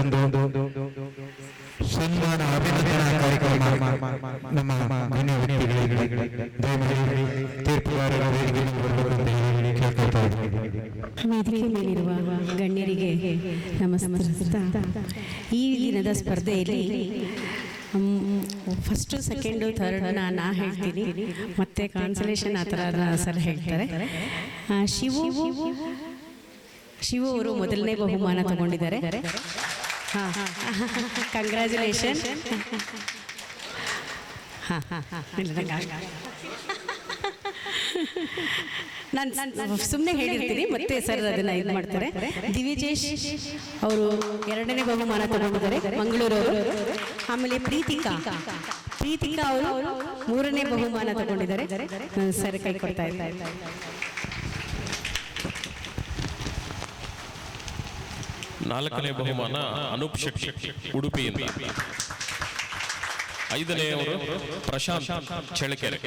ಒಂದು ಸನ್ಮಾನ ಅಭಿನಂದನಾ ಕಾರ್ಯಕ್ರಮ ನಮ್ಮ ಗಣ್ಯ ವ್ಯಕ್ತಿಗಳಿಗೆ ದಯಮಾಡಿ ತೀರ್ಪುಗಾರರ ವೇದಿಕೆಗೆ ಬರಬೇಕೆಂದು ಹೇಳಿ ಕೇಳ್ಕೊಳ್ತಾ ಇದ್ದೀನಿ. ವೇದಿಕೆ ಮೇಲಿರುವ ಗಣ್ಯರಿಗೆ ನಮಸ್ಕರಿಸುತ್ತಾ ಈ ದಿನದ ಸ್ಪರ್ಧೆಯಲ್ಲಿ ಫಸ್ಟು, ಸೆಕೆಂಡು, ಥರ್ಡ್ ನಾ ಹೇಳ್ತೀನಿ, ಮತ್ತೆ ಕಾನ್ಸಲೇಷನ್ ಆ ಥರ ಸರ್ ಹೇಳ್ತಾರೆ. ಶಿವು ಅವರು ಮೊದಲನೇ ಬಹುಮಾನ ತಗೊಂಡಿದ್ದಾರೆ. ಹಾಂ, ಕಂಗ್ರ್ಯಾಚುಲೇಷನ್. ನಾನು ಸುಮ್ಮನೆ ಹೇಳಿರ್ತೀನಿ, ಮತ್ತೆ ಸರ್ ಅದನ್ನ ಇದು ಮಾಡ್ತಾರೆ. ದಿವಿಜೇಶ್ ಅವರು 2ನೇ ಬಹುಮಾನ ತಗೊಂಡಿದ್ದಾರೆ, ಮಂಗಳೂರವರು. ಆಮೇಲೆ ಪ್ರೀತಿಕಾ ಅವರು 3ನೇ ಬಹುಮಾನ ತಗೊಂಡಿದ್ದಾರೆ. ಸರ್ ಕೈ ಕೊಡ್ತಾ ಇದ್ದಾರೆ. 4ನೇ ಬಹುಮಾನ ಅನೂಪ್ ಶೆಟ್ಟಿ, ಉಡುಪಿಯಿಂದ. 5ನೇಯವರು ಪ್ರಶಾಂತ್ ಚೆಳಕೆರೆ.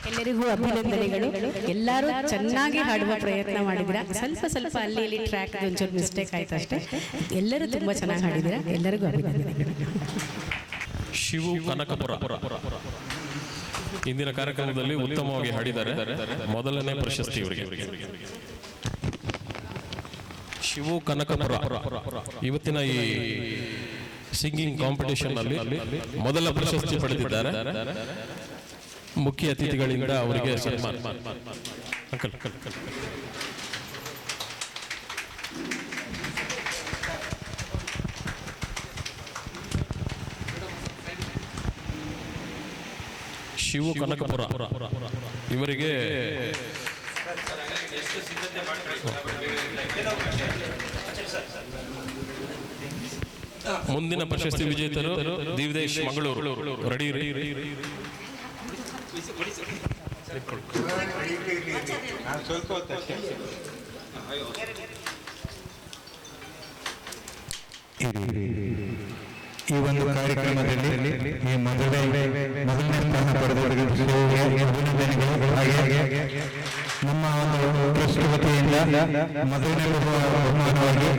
ಎಲ್ಲರಿಗೂ ಅಭಿನಂದನೆಗಳು. ಎಲ್ಲರೂ ಚೆನ್ನಾಗಿ ಹಾಡುವ ಪ್ರಯತ್ನ ಮಾಡಿದ್ದೀರಾ. ಸ್ವಲ್ಪ ಅಲ್ಲಿ ಇಲ್ಲಿ ಟ್ರ್ಯಾಕ್ ಒಂಚೂರು ಮಿಸ್ಟೇಕ್ ಆಯ್ತು ಅಷ್ಟೇ. ಎಲ್ಲರೂ ತುಂಬಾ ಚೆನ್ನಾಗಿ ಹಾಡಿದ್ದೀರಾ. ಎಲ್ಲರಿಗೂ ಅಭಿನಂದನೆಗಳು. ಶಿವು ಕನಕಪುರ ಇಂದಿನ ಕಾರ್ಯಕ್ರಮದಲ್ಲಿ ಉತ್ತಮವಾಗಿ ಹಾಡಿದ್ದಾರೆ. ಮೊದಲನೇ ಪ್ರಶಸ್ತಿ ಇವರಿಗೆ. ಶಿವು ಕನಕಪುರ ಇವತ್ತಿನ ಈ ಸಿಂಗಿಂಗ್ ಕಾಂಪಿಟೇಷನ್ ಅಲ್ಲಿ ಮೊದಲ ಪ್ರಶಸ್ತಿ ಪಡೆದಿದ್ದಾರೆ. ಮುಖ್ಯ ಅತಿಥಿಗಳಿಂದ ಅವರಿಗೆ ಸನ್ಮಾನ. ಶಿವು ಕನಕಪುರ ಇವರಿಗೆ ಮುಂದಿನ ಪ್ರಶಸ್ತಿ ವಿಜೇತರು ದಿವಿದೇಶ್ ಮಂಗಳೂರು. ರೆಡಿ. ಈ ಒಂದು ಕಾರ್ಯಕ್ರಮದಲ್ಲಿ ಈ ಮೊದಲನೇ ಸ್ಥಾನ ಪಡೆದವರಿಗೆ ಅಭಿನಂದನೆಗಳು. ಹಾಗೆ ನಮ್ಮ ಒಂದು ಟ್ರಸ್ಟ್ ವತಿಯಿಂದ ಮೊದಲನೇ ಬಹುಮಾನವಾಗಿ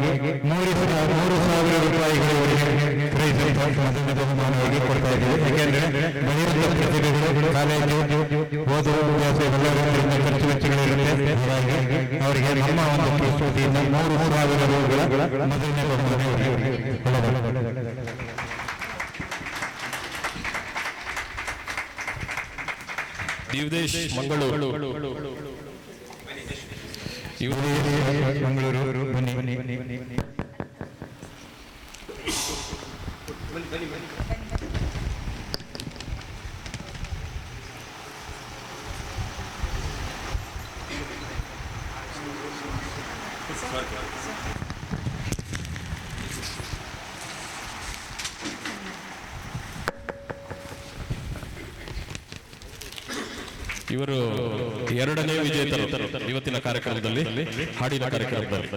3,000 ರೂಪಾಯಿಗಳಿಗೆ ಪ್ರೈಸ್ ಮೊದಲನೇ ಬಹುಮಾನವಾಗಿ ಕೊಡ್ತಾ ಇದ್ದೀವಿ. ಯಾಕೆಂದ್ರೆ ಬಳಿಯುವ ಪ್ರತಿಭೆಗಳು ಕಾಲೇಜು ಓದುವ ಅಭ್ಯಾಸ ಎಲ್ಲರಿಂದ ಖರ್ಚು ವೆಚ್ಚಗಳಿರುತ್ತೆ. ಹಾಗಾಗಿ ಅವರಿಗೆ ನಮ್ಮ ಒಂದು ಟ್ರಸ್ಟ್ ವತಿಯಿಂದ 3,000 ರೂಪಾಯಿಗಳ ಮೊದಲನೇ ಬಹುಮಾನ. ದಿವಿದೇಶ್ ಮಂಗಳೂರು ಮಂಗಳೂರು ಬನ್ನಿ. ಇವರು ಎರಡನೇ ವಿಜೇತರು ಇವತ್ತಿನ ಕಾರ್ಯಕ್ರಮದಲ್ಲಿ, ಹಾಡಿನ ಕಾರ್ಯಕ್ರಮದಲ್ಲಿ.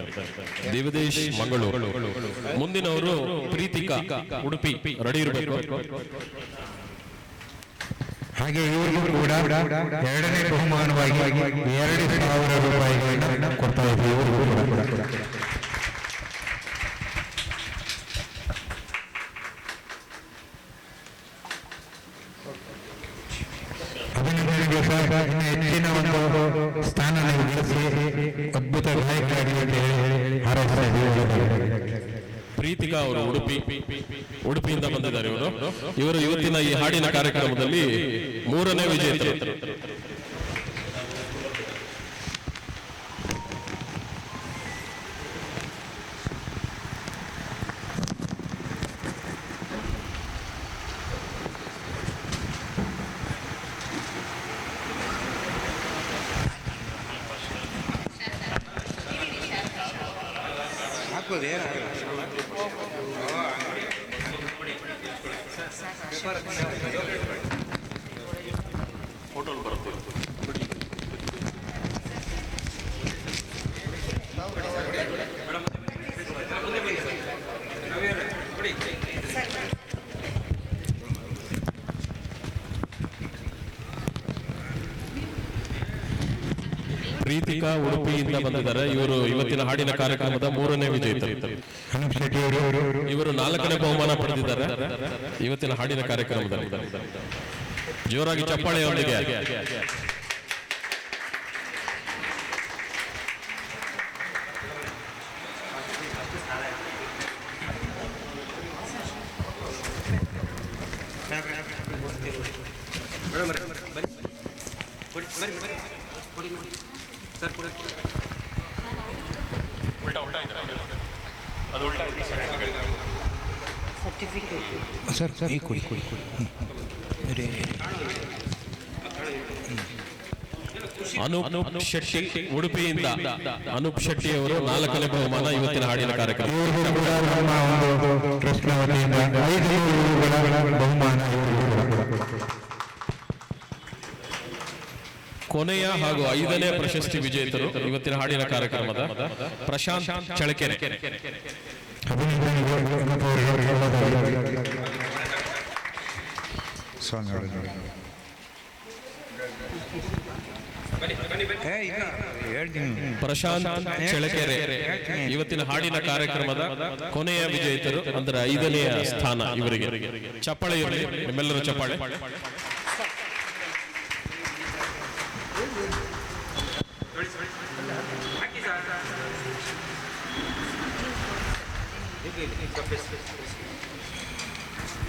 ದೇವದೇಶ್ ಮಂಗಳೂರು. ಮುಂದಿನವರು ಪ್ರೀತಿಕಾ ಉಡುಪಿ. ರೆಡಿ ಇರಬೇಕು. ಹಾಗೆ ಇವರಿಗೂ ಕೂಡ ಎರಡನೇ ಬಹುಮಾನವಾಗಿ 2,000 ರೂಪಾಯಿಗಳನ್ನ ಕೊಡ್ತಾ ಇದ್ದೀವಿ. ಇವರು ಕೂಡ ಅಭಿನಂದನೆಗೆ ಇನ್ನು ಹೆಚ್ಚಿನ ಒಂದು ಸ್ಥಾನ ಗಳಿಸಿ ಅದ್ಭುತ ಗಾಯಕರಾಗಿ ಅಂತ ಹೇಳಿ ಪ್ರೀತಿಕಾ ಅವರು ಉಡುಪಿಯಿಂದ ಬಂದಿದ್ದಾರೆ. ಇವರು ಇವತ್ತಿನ ಈ ಹಾಡಿನ ಕಾರ್ಯಕ್ರಮದಲ್ಲಿ 3ನೇ ವಿಜೇತರು. ಪ್ರೀತಿಕಾ ಉಡುಪಿಯಿಂದ ಬಂದಿದ್ದಾರೆ. ಇವರು ಇವತ್ತಿನ ಹಾಡಿನ ಕಾರ್ಯಕ್ರಮದ 3ನೇ ವಿಜೇತರು. ಇವರು 4ನೇ ಬಹುಮಾನ ಪಡೆದಿದ್ದಾರೆ ಇವತ್ತಿನ ಹಾಡಿನ ಕಾರ್ಯಕ್ರಮದಲ್ಲಿ. ಜೋರಾಗಿ ಚಪ್ಪಾಳೆಯೊಂದಿಗೆ ಸರ್ ಈ ಕೊಡಿ. ಅನೂಪ್ ಶೆಟ್ಟಿ ಉಡುಪಿಯಿಂದ. ಅನೂಪ್ ಶೆಟ್ಟಿ ಅವರು 4ನೇ ಬಹುಮಾನ ಇವತ್ತಿನ ಹಾಡಿನ ಕಾರ್ಯಕ್ರಮ. ಕೊನೆಯ ಹಾಗೂ 5ನೇ ಪ್ರಶಸ್ತಿ ವಿಜೇತರು ಇವತ್ತಿನ ಹಾಡಿನ ಕಾರ್ಯಕ್ರಮದ ಪ್ರಶಾಂತ್ ಚಳಕೆರೆ. ಪ್ರಶಾಂತ್ ಚಳಕೆರೆ ಇವತ್ತಿನ ಹಾಡಿನ ಕಾರ್ಯಕ್ರಮದ ಕೊನೆಯ ವಿಜೇತರು, ಅಂದ್ರೆ 5ನೇ ಸ್ಥಾನ ಇವರಿಗೆ. ಚಪ್ಪಾಳೆ ಇರಲಿ ನಿಮ್ಮೆಲ್ಲರೂ, ಚಪ್ಪಾಳೆ.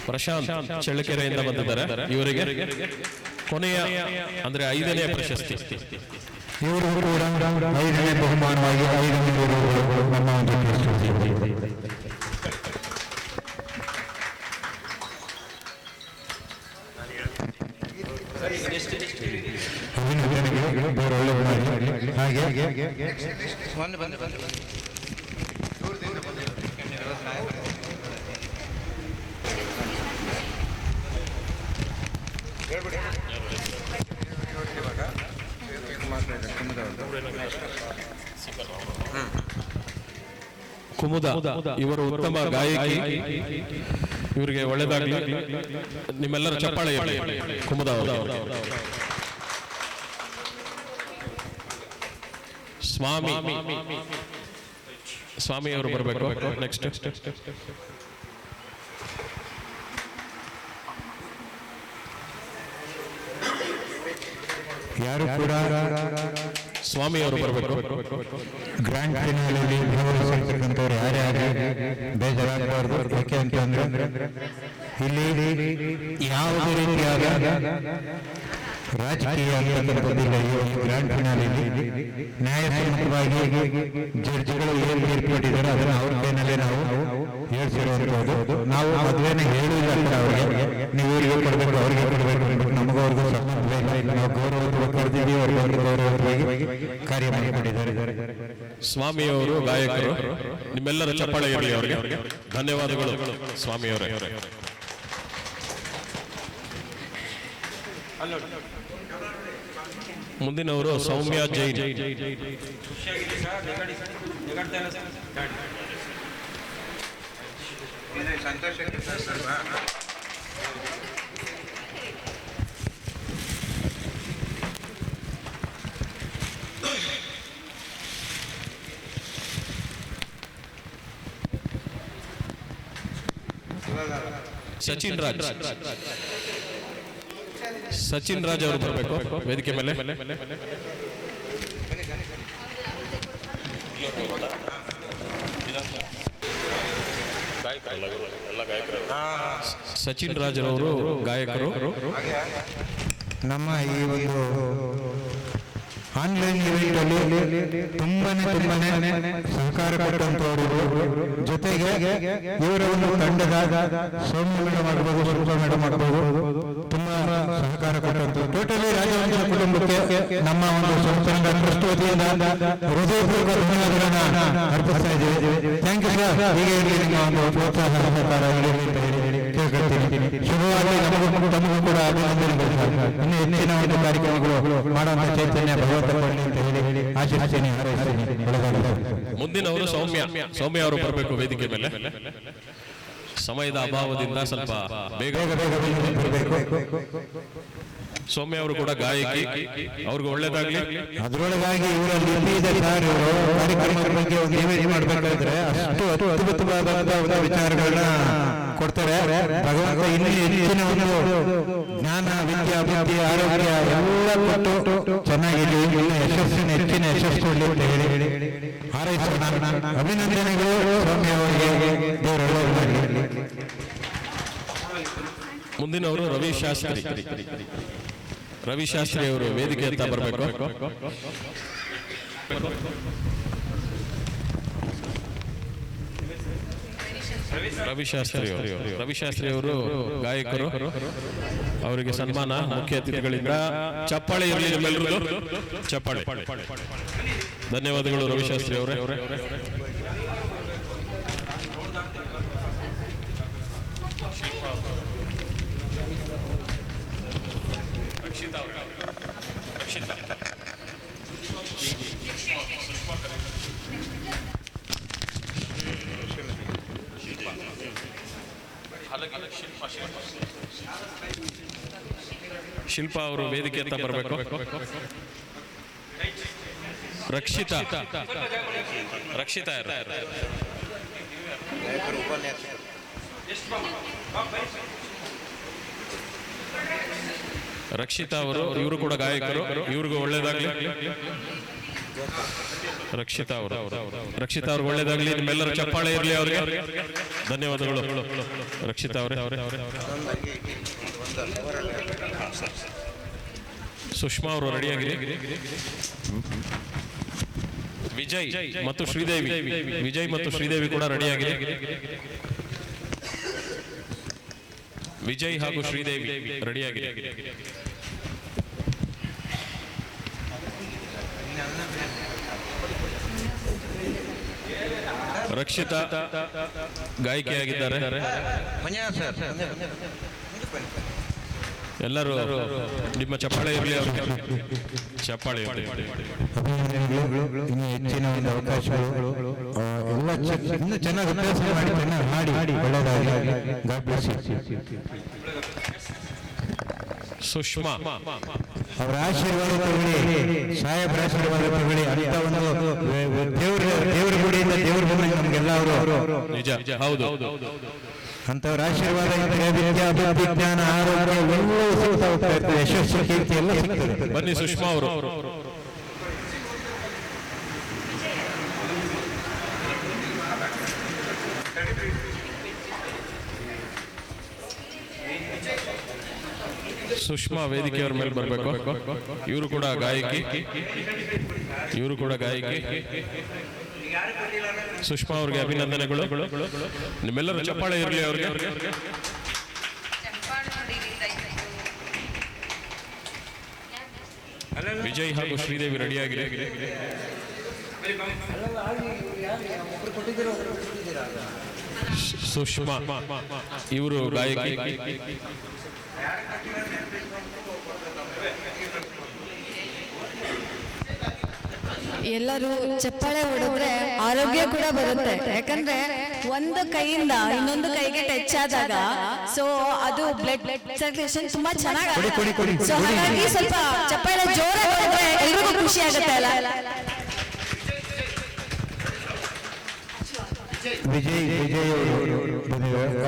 ಪ್ರಶಾಂತ್ ಚಳ್ಳಕೆರೆಯಿಂದ ಬಂದಿದ್ದಾರೆ. ಇವರಿಗೆ ಕೊನೆಯ ಅಂದ್ರೆ 5ನೇ ಪ್ರಶಸ್ತಿ. ಇವರು ಕೂಡ 5ನೇ ಬಹುಮಾನವಾಗಿ 500 ರೂಪಾಯಿ ನಮ್ಮ ಒಂದು ಪ್ರಶಸ್ತಿ. ಕುಮುದ ಇವರು ಉತ್ತಮ ಗಾಯಕಿ. ಇವರಿಗೆ ಒಳ್ಳೆದಾಗಲಿ. ನಿಮ್ಮೆಲ್ಲರ ಚಪ್ಪಾಳೆ ಇರಲಿ ಕುಮುದ ಅವರು. ಸ್ವಾಮಿ ಅವರು ಬರಬೇಕು. ನೆಕ್ಸ್ಟ್ ಯಾರು ಕೂಡ ಸ್ವಾಮಿ ಅವರು ಬರಬೇಕು. ಗ್ರ್ಯಾಂಡ್ ಫಿನಾಲೆಯಲ್ಲಿ ಭಾಗವಹಿಸಿರ್ತಕ್ಕಂಥವ್ರು ಯಾರೇ ಆಗಲಿ ಬೇಜಾರಾಗಬಾರ್ದು. ಯಾಕೆ ಅಂತಂದ್ರೆ ಇಲ್ಲಿ ಯಾವುದೇ ರೀತಿಯಾದ ರಾಜಕೀಯ ಅಂತಕ್ಕಂಥದ್ದಿಲ್ಲ. ಈ ಒಂದು ಗ್ರ್ಯಾಂಡ್ ಫಿನಾಲೆಯಲ್ಲಿ ನ್ಯಾಯಸಮ್ಮತವಾಗಿ ಜಡ್ಜ್ಗಳು ಏನು ತೀರ್ಪು ಕೊಟ್ಟಿದ್ದಾರೆ ಅದನ್ನು ಅವ್ರ ಕೈನಲ್ಲೇ ನಾವು ಹೇಳ್ಸಿರುವಂಥದ್ದು. ನಾವು ಮದುವೆನ ಹೇಳುವುದಿಲ್ಲ ಅವರಿಗೆ, ನೀವು ಇವರಿಗೆ ಕೊಡಬೇಕು ಅವರಿಗೆ ಕೊಡಬೇಕು ಅಂದ್ಬಿಟ್ಟು ನಮಗೂ ಅವ್ರಿಗೂ ಸಂಬಂಧ ಇಲ್ಲ. ನಾವು ಗೌರವವಾಗಿ ಕರೆದಿದ್ದೀವಿ, ಅವ್ರಿಗೆ ಗೌರವವಾಗಿ ಕಾರ್ಯ ಮಾಡಿಕೊಂಡಿದ್ದಾರೆ. ಸ್ವಾಮಿಯವರು ಗಾಯಕರು, ನಿಮ್ಮೆಲ್ಲರ ಚಪ್ಪಾಳೆ ಇರಲಿ ಅವರಿಗೆ. ಧನ್ಯವಾದಗಳು ಸ್ವಾಮಿಯವರೇ. ಮುಂದಿನವರು ಸೌಮ್ಯ ಜೈನ್. ಸಚಿನ್ ರಾಜ್ ಅವರು ಬರಬೇಕು ವೇದಿಕೆ ಮೇಲೆ. ಸಚಿನ್ ರಾಜ್ ಅವರು ಗಾಯಕರು. ನಮ್ಮ ಈ ಒಂದು ಆನ್ಲೈನ್ ಇವೆಂಟ್ ಅಲ್ಲಿ ತುಂಬಾನೇ ಸಹಕಾರ ಕೊಟ್ಟಂತವರು, ಜೊತೆಗೆ ಇವರ ಒಂದು ತಂಡದ ಸೌಮ್ಯ ಮೇಡಮ್ ಆಗ್ಬೋದು, ಸ್ವಲ್ಪ ಮೇಡಮ್ ಆಗ್ಬೋದು, ತುಂಬಾ ಸಹಕಾರ ಕೊಟ್ಟಂತ ಟೋಟಲಿ ರಾಜವಂಶ ಕುಟುಂಬಕ್ಕೆ ನಮ್ಮ ಒಂದು ಸಂಸ್ಥಾನದ ಟ್ರಸ್ಟ್ ವತಿಯಿಂದ ಹೃದಯಪೂರ್ವಕ ಧನ್ಯವಾದಗಳನ್ನ ಅರ್ಪಿಸ್ತಾ ಇದ್ದೀವಿ. Thank you sir. ಹೀಗೆ ಇರಲಿ, ನಿಮ್ಮ ಒಂದು ಪ್ರೋತ್ಸಾಹ ಸಹಕಾರ ಇರಲಿ ಅಂತ ಹೇಳಿ ಕೇಳ್ಕೊಳ್ತೀನಿ. ಶುಭವಾಗಿ ನಮಗೂ ತಮಗೂ ಕೂಡ ಅಭಿನಂದನೆಗಳು. ಇನ್ನು ಹೆಚ್ಚಿನ ಒಂದು ಕಾರ್ಯಕ್ರಮಗಳು ಮಾಡುವಂತ ಚೈತನ್ಯ ಭಗವಂತ ಕೊಡಲಿ ಅಂತ ಹೇಳಿ ಆಶಿಸ್ತೀನಿ, ಹಾರೈಸ್ತೀನಿ. ಮುಂದಿನವರು ಸೌಮ್ಯ ಅವರು ಬರಬೇಕು ವೇದಿಕೆ ಮೇಲೆ. ಸಮಯದ ಅಭಾವದಿಂದ ಸ್ವಲ್ಪ ಬೇಗ ಬರಬೇಕು. ಸೌಮ್ಯ ಅವರು ಕೂಡ ಗಾಯಕಿ, ಅವ್ರಿಗೆ ಒಳ್ಳೇದಾಗ್ಲಿ. ಅದರೊಳಗಾಗಿ ಇವರ ಲಿಪಿ ಇದೆ ಸರ್. ಇವರು ಕಾರ್ಯಕ್ರಮದ ಬಗ್ಗೆ ಒಂದು ನಿವೇದನೆ ಮಾಡಬೇಕಾದ್ರೆ ಅಷ್ಟು ಅದ್ಭುತವಾದಂತಹ ಒಂದು ವಿಚಾರಗಳನ್ನ ಕೊಡ್ತಾರೆ. ಭಗವಂತ ಇನ್ನೂ ಹೆಚ್ಚಿನ ಒಂದು ಜ್ಞಾನ, ವಿದ್ಯಾ, ಬುದ್ಧಿ, ಆರೋಗ್ಯ ಎಲ್ಲ ಕೊಟ್ಟು ಚೆನ್ನಾಗಿದೆ. ಇನ್ನು ಹೆಚ್ಚಿನ ಯಶಸ್ಸು ಕೊಡಲಿ ಅಂತ ಹೇಳಿ ಹಾರೈಸೋಣ. ಅಭಿನಂದನೆಗಳು ಸೌಮ್ಯ ಅವರಿಗೆ, ದೇವರ ಒಳ್ಳೆಯದು ಮಾಡಲಿ. ಮುಂದಿನವರು ರವಿಶಾಸ್ತ್ರಿ ಅವರು ವೇದಿಕೆ ಹತ್ತ ಬರಬೇಕು. ರವಿಶಾಸ್ತ್ರಿ ಅವರು ಗಾಯಕರು, ಅವರಿಗೆ ಸನ್ಮಾನ ಮುಖ್ಯ ಅತಿಥಿಗಳಿಂದ. ಚಪ್ಪಾಳೆ ಇರಲಿ ನಿಮ್ಮೆಲ್ಲರಿಗೂ, ಚಪ್ಪಾಳೆ. ಧನ್ಯವಾದಗಳು ರವಿಶಾಸ್ತ್ರಿ ಅವರೇ. ಶಿಲ್ಪಾ ಅವರು ವೇದಿಕೆ ಅಂತ ಬರಬೇಕು. ರಕ್ಷಿತಾ ಅವರು, ಇವರು ಕೂಡ ಗಾಯಕರು, ಇವ್ರಿಗೂ ಒಳ್ಳೇದಾಗ್ಲಿ. ರಕ್ಷಿತಾ ಅವ್ರಿಗೆ ಒಳ್ಳೇದಾಗ್ಲಿ. ನಿಮ್ಮೆಲ್ಲರ ಚಪ್ಪಾಳೆ ಇರಲಿ ಅವರಿಗೆ. ಧನ್ಯವಾದಗಳು ರಕ್ಷಿತಾ ಅವರೇ. ಸುಷ್ಮಾ ಅವರು ರೆಡಿಯಾಗಿರಿ. ವಿಜಯ್ ಮತ್ತು ಶ್ರೀದೇವಿ ಕೂಡ ರೆಡಿಯಾಗಿರಿ. ವಿಜಯ್ ಹಾಗೂ ಶ್ರೀದೇವಿ ರೆಡಿಯಾಗಿರಿ. ರಕ್ಷಿತಾ ಗಾಯಕಿಯಾಗಿದ್ದಾರೆ. ಎಲ್ಲರೂ ನಿಮ್ಮ ಚಪ್ಪಾಳೆ ಇರಲಿ, ಚಪ್ಪಾಳೆ. ಇನ್ನು ಹೆಚ್ಚಿನ ಒಂದು ಅವಕಾಶಗಳು ಎಲ್ಲ ಇನ್ನೂ ಚೆನ್ನಾಗಿ ಅಭ್ಯಾಸ ಮಾಡಿ ಒಳ್ಳೆಯದಾಗಲಿ. God bless you. ಸುಷ್ಮಾ ಅವರ ಆಶೀರ್ವಾದ ತಗೊಳ್ಳಿ, ಸಾಹೇಬರ ಆಶೀರ್ವಾದ ತಗೊಳ್ಳಿ. ಅಂತ ಒಂದು ದೇವರ ಗುಡಿಯಿಂದ ದೇವ್ರ ಬಂದ ನಮ್ಗೆಲ್ಲ ಅವರು ನಿಜ, ಹೌದು. ಅಂತವ್ರ ಆಶೀರ್ವಾದ ಇದ್ದರೆ ವಿದ್ಯಾ, ಬುದ್ಧಿ, ಜ್ಞಾನ, ಆರೋಗ್ಯ ಎಲ್ಲವೂ ಸಿಗ್ತಾ ಹೋಗ್ತಾ ಇರ್ತದೆ. ಯಶಸ್ಸು, ಕೀರ್ತಿ ಎಲ್ಲ ಸಿಗ್ತದೆ. ಬನ್ನಿ ಸುಷ್ಮಾ ಅವರು. ಸುಷ್ಮಾ ವೇದಿಕೆಯವರ ಮೇಲೆ ಬರಬೇಕು. ಇವರು ಕೂಡ ಗಾಯಕಿ. ಸುಷ್ಮಾ ಅವ್ರಿಗೆ ಅಭಿನಂದನೆಗಳು. ನಿಮ್ಮೆಲ್ಲರೂ ಚಪ್ಪಾಳೆ ಇರಲಿ ಅವ್ರಿಗೆ. ವಿಜಯ್ ಹಾಗೂ ಶ್ರೀದೇವಿ ರೆಡಿಯಾಗಿದೆ. ಸುಷ್ಮಾ ಇವರು ಗಾಯಕಿ. ಎಲ್ಲರೂ ಚಪ್ಪಾಳೆ ಹೊಡೆದ್ರೆ ಆರೋಗ್ಯ ಕೂಡ ಬರುತ್ತೆ. ಯಾಕಂದ್ರೆ ಒಂದು ಕೈಯಿಂದ ಇನ್ನೊಂದು ಕೈಗೆ ಟಚ್ ಆದಾಗ ಸೊ ಅದು ಬ್ಲಡ್ ಸರ್ಕ್ಯುಲೇಷನ್ ತುಂಬಾ ಚೆನ್ನಾಗಿ, ಸೊ ಹಾಗಾಗಿ ಸ್ವಲ್ಪ ಚಪ್ಪಾಳೆ ಜೋರಾಗಿ ಹೊಡೆದ್ರೆ ಎಲ್ರಿಗೂ ಖುಷಿ ಆಗುತ್ತೆ ಅಲ್ಲ. ವಿಜಯ್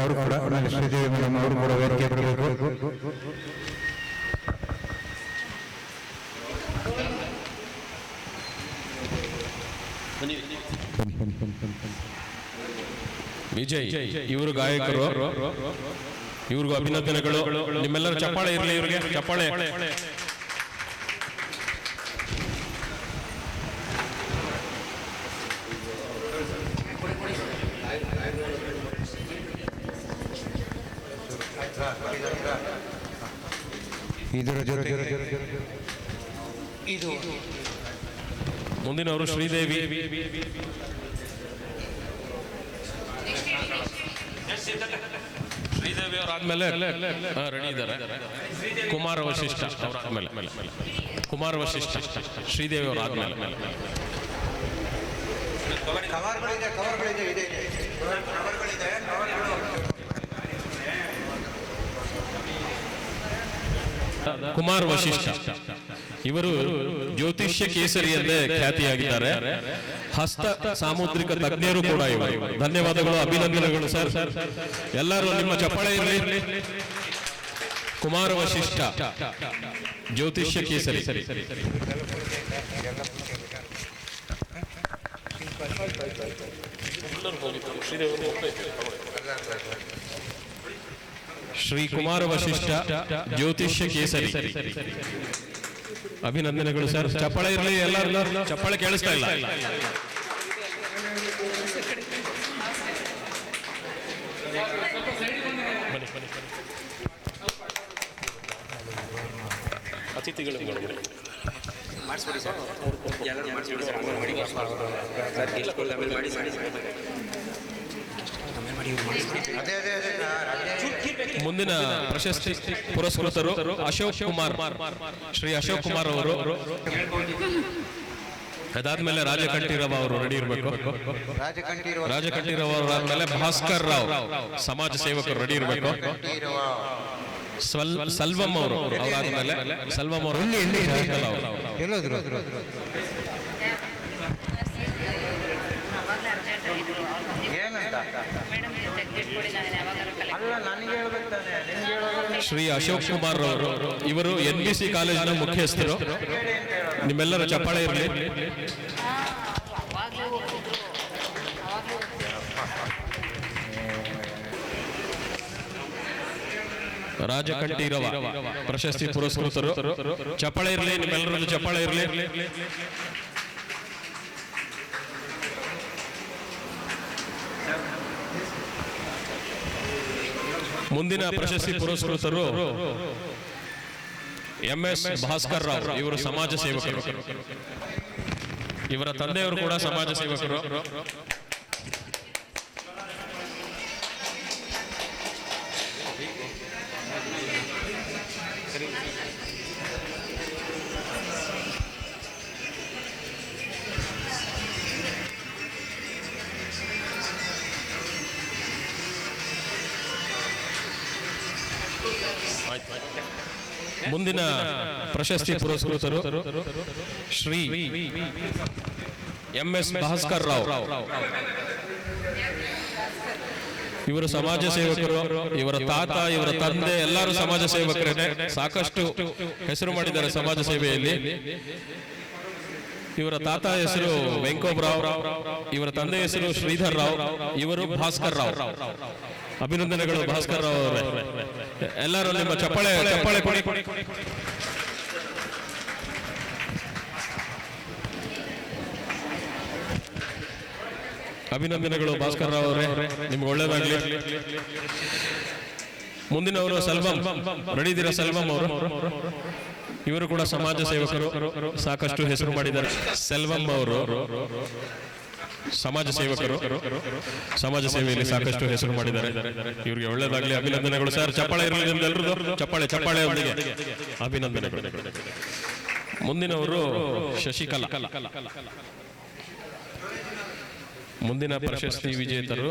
ಅವರು ಕೂಡ ಶ್ರೀದೇವಿ ಮೇಡಮ್ ಅವರು ಕೂಡ ವೇದಿಕೆ ಬರಬೇಕು. ವಿಜಯ್ ಇವರು ಗಾಯಕರು. ಇವ್ರಿಗೂ ಅಭಿನಂದನೆಗಳು. ನಿಮ್ಮೆಲ್ಲರ ಚಪ್ಪಾಳೆ ಇರಲಿ ಇವರಿಗೆ. ಚಪ್ಪಾಳೆ. ಇದರ ಜೊತೆ ಇದು ಮುಂದಿನವರು ಶ್ರೀದೇವಿ. ಶ್ರೀದೇವಿ ಅವರಾದ್ಮೇಲೆ ರೆಡಿ ಇದ್ದಾರೆ ಕುಮಾರ ವಶಿಷ್ಠ ಅವರಾದ್ಮೇಲೆ. ಕುಮಾರ ವಶಿಷ್ಠ ಶ್ರೀದೇವಿ ಅವರಾದ್ಮೇಲೆ. ಕುಮಾರ್ ವಶಿಷ್ಠ ಇವರು ಜ್ಯೋತಿಷ್ಯ ಕೇಸರಿ ಎಂದೇ ಖ್ಯಾತಿಯಾಗಿದ್ದಾರೆ. ಹಸ್ತ ಸಾಮುದ್ರಿಕ ತಜ್ಞರು ಕೂಡ ಇವರು. ಧನ್ಯವಾದಗಳು, ಅಭಿನಂದನೆಗಳು ಸರ್. ಎಲ್ಲರೂ ನಿಮ್ಮ ಚಪ್ಪಾಳೆ ಇರಲಿ. ಕುಮಾರ ವಶಿಷ್ಠ ಜ್ಯೋತಿಷ್ಯ ಕೇಸರಿ. ಶ್ರೀ ಕುಮಾರ ವಶಿಷ್ಠ ಜ್ಯೋತಿಷ್ಯ ಕೇಸರಿ. ಅಭಿನಂದನೆಗಳು ಸರ್. ಚಪ್ಪಾಳೆ ಇರಲಿ ಎಲ್ಲರೂ. ಚಪ್ಪಾಳೆ ಕೇಳಿಸ್ತಾ ಇಲ್ಲ. ಅತಿಥಿಗಳು ಮುಂದಿನ ಪ್ರಶಸ್ತಿ ಪುರಸ್ಕೃತರು ಅಶೋಕ್ ಕುಮಾರ್, ಶ್ರೀ ಅಶೋಕ್ ಕುಮಾರ್ ಅವರು. ಅದಾದ್ಮೇಲೆ ರಾಜಕಂಠೀರವ ಅವರು ರೆಡಿ ಇರಬೇಕು. ರಾಜಕಂಠೀರವ ಅವರಾದ್ಮೇಲೆ ಭಾಸ್ಕರ್ ರಾವ್ ಸಮಾಜ ಸೇವಕರು ರೆಡಿ ಇರಬೇಕು. ಸಲ್ವಂ ಅವರು ಅವರಾದ್ಮೇಲೆ ಸಲ್ವಂ ಅವರು ಶ್ರೀ ಅಶೋಕ್ ಕುಮಾರ್ ಅವರು. ಇವರು NBC ಕಾಲೇಜಿನ ಮುಖ್ಯಸ್ಥರು. ನಿಮ್ಮೆಲ್ಲರ ಚಪ್ಪಾಳೆ ಇರಲಿ. ರಾಜಕಂಠೀರವ ಪ್ರಶಸ್ತಿ ಪುರಸ್ಕೃತರು. ಚಪ್ಪಾಳೆ ಇರಲಿ, ನಿಮ್ಮೆಲ್ಲರದ್ದು ಚಪ್ಪಾಳೆ ಇರಲಿ. ಮುಂದಿನ ಪ್ರಶಸ್ತಿ ಪುರಸ್ಕೃತರು MS ಭಾಸ್ಕರ್ ರಾವ್. ಇವರು ಸಮಾಜ ಸೇವಕರು. ಇವರ ತಂದೆಯವರು ಕೂಡ ಸಮಾಜ ಸೇವಕರು. ಮುಂದಿನ ಪ್ರಶಸ್ತಿ ಪುರಸ್ಕೃತರು ಶ್ರೀ MS ಭಾಸ್ಕರ್ ರಾವ್. ಇವರು ಸಮಾಜ ಸೇವಕರು. ಇವರ ತಾತ, ಇವರ ತಂದೆ ಎಲ್ಲರೂ ಸಮಾಜ ಸೇವಕರೇ. ಸಾಕಷ್ಟು ಹೆಸರು ಮಾಡಿದ್ದಾರೆ ಸಮಾಜ ಸೇವೆಯಲ್ಲಿ. ಇವರ ತಾತ ಹೆಸರು ವೆಂಕೋಬ್ರಾವ್, ಇವರ ತಂದೆ ಹೆಸರು ಶ್ರೀಧರ್ ರಾವ್, ಇವರು ಭಾಸ್ಕರ್ ರಾವ್. ಅಭಿನಂದನೆಗಳು ಭಾಸ್ಕರ್ ರಾವ್ ಅವರೇ. ಎಲ್ಲರೂ ನಿಮ್ಮ ಚಪ್ಪಾಳೆ ಚಪ್ಪಾಳೆ ಕೊಡಿ. ಅಭಿನಂದನೆಗಳು ಭಾಸ್ಕರ್ ರಾವ್ ಅವರೇ, ನಿಮ್ಗೆ ಒಳ್ಳೇದಾಗ್ಲಿ. ಮುಂದಿನವರು ಸಲ್ವಂ, ರೆಡಿದಿರ ಸಲ್ವಂ ಅವರು. ಇವರು ಕೂಡ ಸಮಾಜ ಸೇವಕರು, ಸಾಕಷ್ಟು ಹೆಸರು ಮಾಡಿದ್ದಾರೆ. ಸೆಲ್ವಂ ಅವರು ಸಮಾಜ ಸೇವಕರು, ಸಮಾಜ ಸೇವೆಯಲ್ಲಿ ಸಾಕಷ್ಟು ಹೆಸರು ಮಾಡಿದ್ದಾರೆ. ಇವರಿಗೆ ಒಳ್ಳೇದಾಗ್ಲಿ, ಅಭಿನಂದನೆಗಳು ಸರ್. ಚಪ್ಪಾಳೆ ಇರಲಿ ನಿಮ್ದೆಲ್ಲರದು, ಚಪ್ಪಾಳೆ ಚಪ್ಪಾಳೆ ಅವರಿಗೆ ಅಭಿನಂದನೆಗಳು. ಮುಂದಿನವರು ಶಶಿಕಲಾ, ಮುಂದಿನ ಪ್ರಶಸ್ತಿ ವಿಜೇತರು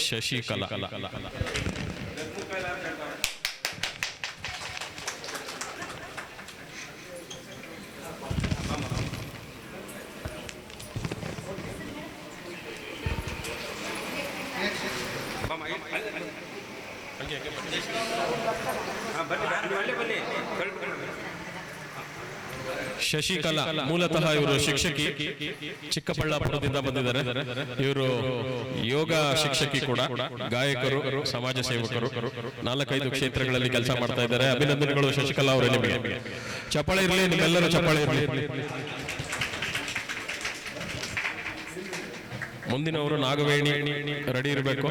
ಶಶಿಕಲಾ. ಶಶಿಕಲಾ ಮೂಲತಃ ಇವರು ಶಿಕ್ಷಕಿ, ಚಿಕ್ಕಬಳ್ಳಾಪುರದಿಂದ ಬಂದಿದ್ದಾರೆ. ಇವರು ಯೋಗ ಶಿಕ್ಷಕಿ ಕೂಡ, ಗಾಯಕರು, ಸಮಾಜ ಸೇವಕರು, 4-5 ಕ್ಷೇತ್ರಗಳಲ್ಲಿ ಕೆಲಸ ಮಾಡ್ತಾ ಇದ್ದಾರೆ. ಅಭಿನಂದನೆಗಳು ಶಶಿಕಲಾ ಅವರೇ, ನಿಮಗೆ ಚಪ್ಪಾಳೆ ಇರಲಿ, ನಿಮ್ಮೆಲ್ಲರೂ ಚಪ್ಪಾಳೆ ಇರಲಿ. ಮುಂದಿನವರು ನಾಗವೇಣಿ, ರೆಡಿ ಇರಬೇಕು.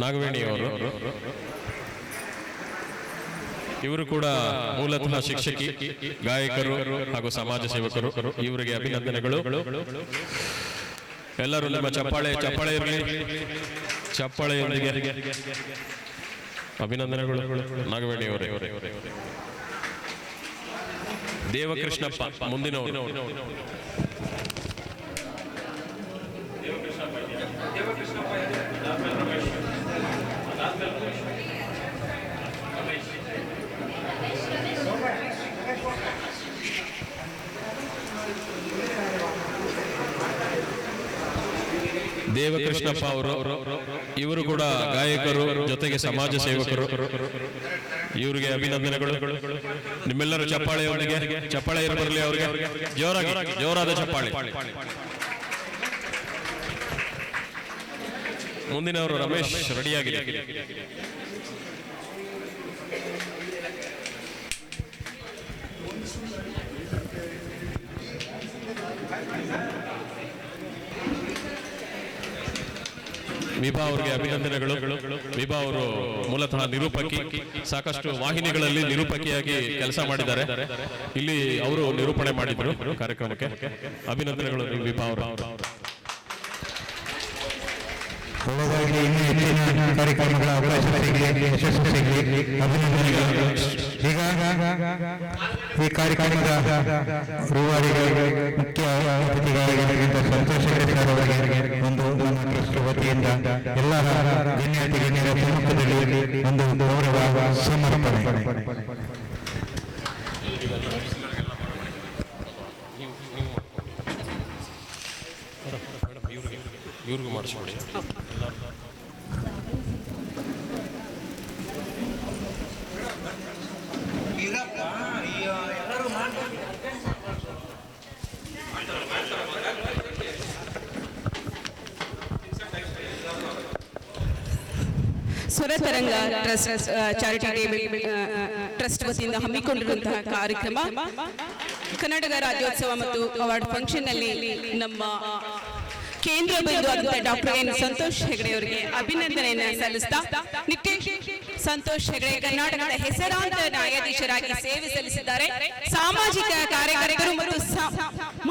ನಾಗವೇಣಿ ಅವರು, ಇವರು ಕೂಡ ಮೂಲತಃ ಶಿಕ್ಷಕಿ, ಗಾಯಕರು ಹಾಗೂ ಸಮಾಜ ಸೇವಕರು. ಇವರಿಗೆ ಅಭಿನಂದನೆಗಳು. ಎಲ್ಲರೂ ನಿಮ್ಮ ಚಪ್ಪಾಳೆ ಚಪ್ಪಾಳೆ ಇರಲಿ, ಚಪ್ಪಾಳೆಯೊಂದಿಗೆ ಅಭಿನಂದನೆಗಳು ನಾಗವೇಣಿ ಅವರೇ. ದೇವಕೃಷ್ಣಪ್ಪ ಮುಂದಿನವರು. ದೇವಕೃಷ್ಣಪ್ಪ ಅವರು, ಇವರು ಕೂಡ ಗಾಯಕರು ಜೊತೆಗೆ ಸಮಾಜ ಸೇವಕರು. ಇವರಿಗೆ ಅಭಿನಂದನೆಗಳು. ನಿಮ್ಮೆಲ್ಲರೂ ಚಪ್ಪಾಳೆಯೊಂದಿಗೆ, ಚಪ್ಪಾಳೆ ಇರಬರಲಿ ಅವರಿಗೆ, ಜೋರಾಗಿ ಜೋರಾದ ಚಪ್ಪಾಳೆ. ಮುಂದಿನವರು ರಮೇಶ್, ರೆಡಿಯಾಗಿದೆ. ವಿಭಾ ಅವರಿಗೆ ಅಭಿನಂದನೆಗಳು. ವಿಭಾ ಅವರು ಮೂಲತಃ ನಿರೂಪಕಿ, ಸಾಕಷ್ಟು ವಾಹಿನಿಗಳಲ್ಲಿ ನಿರೂಪಕಿಯಾಗಿ ಕೆಲಸ ಮಾಡಿದ್ದಾರೆ. ಇಲ್ಲಿ ಅವರು ನಿರೂಪಣೆ ಮಾಡಿದ್ರು ಕಾರ್ಯಕ್ರಮಕ್ಕೆ. ಅಭಿನಂದನೆಗಳು ವಿಭಾ ಅವರು. ಒಳ್ಳೆದಾಗಿ ಇನ್ನೂ ಹೆಚ್ಚಿನ ಕಾರ್ಯಕ್ರಮಗಳ ಅವಕಾಶ ಸಿಗಲಿ, ಯಶಸ್ಸು ಸಿಗಲಿ. ಅಭಿನಂದನೆಗಳು. ಈಗ ಈ ಕಾರ್ಯಕ್ರಮದ ರೂವಾರಿಗೆ, ಮುಖ್ಯ ಅತಿಥಿಗಳಾಗಿರ್ತಕ್ಕಂಥ ಸಂತೋಷ್ ಹೆಗಡೆ ಸರ್ ಅವರಿಗೆ ಒಂದು ನಮ್ಮ ಟ್ರಸ್ಟ್ ವತಿಯಿಂದ ಎಲ್ಲ ಗಣ್ಯಾತಿ ಗಣ್ಯರ ಸಮ್ಮುಖದಲ್ಲಿ ಒಂದು ಗೌರವ ಸಮರ್ಪಣೆ. ಇವ್ರಿಗೂ ಮಾಡಿಸ್ಕೊಡಿ. ಸ್ವರತರಂಗ ಚಾರಿಟೇಬಲ್ ಟ್ರಸ್ಟ್ ವತಿಯಿಂದ ಹಮ್ಮಿಕೊಂಡಿರುವಂತಹ ಕಾರ್ಯಕ್ರಮ ಕರ್ನಾಟಕ ರಾಜ್ಯೋತ್ಸವ ಮತ್ತು ಅವಾರ್ಡ್ ಫಂಕ್ಷನ್ ನಲ್ಲಿ ನಮ್ಮ ಕೇಂದ್ರ ಬಿಂದು ಡಾಕ್ಟರ್ ಎನ್ ಸಂತೋಷ್ ಹೆಗಡೆ ಅವರಿಗೆ ಅಭಿನಂದನೆಯನ್ನು ಸಲ್ಲಿಸ್ತಾ, ನಿತೇಶ್ ಸಂತೋಷ್ ಹೆಗಡೆ ಕರ್ನಾಟಕದ ಹೆಸರಾಂತ ನ್ಯಾಯಾಧೀಶರಾಗಿ ಸೇವೆ ಸಲ್ಲಿಸಿದ್ದಾರೆ. ಸಾಮಾಜಿಕ ಕಾರ್ಯಕರ್ತರು ಮತ್ತು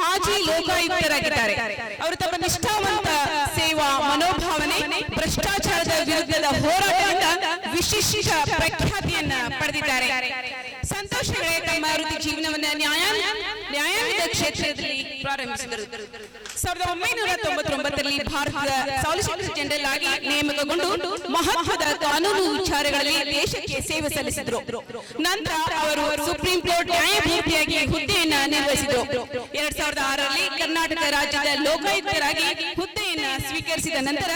ಮಾಜಿ ಲೋಕಾಯುಕ್ತರಾಗಿದ್ದಾರೆ. ಅವರು ತಮ್ಮ ನಿಷ್ಠಾವಂತ ಸೇವಾ ಮನೋಭಾವನೆ, ಭ್ರಷ್ಟಾಚಾರದ ವಿರುದ್ಧದ ಹೋರಾಟದಿಂದ ವಿಶಿಷ್ಟ ಪ್ರಖ್ಯಾತಿಯನ್ನ ಪಡೆದಿದ್ದಾರೆ. ಸಂತೋಷ್ ಹೆಗಡೆ ತಮ್ಮ ವೃತ್ತಿ ಜೀವನವನ್ನು ನ್ಯಾಯ ಕ್ಷೇತ್ರದಲ್ಲಿ ಪ್ರಾರಂಭಿಸಿದರು. 1999ರಲ್ಲಿ ಭಾರತದ ಸಾಲಿಸಿಟರ್ ಜನರಲ್ ಆಗಿ ನೇಮಕಗೊಂಡು ಮಹತ್ವದ ಕಾನೂನು ವಿಚಾರಗಳಲ್ಲಿ ದೇಶಕ್ಕೆ ಸೇವೆ ಸಲ್ಲಿಸಿದರು. ನಂತರ ಅವರು ಸುಪ್ರೀಂ ಕೋರ್ಟ್ ನ್ಯಾಯಮೂರ್ತಿಯಾಗಿ ಹುದ್ದೆಯನ್ನ ನಿರ್ವಹಿಸಿದರು. 2006ರಲ್ಲಿ ಕರ್ನಾಟಕ ರಾಜ್ಯದ ಲೋಕಾಯುಕ್ತರಾಗಿ ಹುದ್ದೆಯನ್ನ ಸ್ವೀಕರಿಸಿದ ನಂತರ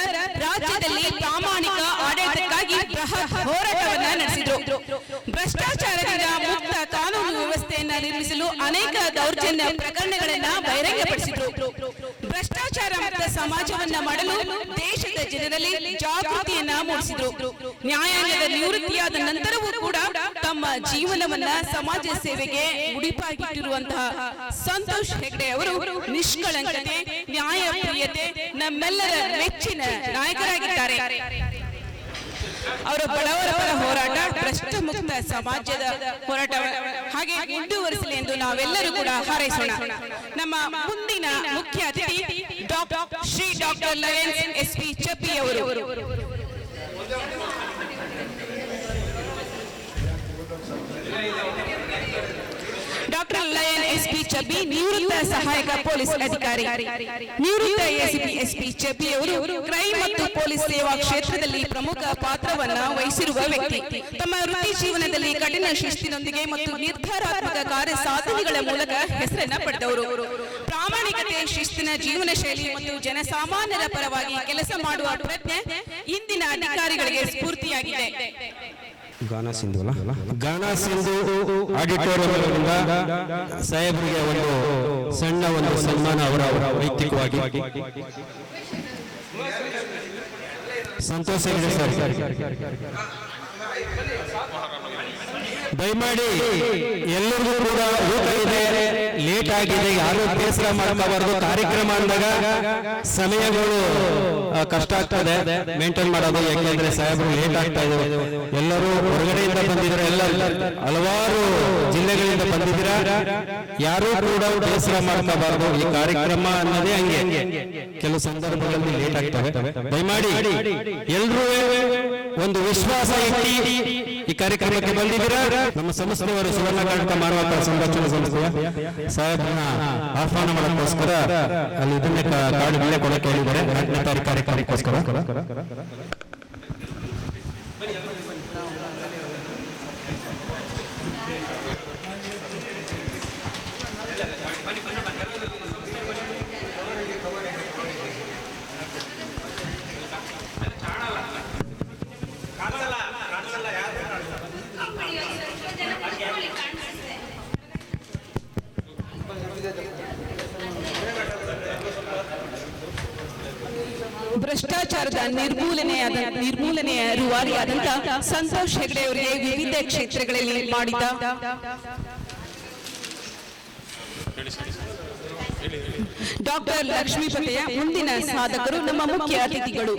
ರಾಜ್ಯದಲ್ಲಿ ಪ್ರಾಮಾಣಿಕ ಆಡಳಿತಕ್ಕಾಗಿ ಬೃಹತ್ ಹೋರಾಟವನ್ನ ನಡೆಸಿದರು. ಭ್ರಷ್ಟಾಚಾರದಿಂದ ಮುಕ್ತ ಕಾನೂನು ವ್ಯವಸ್ಥೆಯನ್ನ ನಿರ್ಮಿಸಲು ಅನೇಕ ದೌರ್ಜನ್ಯ ಪ್ರಕರಣಗಳನ್ನ ಬಹಿರಂಗಪಡಿಸಿದರು. ಭ್ರಷ್ಟಾಚಾರ ಮುಕ್ತ ಸಮಾಜವನ್ನ ಮಾಡಲು ದೇಶದ ಜನರಲ್ಲಿ ಜಾಗೃತಿಯನ್ನ ಮೂಡಿಸಿದರು. ನ್ಯಾಯಾಂಗದ ನಿವೃತ್ತಿಯಾದ ನಂತರವೂ ಕೂಡ ತಮ್ಮ ಜೀವನವನ್ನ ಸಮಾಜ ಸೇವೆಗೆ ಮುಡಿಪಾಗಿಟ್ಟಿರುವಂತಹ ಸಂತೋಷ್ ಹೆಗ್ಡೆ ಅವರು ನಿಷ್ಕಳಂಕತೆ, ನ್ಯಾಯಪ್ರಿಯತೆ ನಮ್ಮೆಲ್ಲರ ಮೆಚ್ಚಿನ ನಾಯಕರಾಗಿದ್ದಾರೆ. ಅವರ ಬಡವರ ಪರ ಹೋರಾಟ, ಭ್ರಷ್ಟ ಮುಕ್ತ ಸಮಾಜದ ಹೋರಾಟ ಹಾಗೆ ಮುಂದುವರಿಸಲಿ ಎಂದು ನಾವೆಲ್ಲರೂ ಕೂಡ ಹಾರೈಸೋಣ. ನಮ್ಮ ಮುಂದಿನ ಮುಖ್ಯ ಅತಿಥಿ ಶ್ರೀ ಡಾಕ್ಟರ್ ಲಯನ್ಸ್ ಎಸ್.ಪಿ. ಚಪ್ಪಿ ಅವರು. Doctor lion SP. ಚಬ್ಬಿ ನಿವೃತ್ತ ಸಹಾಯಕ ಪೊಲೀಸ್ ಅಧಿಕಾರಿ. ನಿವೃತ್ತ ಎಸ್.ಪಿ. ಚಬ್ಬಿ ಅವರು ಕ್ರೈಮ್ ಮತ್ತು ಪೊಲೀಸ್ ಸೇವಾ ಕ್ಷೇತ್ರದಲ್ಲಿ ಪ್ರಮುಖ ಪಾತ್ರವನ್ನ ವಹಿಸಿರುವ ವ್ಯಕ್ತಿ. ತಮ್ಮ ವೃತ್ತಿ ಜೀವನದಲ್ಲಿ ಕಠಿಣ ಶಿಸ್ತಿನೊಂದಿಗೆ ಮತ್ತು ನಿರ್ಧಾರಾತ್ಮಕ ಕಾರ್ಯ ಸಾಧನೆಗಳ ಮೂಲಕ ಹೆಸರನ್ನ ಪಡೆದವರು. ಪ್ರಾಮಾಣಿಕತೆ, ಶಿಸ್ತಿನ ಜೀವನ ಶೈಲಿ ಮತ್ತು ಜನಸಾಮಾನ್ಯರ ಪರವಾಗಿ ಕೆಲಸ ಮಾಡುವ ಪ್ರಜ್ಞೆ ಇಂದಿನ ಅಧಿಕಾರಿಗಳಿಗೆ ಸ್ಫೂರ್ತಿಯಾಗಿದೆ. ಗಾನ ಸಿಂಧು ಆಡಿಟೋರಿಯಂನಿಂದ ಸಾಹೇಬರಿಗೆ ಒಂದು ಸಣ್ಣ ಒಂದು ಸನ್ಮಾನ ಅವರ ವೈಯಕ್ತಿಕವಾಗಿ. ಸಂತೋಷ ಇದೆ ಸರ್. ದಯಮಾಡಿ ಎಲ್ಲರಿಗೂ ಕೂಡ ಊಟ ಇದೆ, ಲೇಟ್ ಆಗಿದೆ, ಯಾರು ಬೇಸರ ಮಾಡ್ಕೋಬಾರ್ದು. ಕಾರ್ಯಕ್ರಮ ಅಂದಾಗ ಸಮಯಗಳು ಕಷ್ಟ ಆಗ್ತದೆ ಮೇಂಟೈನ್ ಮಾಡೋದು, ಯಾಕೆಂದ್ರೆ ಸಾಹೇಬರು ಲೇಟ್ ಆಗ್ತಾ ಇದೆ. ಎಲ್ಲರೂ ಹೊರಗಡೆಯಿಂದ ಬಂದಿದ್ದಾರೆ, ಎಲ್ಲ ಹಲವಾರು ಜಿಲ್ಲೆಗಳಿಂದ ಬಂದಿದ್ದೀರಾ. ಯಾರು ಕೂಡ ಬೇಸರ ಮಾಡ್ಕೋಬಾರ್ದು. ಈ ಕಾರ್ಯಕ್ರಮ ಅನ್ನೋದೇ ಹಂಗೆ, ಕೆಲವು ಸಂದರ್ಭಗಳಲ್ಲಿ ಲೇಟ್ ಆಗ್ತವೆ. ದಯಮಾಡಿ ಎಲ್ಲರೂ ಒಂದು ವಿಶ್ವಾಸ ಇಟ್ಟು ಈ ಕಾರ್ಯಕ್ರಮಕ್ಕೆ ಬಂದಿದ್ದೀರಾ. ನಮ್ಮ ಸಂಸ್ಥೆಯವರು ಸುವರ್ಣ ಕರ್ನಾಟಕ ಮಾನವ ಸಂರಕ್ಷಣಾ ಸಂಸ್ಥೆಯ ಸಾಹೇಬರನ್ನ ಆಹ್ವಾನ ಮಾಡೋಕ್ಕೋಸ್ಕರ ಅಲ್ಲಿ ಇದನ್ನೇ ಕಾರ್ಡ್ ಕೊಡಕ್ಕೆ ಹೇಳಿದ್ದಾರೆ 4ನೇ ತಾರೀಕು ಕಾರ್ಯಕ್ರಮಕ್ಕೋಸ್ಕರ. ಭ್ರಷ್ಟಾಚಾರದ ನಿರ್ಮೂಲನೆಯ ರೂವಾರಿಯಾದಂತಹ ಸಂತೋಷ್ ಹೆಗ್ಡೆ ಅವರಿಗೆ ವಿವಿಧ ಕ್ಷೇತ್ರಗಳಲ್ಲಿ ಮಾಡಿದ ಡಾಕ್ಟರ್ ಲಕ್ಷ್ಮೀಪತಿಯ ಮುಂದಿನ ಸಾಧಕರು ನಮ್ಮ ಮುಖ್ಯ ಅತಿಥಿಗಳು.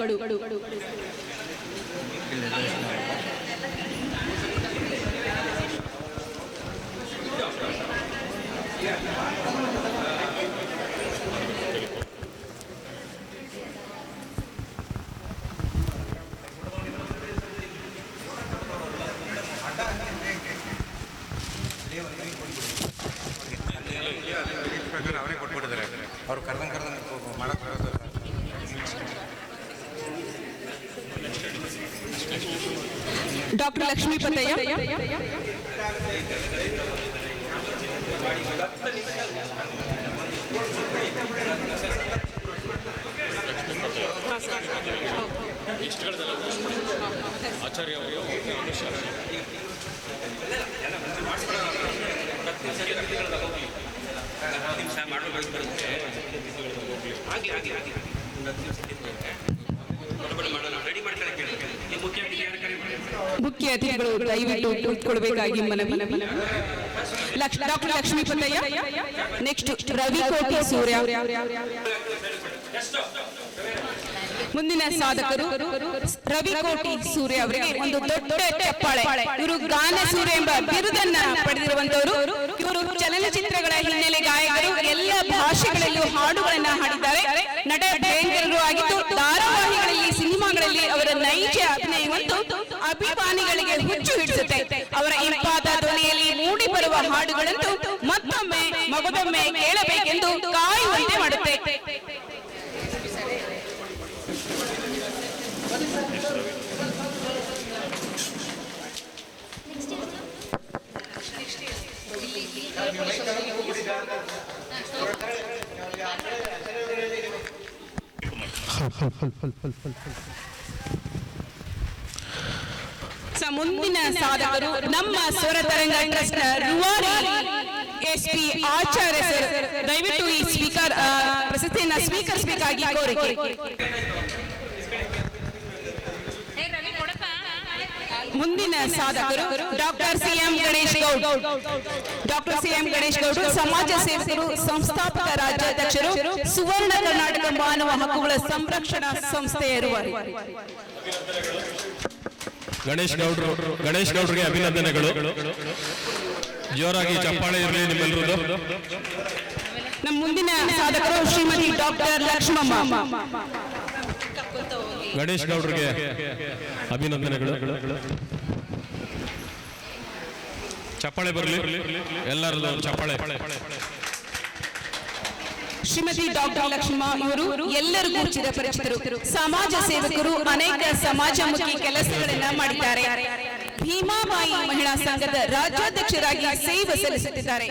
ಅವರೇ ಕೊಟ್ಬಿಟ್ಟಿದ್ದಾರೆ. ಅವ್ರು ಕರ್ದಂಗೆ ಮಾಡಕ್ಕೆ ಡಾಕ್ಟರ್ ಲಕ್ಷ್ಮೀಪತಯ್ಯ, ಆಚಾರ್ಯ ಅವರು ಮುಖ್ಯ ಅತಿಥಿಗಳು ದಯವಿಟ್ಟು ಕೂತ್ಕೊಳ್ಬೇಕಾಗಿ ಮನವಿ. ಡಾಕ್ಟರ್ ಲಕ್ಷ್ಮೀಪತಯ್ಯ, ನೆಕ್ಸ್ಟ್ ರವಿಕೋಟಿ ಸೂರ್ಯ. ಮುಂದಿನ ಸಾಧಕರು ರವಿಕೋಟಿ ಸೂರ್ಯ ಅವರಿಗೆ ಒಂದು ದೊಡ್ಡ ಚಪ್ಪಾಳೆ. ಇವರು ಗಾನ ಸೂರ್ಯ ಎಂಬ ಬಿರುದನ್ನ ಪಡೆದಿರುವಂತವರು. ಇವರು ಚಲನಚಿತ್ರಗಳ ಹಿನ್ನೆಲೆ ಗಾಯಕರು, ಎಲ್ಲ ಭಾಷೆಗಳಲ್ಲೂ ಹಾಡುಗಳನ್ನ ಹಾಡಿದ್ದಾರೆ. ನಟ ಭಯಂಕರರು ಆಗಿದ್ದು ಧಾರಾವಾಹಿಗಳಲ್ಲಿ, ಸಿನಿಮಾಗಳಲ್ಲಿ ಅವರ ನೈಜ ಅಭಿನಯವಂತೂ ಅಭಿಮಾನಿಗಳಿಗೆ ಹುಚ್ಚು ಹಿಡಿಸುತ್ತೆ. ಅವರ ಇಂಪಾದ ಧ್ವನಿಯಲ್ಲಿ ಮೂಡಿ ಬರುವ ಹಾಡುಗಳಂತೂ ಮತ್ತೊಮ್ಮೆ ಮಗದೊಮ್ಮೆ ಕೇಳಬೇಕೆಂದು ಕಾಯುವಂತೆ ಮಾಡುತ್ತೆ. ಮುಂದಿನ ಸಾಧಕರು ನಮ್ಮ ಸ್ವರ ತರಂಗ ಟ್ರಸ್ಟ್ ರೂವಾರಿ SP ಆಚಾರ್ಯ ಸರ್, ದಯವಿಟ್ಟು ಈ ಸ್ಪೀಕರ್ ಪ್ರಶಸ್ತಿಯನ್ನು ಸ್ವೀಕರಿಸಬೇಕಾಗಿ ಕೋರಿಕೆ. ಮುಂದಿನ ಸಾಧಕರು doctor CM Ganesh Goud. Doctor CM Ganesh Goud ಸಮಾಜ ಸೇವಕರು, ಸಂಸ್ಥಾಪಕ ರಾಜ್ಯಾಧ್ಯಕ್ಷರು, ಸುವರ್ಣ ಕರ್ನಾಟಕ ಮಾನವ ಹಕ್ಕುಗಳ ಸಂರಕ್ಷಣಾ ಸಂಸ್ಥೆಯ ರೂವಾರಿ. ಗಣೇಶ್ ಗೌಡ್ರಿಗೆ ಅಭಿನಂದನೆಗಳು. ಜೋರಾಗಿ ಚಪ್ಪಾಳೆ ಇರಲಿ ನಿಮ್ಮೆಲ್ಲರದು. ನಮ್ಮ ಮುಂದಿನ ಸಾಧಕರು ಶ್ರೀಮತಿ ಡಾಕ್ಟರ್ ಲಕ್ಷ್ಮಮ್ಮ. ಗಣೇಶ್ ಗೌಡ್ರಿಗೆ ಅಭಿನಂದನೆಗಳು. ಚಪ್ಪಾಳೆ ಬರಲಿ ಎಲ್ಲರದು ಚಪ್ಪಾಳೆ. ಶ್ರೀಮತಿ ಡಾಕ್ಟರ್ ಲಕ್ಷ್ಮಮ್ಮ ಇವರು ಎಲ್ಲರಿಗೂ ಚಿರಪರಿಚಿತರು. ಸಮಾಜ ಸೇವಕರು, ಅನೇಕ ಸಮಾಜಮುಖಿ ಕೆಲಸಗಳನ್ನ ಮಾಡಿದ್ದಾರೆ. ಭೀಮಾಬಾಯಿ ಮಹಿಳಾ ಸಂಘದ ರಾಜ್ಯಾಧ್ಯಕ್ಷರಾಗಿ ಸೇವೆ ಸಲ್ಲಿಸುತ್ತಿದ್ದಾರೆ.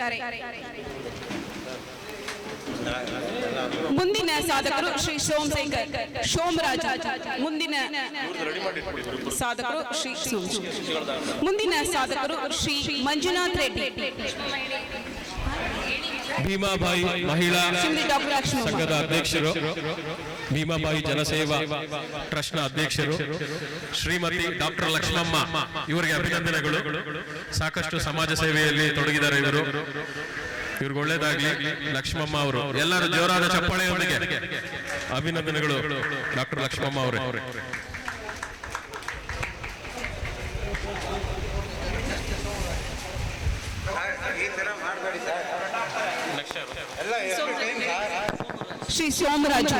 ಮುಂದಿನ ಸಾಧಕರು ಶ್ರೀ ಸೋಮರಾಜ್. ಮುಂದಿನ ಸಾಧಕರು ಶ್ರೀ ಮಂಜುನಾಥ್ ರೆಡ್ಡಿ. ಭೀಮಾಬಾಯಿ ಮಹಿಳಾ ಸಂಘದ ಅಧ್ಯಕ್ಷರು, ಭೀಮಾಬಾಯಿ ಜನಸೇವಾ ಟ್ರಸ್ಟ್ನ ಅಧ್ಯಕ್ಷರು ಶ್ರೀಮತಿ ಡಾಕ್ಟರ್ ಲಕ್ಷ್ಮಮ್ಮ, ಇವರಿಗೆ ಅಭಿನಂದನೆಗಳು. ಸಾಕಷ್ಟು ಸಮಾಜ ಸೇವೆಯಲ್ಲಿ ತೊಡಗಿದ್ದಾರೆ ಇವ್ರಿಗೆ ಒಳ್ಳೇದಾಗ್ಲಿ. ಲಕ್ಷ್ಮಮ್ಮ ಅವರು ಎಲ್ಲರೂ ಜೋರಾದ ಚಪ್ಪಾಳೆಯೊಂದಿಗೆ ಅಭಿನಂದನೆಗಳು ಡಾಕ್ಟರ್ ಲಕ್ಷ್ಮಮ್ಮ ಅವರೇ. ಶ್ರೀ ಸೋಮರಾಜ್.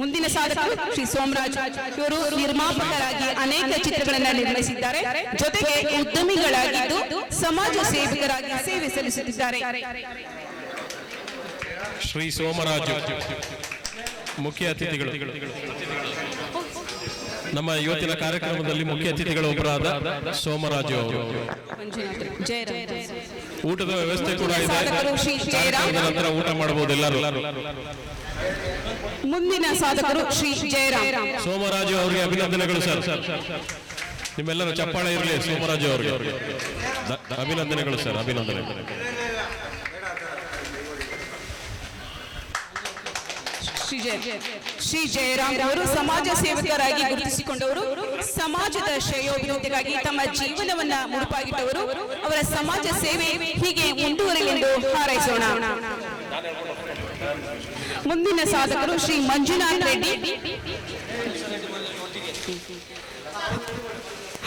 ಮುಂದಿನ ಸಾಧಕರು ಶ್ರೀ ಸೋಮರಾಜ್. ಇವರು ನಿರ್ಮಾಪಕರಾಗಿ ಅನೇಕ ಚಿತ್ರಗಳನ್ನು ನಿರ್ಮಿಸಿದ್ದಾರೆ. ಜೊತೆಗೆ ಉದ್ಯಮಿಗಳಾಗಿದ್ದು ಸಮಾಜ ಸೇವಕರಾಗಿ ಸೇವೆ ಸಲ್ಲಿಸುತ್ತಿದ್ದಾರೆ. ಶ್ರೀ ಸೋಮರಾಜ್ ಮುಖ್ಯ ಅತಿಥಿಗಳು. ನಮ್ಮ ಇವತ್ತಿನ ಕಾರ್ಯಕ್ರಮದಲ್ಲಿ ಮುಖ್ಯ ಅತಿಥಿಗಳ ಒಬ್ಬರಾದ ಸೋಮರಾಜು ಅವರು. ಊಟದ ವ್ಯವಸ್ಥೆ ಕೂಡ ಇದೆ, ನಂತರ ಊಟ ಮಾಡಬಹುದು ಎಲ್ಲರೂ. ಮುಂದಿನ ಸಾಧಕರು ಶ್ರೀ ಜಯರಾಮ್. ಸೋಮರಾಜು ಅವರಿಗೆ ಅಭಿನಂದನೆಗಳು ಸರ್. ನಿಮ್ಮೆಲ್ಲರ ಚಪ್ಪಾಳೆ ಇರಲಿ ಸೋಮರಾಜು ಅವರಿಗೆ. ಅಭಿನಂದನೆಗಳು ಸರ್, ಅಭಿನಂದನೆಗಳು. ಶ್ರೀ ಜಯರಾಮ್ ಅವರು ಸಮಾಜ ಸೇವಕರಾಗಿ ಗುರುತಿಸಿಕೊಂಡವರು. ಸಮಾಜದ ಶ್ರೇಯೋಭಿವೃದ್ಧಿಗಾಗಿ ತಮ್ಮ ಜೀವನವನ್ನ ಮುಡುಪಾಗಿಟ್ಟವರು. ಅವರ ಸಮಾಜ ಸೇವೆ ಹೀಗೆ ಮುಂದುವರೆಯಲೆಂದು ಹಾರೈಸೋಣ. ಮುಂದಿನ ಸಾಧಕರು ಶ್ರೀ ಮಂಜುನಾಥ್ ರೆಡ್ಡಿ.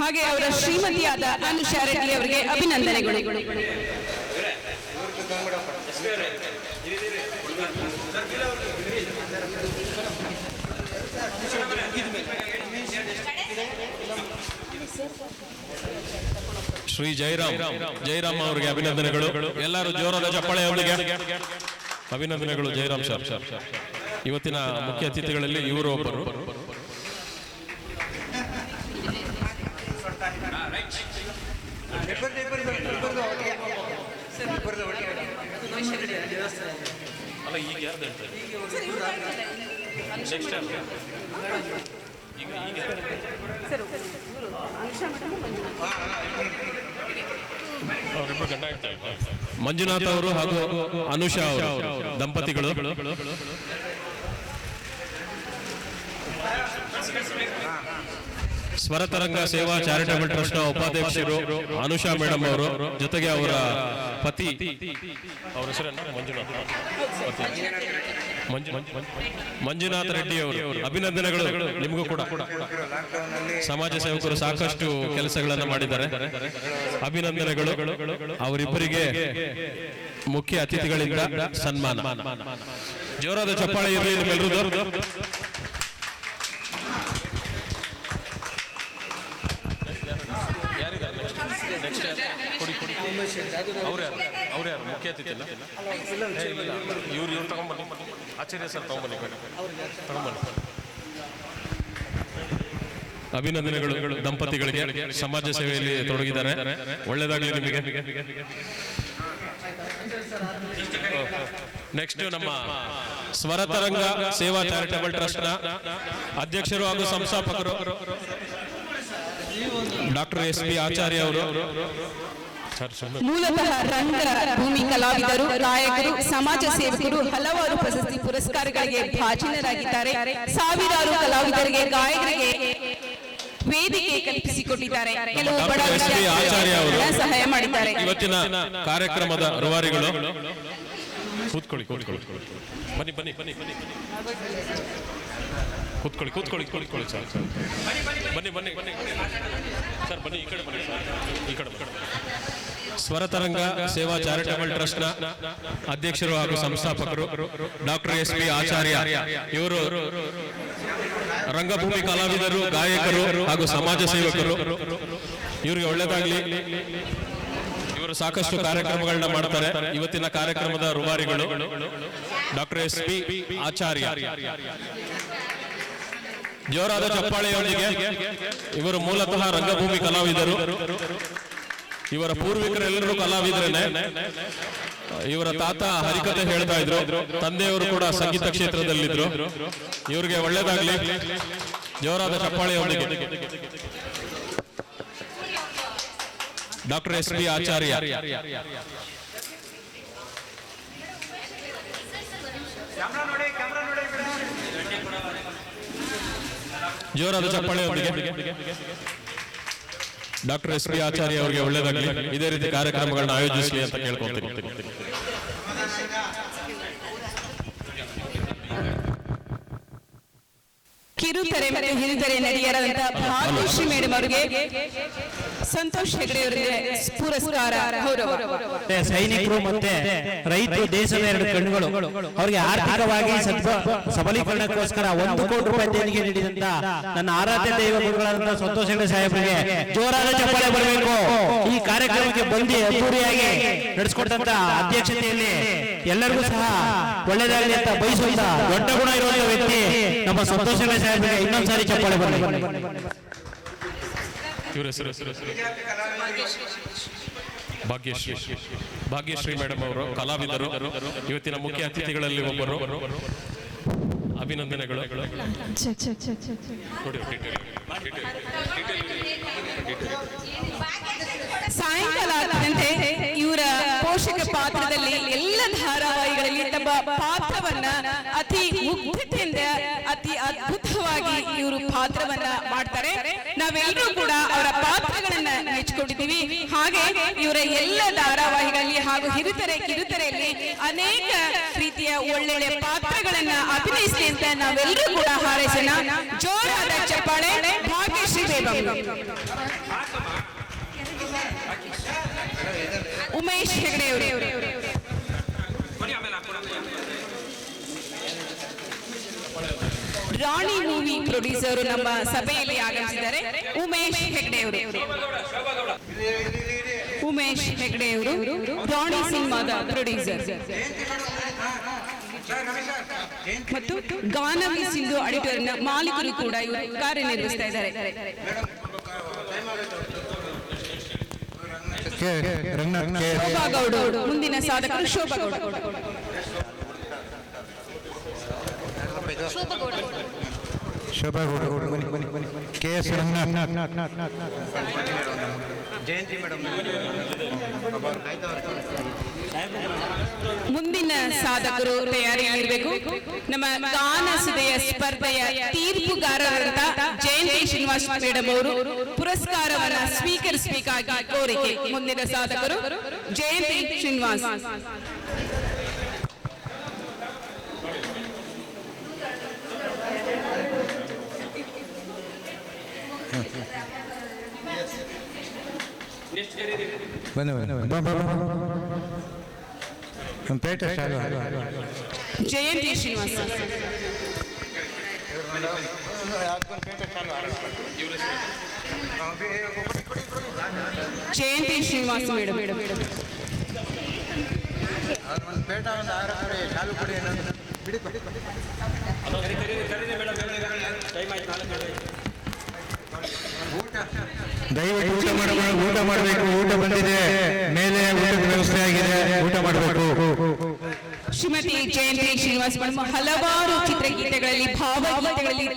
ಹಾಗೆ ಅವರ ಶ್ರೀಮತಿಯಾದ ಅನುಷಾ ರೆಡ್ಡಿ ಅವರಿಗೆ ಅಭಿನಂದನೆಗಳು. ಶ್ರೀ ಜಯರಾಮ್ ಅವರಿಗೆ ಅಭಿನಂದನೆಗಳು. ಎಲ್ಲರೂ ಜೋರಾದ ಚಪ್ಪಾಳೆಯೊಂದಿಗೆ ಅಭಿನಂದನೆಗಳು ಜಯರಾಮ್ ಸರ್. ಇವತ್ತಿನ ಮುಖ್ಯ ಅತಿಥಿಗಳಲ್ಲಿ ಇವರು ಒಬ್ಬರು. ಮಂಜುನಾಥ್ ಅವರು ಹಾಗೂ ಅನುಷಾ ಅವರು ದಂಪತಿಗಳು. ಸ್ವರತರಂಗ ಸೇವಾ ಚಾರಿಟಬಲ್ ಟ್ರಸ್ಟ್ ನ ಉಪಾಧ್ಯಕ್ಷರು ಅನುಷಾ ಮೇಡಮ್ ಅವರು. ಜೊತೆಗೆ ಅವರ ಪತಿ, ಅವರ ಹೆಸರನ್ನು ಮಂಜುನಾಥ್ ರೆಡ್ಡಿ ಅವರು. ಅಭಿನಂದನೆಗಳು ನಿಮಗೂ ಕೂಡ. ಸಮಾಜ ಸೇವಕರು ಸಾಕಷ್ಟು ಕೆಲಸಗಳನ್ನು ಮಾಡಿದ್ದಾರೆ. ಅಭಿನಂದನೆಗಳು. ಅವರಿಬ್ಬರಿಗೆ ಮುಖ್ಯ ಅತಿಥಿಗಳಿಂದ ಸನ್ಮಾನ. ಜೋರಾದ ಚಪ್ಪಾಳೆ ಇರಲಿ ನಿಮ್ಮೆಲ್ಲರದು. ಅವ್ರು ಯಾರು ಮುಖ್ಯ ಅತಿಥಿ ಇಲ್ಲ ಇವ್ರು ತಗೊಂಬನ್ನಿ ಆಚಾರ್ಯ ಸರ್ ತಗೊಂಬನ್ನಿ ತಗೊಂಬನ್ನಿ. ಅಭಿನಂದನೆಗಳು ದಂಪತಿಗಳಿಗೆ, ಸಮಾಜ ಸೇವೆಯಲ್ಲಿ ತೊಡಗಿದ್ದಾರೆ. ಒಳ್ಳೆಯದಾಗಲಿ ನಿಮಗೆ. ನೆಕ್ಸ್ಟ್ ನಮ್ಮ ಸ್ವರತರಂಗ ಸೇವಾ ಚಾರಿಟಬಲ್ ಟ್ರಸ್ಟ್ನ ಅಧ್ಯಕ್ಷರು ಹಾಗೂ ಸಂಸ್ಥಾಪಕರು ಡಾಕ್ಟರ್ SP ಆಚಾರ್ಯ ಅವರು. ಮೂಲತಃ ರಂಗಭೂಮಿ ಕಲಾವಿದರು, ಗಾಯಕರು, ಸಮಾಜ ಸೇವಕರು, ಹಲವಾರು ಪ್ರಶಸ್ತಿ ಪುರಸ್ಕಾರಗಳಿಗೆ ಭಾಜನರಾಗಿದ್ದಾರೆ. ಸಾವಿರಾರು ಕಲಾವಿದರಿಗೆ, ಗಾಯಕರಿಗೆ ವೇದಿಕೆ ಕಲ್ಪಿಸಿಕೊಟ್ಟಿದ್ದಾರೆ. ಕೆಲವು ಬಡ ಆಚಾರ್ಯ ಅವರು ಸಹಾಯ ಮಾಡಿದ್ದಾರೆ. ಇವತ್ತಿನ ಕಾರ್ಯಕ್ರಮದ ರೂವಾರಿಗಳು. ಕೂತ್ಕೊಳ್ಳಿ ಬನ್ನಿ ಕೂತ್ಕೊಳ್ಳಿ ಸರ್ ಬನ್ನಿ ಸರ್ ಬನ್ನಿ ಈ ಕಡೆ ಸ್ವರತರಂಗ ಸೇವಾ ಚಾರಿಟಬಲ್ ಟ್ರಸ್ಟ್ನ ಅಧ್ಯಕ್ಷರು ಹಾಗೂ ಸಂಸ್ಥಾಪಕರು ಡಾಕ್ಟರ್ SP ಆಚಾರ್ಯ ಇವರು ರಂಗಭೂಮಿ ಕಲಾವಿದರು, ಗಾಯಕರು ಹಾಗೂ ಸಮಾಜ ಸೇವಕರು. ಇವರಿಗೆ ಒಳ್ಳೆಯದಾಗಲಿ. ಇವರು ಸಾಕಷ್ಟು ಕಾರ್ಯಕ್ರಮಗಳನ್ನ ಮಾಡ್ತಾರೆ. ಇವತ್ತಿನ ಕಾರ್ಯಕ್ರಮದ ರೂವಾರಿಗಳು ಡಾಕ್ಟರ್ SP ಆಚಾರ್ಯ. ಜೋರಾದ ಚಪ್ಪಾಳೆಯೊಂದಿಗೆ. ಇವರು ಮೂಲತಃ ರಂಗಭೂಮಿ ಕಲಾವಿದರು. ಇವರ ಪೂರ್ವಿಕರೆಲ್ಲರೂ ಕಲಾವಿದರೇನೆ. ಇವರ ತಾತ ಹರಿಕತೆ ಹೇಳ್ತಾ ಇದ್ರು, ತಂದೆಯವರು ಕೂಡ ಸಂಗೀತ ಕ್ಷೇತ್ರದಲ್ಲಿದ್ರು. ಇವರಿಗೆ ಒಳ್ಳೆಯದಾಗಲಿ. ಜೋರಾದ ಚಪ್ಪಾಳೆಯೊಂದಿಗೆ ಡಾಕ್ಟರ್ SP ಆಚಾರ್ಯ. ಜೋರಾದ ಚಪ್ಪಾಳೆಯೊಂದಿಗೆ ಡಾಕ್ಟರ್ SP ಆಚಾರ್ಯ ಅವರಿಗೆ ಒಳ್ಳೆಯದಾಗಲಿ. ಇದೇ ರೀತಿ ಕಾರ್ಯಕ್ರಮಗಳನ್ನ ಆಯೋಜಿಸಲಿ ಅಂತ ಕೇಳ್ಕೊಳ್ತೀನಿ. ಕಿರುತೆರೆ ಮತ್ತು ಹಿರಿತೆರೆ ನಟಿಯರಾದಂತಹ ಭಾಗ್ಯಶ್ರೀ ಮೇಡಮ್ ಅವರಿಗೆ ಸಂತೋಷ್ ಹೆಗಡೆ ಅವರಿಗೆ ಪುರಸ್ಕಾರ ಗೌರವ. ಸೈನಿಕರು ಮತ್ತೆ ರೈತರು ದೇಶದ ಎರಡು ಕಣ್ಣುಗಳು. ಅವರಿಗೆ ಆರ್ಥಿಕವಾಗಿ ಸಬಲೀಕರಣಕ್ಕೋಸ್ಕರ 1 ಕೋಟಿ ರೂಪಾಯಿ ದೇಣಿಗೆ ನೀಡಿದಂತ ನನ್ನ ಆರಾಧ್ಯ ದೈವ ಗುರುಗಳಾದಂತಹ ಸಂತೋಷ್ ಹೆಗಡೆ ಸಾಹೇಬರಿಗೆ ಜೋರಾದ ಚಪ್ಪಾಳೆ ಬರಬೇಕು. ಈ ಕಾರ್ಯಕ್ರಮಕ್ಕೆ ಬಂದು ಅದ್ದೂರಿಯಾಗಿ ನಡೆಸಿಕೊಟ್ಟಂತ ಅಧ್ಯಕ್ಷತೆಯಲ್ಲಿ ಎಲ್ಲರಿಗೂ ಸಹ ಒಳ್ಳೆಯದಾಗಲಿ ಅಂತ ಬಯಸುವಂತ ದೊಡ್ಡ ಗುಣ ಇರುವಂತ ವ್ಯಕ್ತಿ ನಮ್ಮ ಸಂತೋಷ್ ಹೆಗಡೆ ಸಾಹೇಬರಿಗೆ ಇನ್ನೊಂದ್ಸಾರಿ ಚಪ್ಪಾಳೆ ಬರಲಿ. ಭಾಗ್ಯಶ್ರೀ ಮೇಡಮ್ ಅವರು ಕಲಾವಿದರು, ಇವತ್ತಿನ ಮುಖ್ಯ ಅತಿಥಿಗಳಲ್ಲಿ ಒಬ್ಬರು. ಅಭಿನಂದನೆಗಳು. ಸಾಯಂಕಾಲ ಆಗದಂತೆ ಇವರ ಪೋಷಕ ಪಾತ್ರದಲ್ಲಿ ಎಲ್ಲ ಧಾರಾವಾಹಿಗಳಲ್ಲಿ ತಮ್ಮ ಪಾತ್ರವನ್ನ ಅತಿ ಮುಗ್ಧತೆಯಿಂದ, ಅತಿ ಅದ್ಭುತವಾಗಿ ಇವರು ಪಾತ್ರವನ್ನ ಮಾಡ್ತಾರೆ. ನಾವೆಲ್ಲರೂ ಕೂಡ ಅವರ ಪಾತ್ರಗಳನ್ನ ಮೆಚ್ಚಿಕೊಂಡಿದ್ದೀವಿ. ಹಾಗೆ ಇವರ ಎಲ್ಲ ಧಾರಾವಾಹಿಗಳಲ್ಲಿ ಹಾಗೂ ಹಿರಿತೆರೆ ಕಿರುತೆರೆಯಲ್ಲಿ ಅನೇಕ ರೀತಿಯ ಒಳ್ಳೊಳ್ಳೆ ಪಾತ್ರಗಳನ್ನ ಅಭಿನಯಿಸಲಿ ಅಂತ ನಾವೆಲ್ಲರೂ ಕೂಡ ಹಾರೈಸೋಣ. ಜೋರಾದ ಚಪ್ಪಾಳೆ ಭಾಗ್ಯಶ್ರೀ ಮೇಡಮ್. ಉಮೇಶ್ ಹೆಗಡೆ ಅವರು. ರಾಣಿ ಮೂವಿ ಪ್ರೊಡ್ಯೂಸರ್ ನಮ್ಮ ಸಭೆಯಲ್ಲಿ ಆಗಮಿಸಿದ್ದಾರೆ. ಉಮೇಶ್ ಹೆಗಡೆ ಅವರು. ಉಮೇಶ್ ಹೆಗಡೆ ಅವರು ರಾಣಿ ಸಿನಿಮಾದ ಪ್ರೊಡ್ಯೂಸರ್ ಮತ್ತು ಗಾನವಿ ಸಿಂಧು ಆಡಿಟೋರಿಯಂನ ಮಾಲೀಕರು ಕೂಡ ಇವರು ಕಾರ್ಯನಿರ್ವಹಿಸ್ತಾ ಇದ್ದಾರೆ. ಶೋಭಾಗೌಡ ಮುಂದಿನ ಸಾಧಕರು ಶೋಭಾಗೌಡ. KS ಮುಂದಿನ ಸಾಧಕರು ತಯಾರಿಯಲ್ಲಿರಬೇಕು. ನಮ್ಮ ಗಾನ ಸುದೆಯ ಸ್ಪರ್ಧೆಯ ತೀರ್ಪುಗಾರರಾದ ಜಯಂತಿ ಶ್ರೀನಿವಾಸ್ ಮೇಡಮ್ ಅವರು ಪುರಸ್ಕಾರವನ್ನು ಸ್ವೀಕರಿಸಬೇಕಾಗಿ ಕೋರಿಕೆ. ಮುಂದಿನ ಸಾಧಕರು ಜಯಂತಿ ಶ್ರೀನಿವಾಸ್. ಜಯಂತಿ ಶ್ರೀನಿವಾಸ್. ಜಯಂತಿ ಶ್ರೀನಿವಾಸ್ ಮೇಡಮ್. ಒಂದು ಪೇಟ ಒಂದು ಆಹಾರ ಕೊಡಿ, ಚಾಲು ಕೊಡಿ, ಬಿಡಿ ಕೊಡಿ. ದಯವಿಟ್ಟು ಊಟ ಮಾಡಬೇಕು. ಊಟ ಬಂದಿದೆ, ಮೇಲೆ ಊಟದ ವ್ಯವಸ್ಥೆ ಆಗಿದೆ, ಊಟ ಮಾಡಬೇಕು. ಶ್ರೀಮತಿ ಜಯಂತಿ ಶ್ರೀನಿವಾಸ್ ಮೇಡಮ್ ಹಲವಾರು ಚಿತ್ರಗೀತೆಗಳಲ್ಲಿ, ಭಾವಗೀತೆಗಳಲ್ಲಿ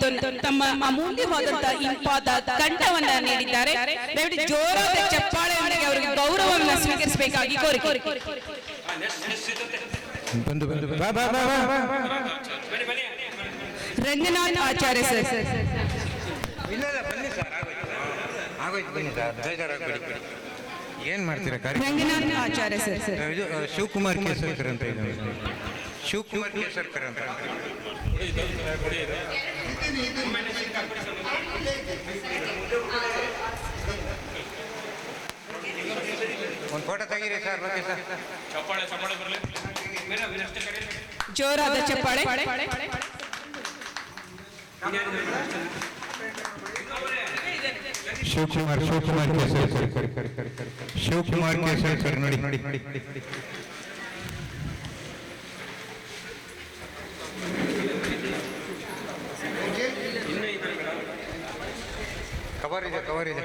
ತಮ್ಮ ಅಮೂಲ್ಯವಾದಂತಹ ಇಂಪಾದ ಕಂಠವನ್ನ ನೀಡಿದ್ದಾರೆ. ದಯವಿಟ್ಟು ಜೋರಾದ ಚಪ್ಪಾಳೆಯೊಂದಿಗೆ ಅವರಿಗೆ ಗೌರವವನ್ನು ಸ್ವೀಕರಿಸಬೇಕಾಗಿ ಕೋರಿಕೆ. ರಂಗನಾಥ್ ಆಚಾರ್ಯ ಸರ್. ಬನ್ನಿ ಸರ್, ಆಗೋಯ್ತು ಬನ್ನಿ ಸರ್, ಬೇಜಾರಾಗಬೇಡಿ. ಏನ್ ಮಾಡ್ತೀರಾ ಕಾರ್ಯಕ್ರಮ? ರಂಗನಾಥ್ ಆಚಾರ್ಯ ಸರ್. ಇದು ಶಿವಕುಮಾರ್ ಕೇಸರ್ಕರ್ ಅಂತ ಇದೆ, ಶಿವಕುಮಾರ್ ಕೇಸರ್ಕರ್ ಅಂತ. ಒಂದು ಫೋಟೋ ತೆಗೀರಿ ಸರ್, ಓಕೆ ಸರ್. ಜೋರಾದ ಚಪ್ಪಾಳೆ. ಶಿವಕುಮಾರ್ ಕೇಸರ್ಕರ್ ನೋಡಿ. ಕವರ್ ಇದೆ.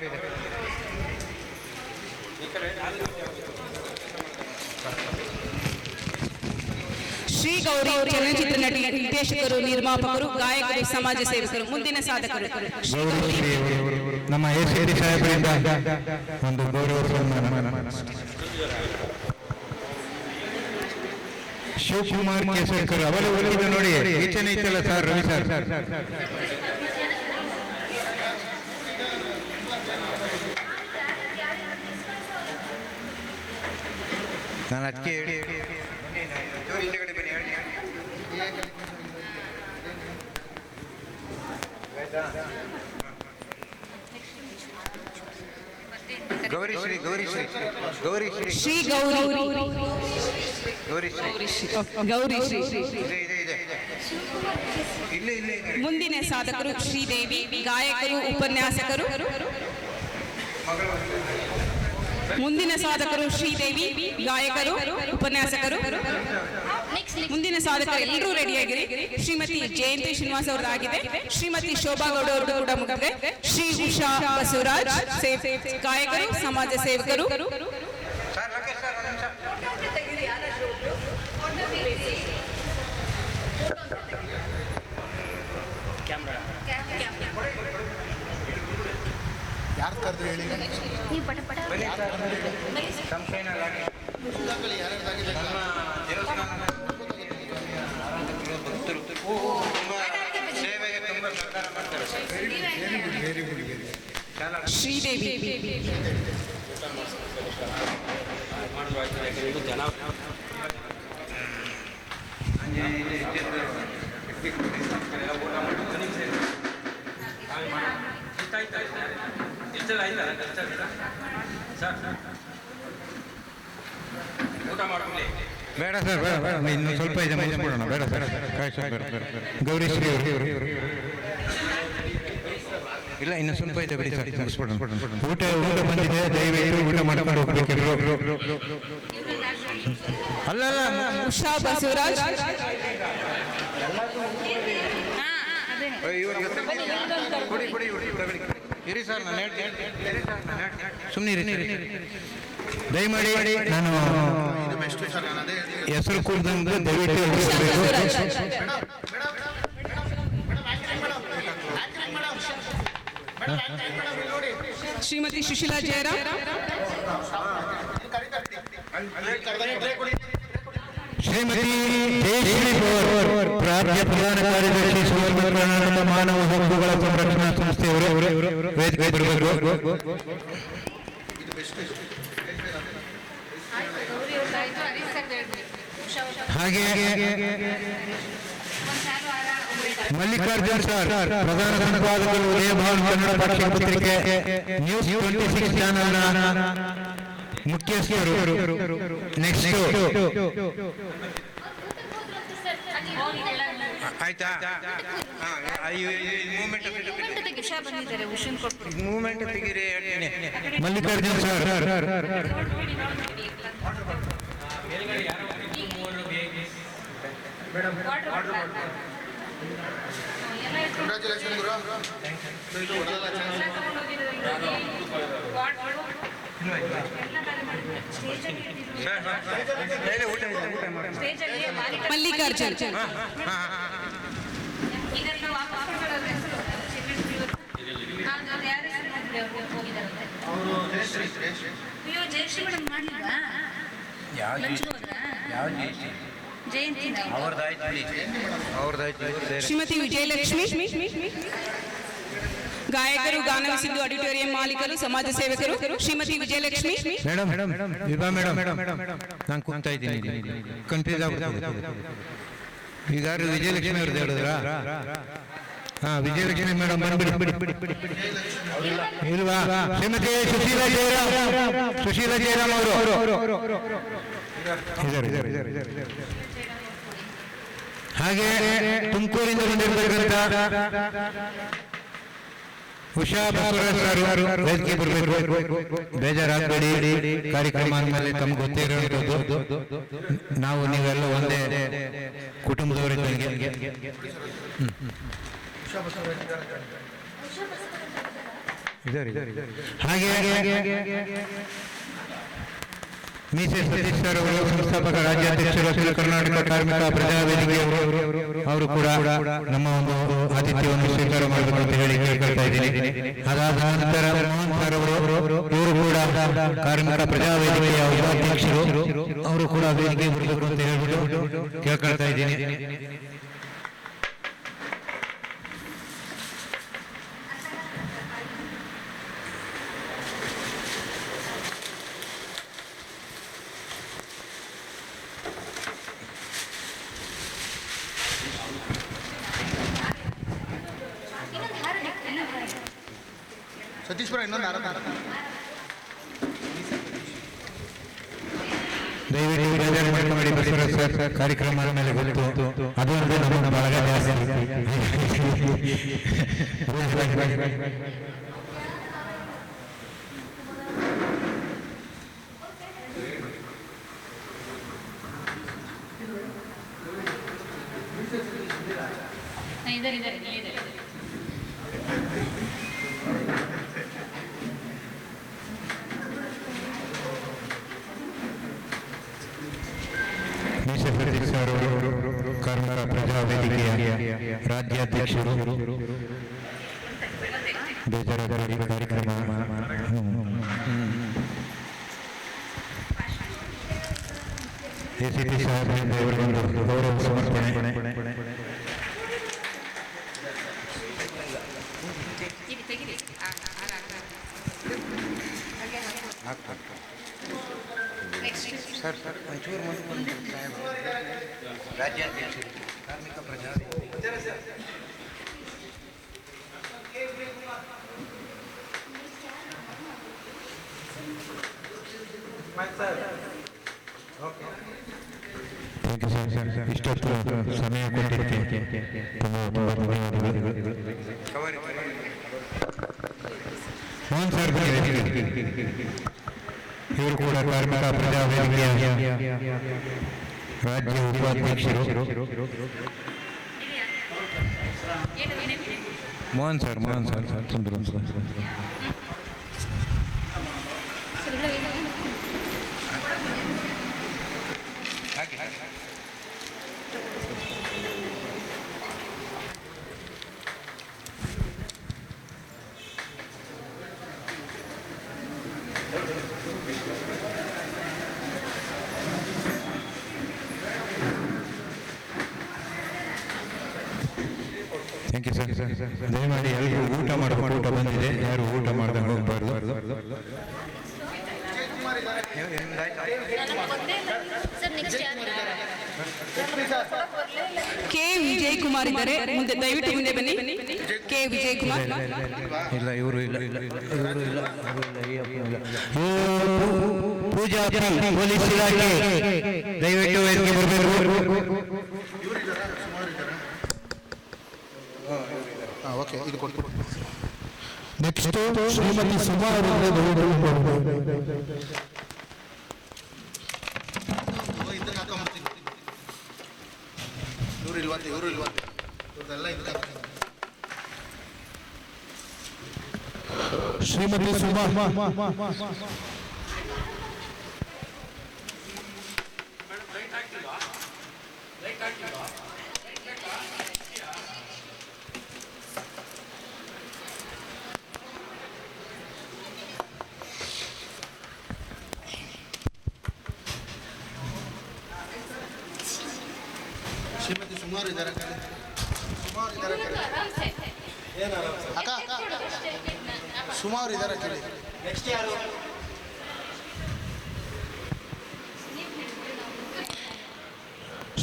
ಶ್ರೀ ಗೌರಿ ಚಲನಚಿತ್ರ ನಟಿ, ನಿರ್ದೇಶಕರು, ನಿರ್ಮಾಪಕರು, ಗಾಯಕರು, ಸಮಾಜ ಸೇವಕರು, ಮುಂದಿನ ಸಾಧಕರು. ನಮ್ಮ ಎಸ್ ಸಾಹೇಬರಿಂದ ಒಂದು ಗೌರವ ಸನ್ಮಾನ. ಶಿವಕುಮಾರ್ ಕೇಸರ್ಕರ್ ಅವರ ಒಳಗಿದ ನೋಡಿ, ಈಚೆನೆ ಇತ್ತಲ್ಲ ಸರ್, ರವಿ ಸರ್. ನಾನು ಅದಕ್ಕೆ ಹೇಳಿ ಹಿಂದೆಗಡೆ ಬನ್ನಿ, ಹೇಳಿ. ಗೌರಿಶ್ರೀ ಶ್ರೀ ಗೌರಿ. ಮುಂದಿನ ಸಾಧಕರು ಶ್ರೀದೇವಿ, ಗಾಯಕರು, ಉಪನ್ಯಾಸಕರು. ಮುಂದಿನ ಸಾಧಕರು ಶ್ರೀದೇವಿ, ಗಾಯಕರು, ಉಪನ್ಯಾಸಕರು. ಮುಂದಿನ ಸಾಧಕರು ಎಲ್ಲರೂ ರೆಡಿಯಾಗಿರಿ. ಶ್ರೀಮತಿ ಜಯಂತಿ ಶ್ರೀನಿವಾಸ್ ಅವರದಾಗಿದೆ. ಶ್ರೀಮತಿ ಶೋಭಾ ಗೌಡ ಅವರು ಕೂಡ ಮುಗಿದಿದೆ. ಶ್ರೀ ಉಷಾ ಬಸವರಾಜ್, ಗಾಯಕರು, ಸಮಾಜ ಸೇವಕರು. ಯಾರು ಕರೆದ್ರು ಹೇಳಿ? ಶ್ರೀದೇವಿ. ಬೇಡ ಸರ್, ಬೇಡ, ಇನ್ನು ಸ್ವಲ್ಪ ಇದೆ, ಮುಗಿಸ್ಬಿಡೋಣ. ಬೇಡ ಸರ್, ಗೌರಿಶ್ರೀ ಅವರು ಇಲ್ಲ, ಇನ್ನು ಸ್ವಲ್ಪ ಇದೆ, ಬಿಡಿ ಸರ್, ಮುಗಿಸ್ಬಿಡೋಣ. ಊಟ ಬಂದಿದೆ, ದಯವಿಟ್ಟು ಊಟ ಮಾಡ್ಕೊಂಡು ಹೋಗ್ಬೇಕಿದ್ರು. ಅಲ್ಲ ಉಷಾ ಬಸವರಾಜ್. ಇರಿ ಸರ್, ನಾನು ಸುಮ್ಮನೆ ದಯಮಾಡಿ ನಾನು ಹೆಸರು ಕೂರ್ದಂಗೆ ದಯವಿಟ್ಟು ಶ್ರೀಮತಿ ಸುಶೀಲಾ ಜಯರಾಮ್. ಶ್ರೀಮತಿ ಜಯಶ್ರೀ ಪವರ್, ರಾಜ್ಯ ಪ್ರಧಾನ ಕಾರ್ಯದರ್ಶಿ, ಸುವರ್ಣ ಕರ್ನಾಟಕ ಮಾನವ ಹಕ್ಕುಗಳ ಸಂರಕ್ಷಣಾ ಸಂಸ್ಥೆಯವರು ವೇದಿಕೆ ಬರಬೇಕು. ಹಾಗೆ ಮಲ್ಲಿಕಾರ್ಜುನ್ ಸರ್, ಪ್ರಧಾನ ಸಂಪಾದಕರು, ಉದಯ ಭವನ್ ಕನ್ನಡ ಭಾಷಾ ಪತ್ರಿಕೆ, ನ್ಯೂಸ್ 26 ಚಾನಲ್ನ ಮುಖ್ಯಸ್ಥರು. ನೆಕ್ಸ್ಟ್ ಆಯ್ತಾ? ಮೂಮೆಂಟ್ ತೆಗೀರಿ. ಮಲ್ಲಿಕಾರ್ಜುನ್ ಸರ್ ಮಲ್ಲಿಕಾರ್ಜುನ್ ಶ್ರೀಮತಿ ವಿಜಯಲಕ್ಷ್ಮಿ ಗಾಯಕರು ಗಾನವ ಸಿಂಧು ಆಡಿಟೋರಿಯಂ ಮಾಲೀಕರು ಸಮಾಜ ಸೇವಕರು ಶ್ರೀಮತಿ ವಿಜಯಲಕ್ಷ್ಮಿ ಮೇಡಮ್ ವಿಭಾ ಮೇಡಮ್ ನಾನು ಕೂಗ್ತಾ ಇದ್ದೀನಿ ಕನ್ಫ್ಯೂಸ್ ಆಗ್ಬಿಡ್ತದೆ ಈಗ ವಿಜಯಲಕ್ಷ್ಮಿ ಅವ್ರದ್ದು ಹೇಳಿದ್ರ ಹಾ ವಿಜಯಲಕ್ಷ್ಮಿ ಮೇಡಮ್ ಬಂದ್ಬಿಡಿ ಇಲ್ವಾ ಶ್ರೀಮತಿ ಸುಶೀಲಾ ಜಯರಾಮ್ ಅವರು ಹಾಗೆ ತುಮಕೂರಿಂದ ಬಂದಿರತಕ್ಕಂಥ ಉಷಾ ಬಸವರಾಜ್ ಸರ್ ವೇದಿಕೆ ಬರಬೇಕು. ಬೇಜಾರಾಗಬೇಡಿ, ಕಾರ್ಯಕ್ರಮ ಅಂದಮೇಲೆ ತಮ್ಗೆ ಗೊತ್ತೇ ಇರೋದು ನಾವು ನೀವೆಲ್ಲ ಒಂದೇ ಕುಟುಂಬದವರಿದ್ದಂಗೆ. ಹಾಗೆ ಮಿಸೆಸ್ ಸತೀಶ್ ಸರ್ ಅವರು ಸಂಸ್ಥಾಪಕ ರಾಜ್ಯಾಧ್ಯಕ್ಷರು ಅಖಿಲ ಕರ್ನಾಟಕ ಕಾರ್ಮಿಕ ಪ್ರಜಾ ವೇದಿಕೆಯವರು ಅವರು ಕೂಡ ನಮ್ಮ ಒಂದು ಆತಿಥ್ಯವನ್ನು ಸ್ವೀಕಾರ ಮಾಡಬೇಕು ಅಂತ ಹೇಳಿ ಕೇಳ್ಕೊಳ್ತಾ ಇದ್ದೀನಿ. ಅದಾದ ನಂತರ ಮೋಹನ್ ಸರ್ ಅವರು ಇವರು ಕೂಡ ಕಾರ್ಮಿಕ ಪ್ರಜಾ ವೇದಿಕೆಯ ಉಪಾಧ್ಯಕ್ಷರು, ಅವರು ಕೂಡ ವೇದಿಕೆ ಬರಬೇಕು ಅಂತ ಹೇಳ್ಬಿಟ್ಟು ಕೇಳ್ಕೊಳ್ತಾ ಇದ್ದೀನಿ. ಸತೀಶ್ವರ ಇನ್ನೊಂದು ದಯವಿಟ್ಟು ಬೇಜಾರು ಮಾಡ್ಕೊಂಡು ಬಸವರಾಜ್ ಸರ್ ಕಾರ್ಯಕ್ರಮ ಮೇಲೆ ಗೊತ್ತು ಅದು ನಮ್ಮ ಬಳಗ ಜಾಸ್ತಿ. ಕಾರ್ಮಿಕ ಪ್ರಜಾ ವೇದಿಕೆಯ ರಾಜ್ಯಾಧ್ಯಕ್ಷರು ಬೇಜಾರಾದ ಕಾರ್ಯಕ್ರಮ ಎಸಿಪಿ ಸಾಹೇಬರಿಂದ ಇವರಿಗೊಂದು ಗೌರವ ಸಮರ್ಪಣೆ. ಸರ್ ಒಂಚೂರು ಮುಂದೆ ರಾಜ್ಯಾಧ್ಯಕ್ಷರು ಕಾರ್ಮಿಕ ಪ್ರಜಾ ಇಷ್ಟೊತ್ತು ಸಮಯ ಕೊಟ್ಟಿದ್ದಕ್ಕೆ ತುಂಬ ಧನ್ಯವಾದಗಳು. ಮೋಹನ್ ಸರ್ ಇವರು ಕೂಡ ಕಾರ್ಮಿಕ ಪ್ರಜಾ ವೇದಿಕೆಯ ರಾಜ್ಯ ಉಪಾಧ್ಯಕ್ಷರು. ಮೋಹನ್ ಸರ್ ಸುಂದರ ಥ್ಯಾಂಕ್ ಯು ಸರ್. ದಯಮಾಡಿ ಎಲ್ಲರೂ ಊಟ ಮಾಡಬೇಕು, ಊಟ ಬಂದಿದೆ, ಯಾರು ಊಟ ಮಾಡ್ದಂಗೆ ಹೋಗ್ಬಾರ್ದು. ಕೆ ವಿಜಯ್ ಕುಮಾರ್ ಇದ್ದಾರೆ, ಮುಂದೆ ದಯವಿಟ್ಟು ಮುಂದೆ ಬನ್ನಿ. ಕೆ ವಿಜಯ್ ಕುಮಾರ್ ಇಲ್ಲ, ಇವರು ಇಲ್ಲ. ಪೂಜಾ ಪೊಲೀಸ್ ಇಲಾಖೆ ದಯವಿಟ್ಟು ವೇದಿಕೆ ಬರಬೇಕು. ಓಕೆ, ಇದು ಕೊಟ್ಟು ನೆಕ್ಸ್ಟ್ ಶ್ರೀಮತಿ ಸುಮಾ ಅವರಿಗೆ ಶ್ರೀಮತಿ ಸುಮಾ ಶ್ರೀಮತಿ ಸುಮಾರು ಇದ್ದಾರೆ ಅಕ್ಕ ಸುಮಾರು ಇದ್ದಾರೆ ಕಲಿ. ನೆಕ್ಸ್ಟ್ ಯಾರು?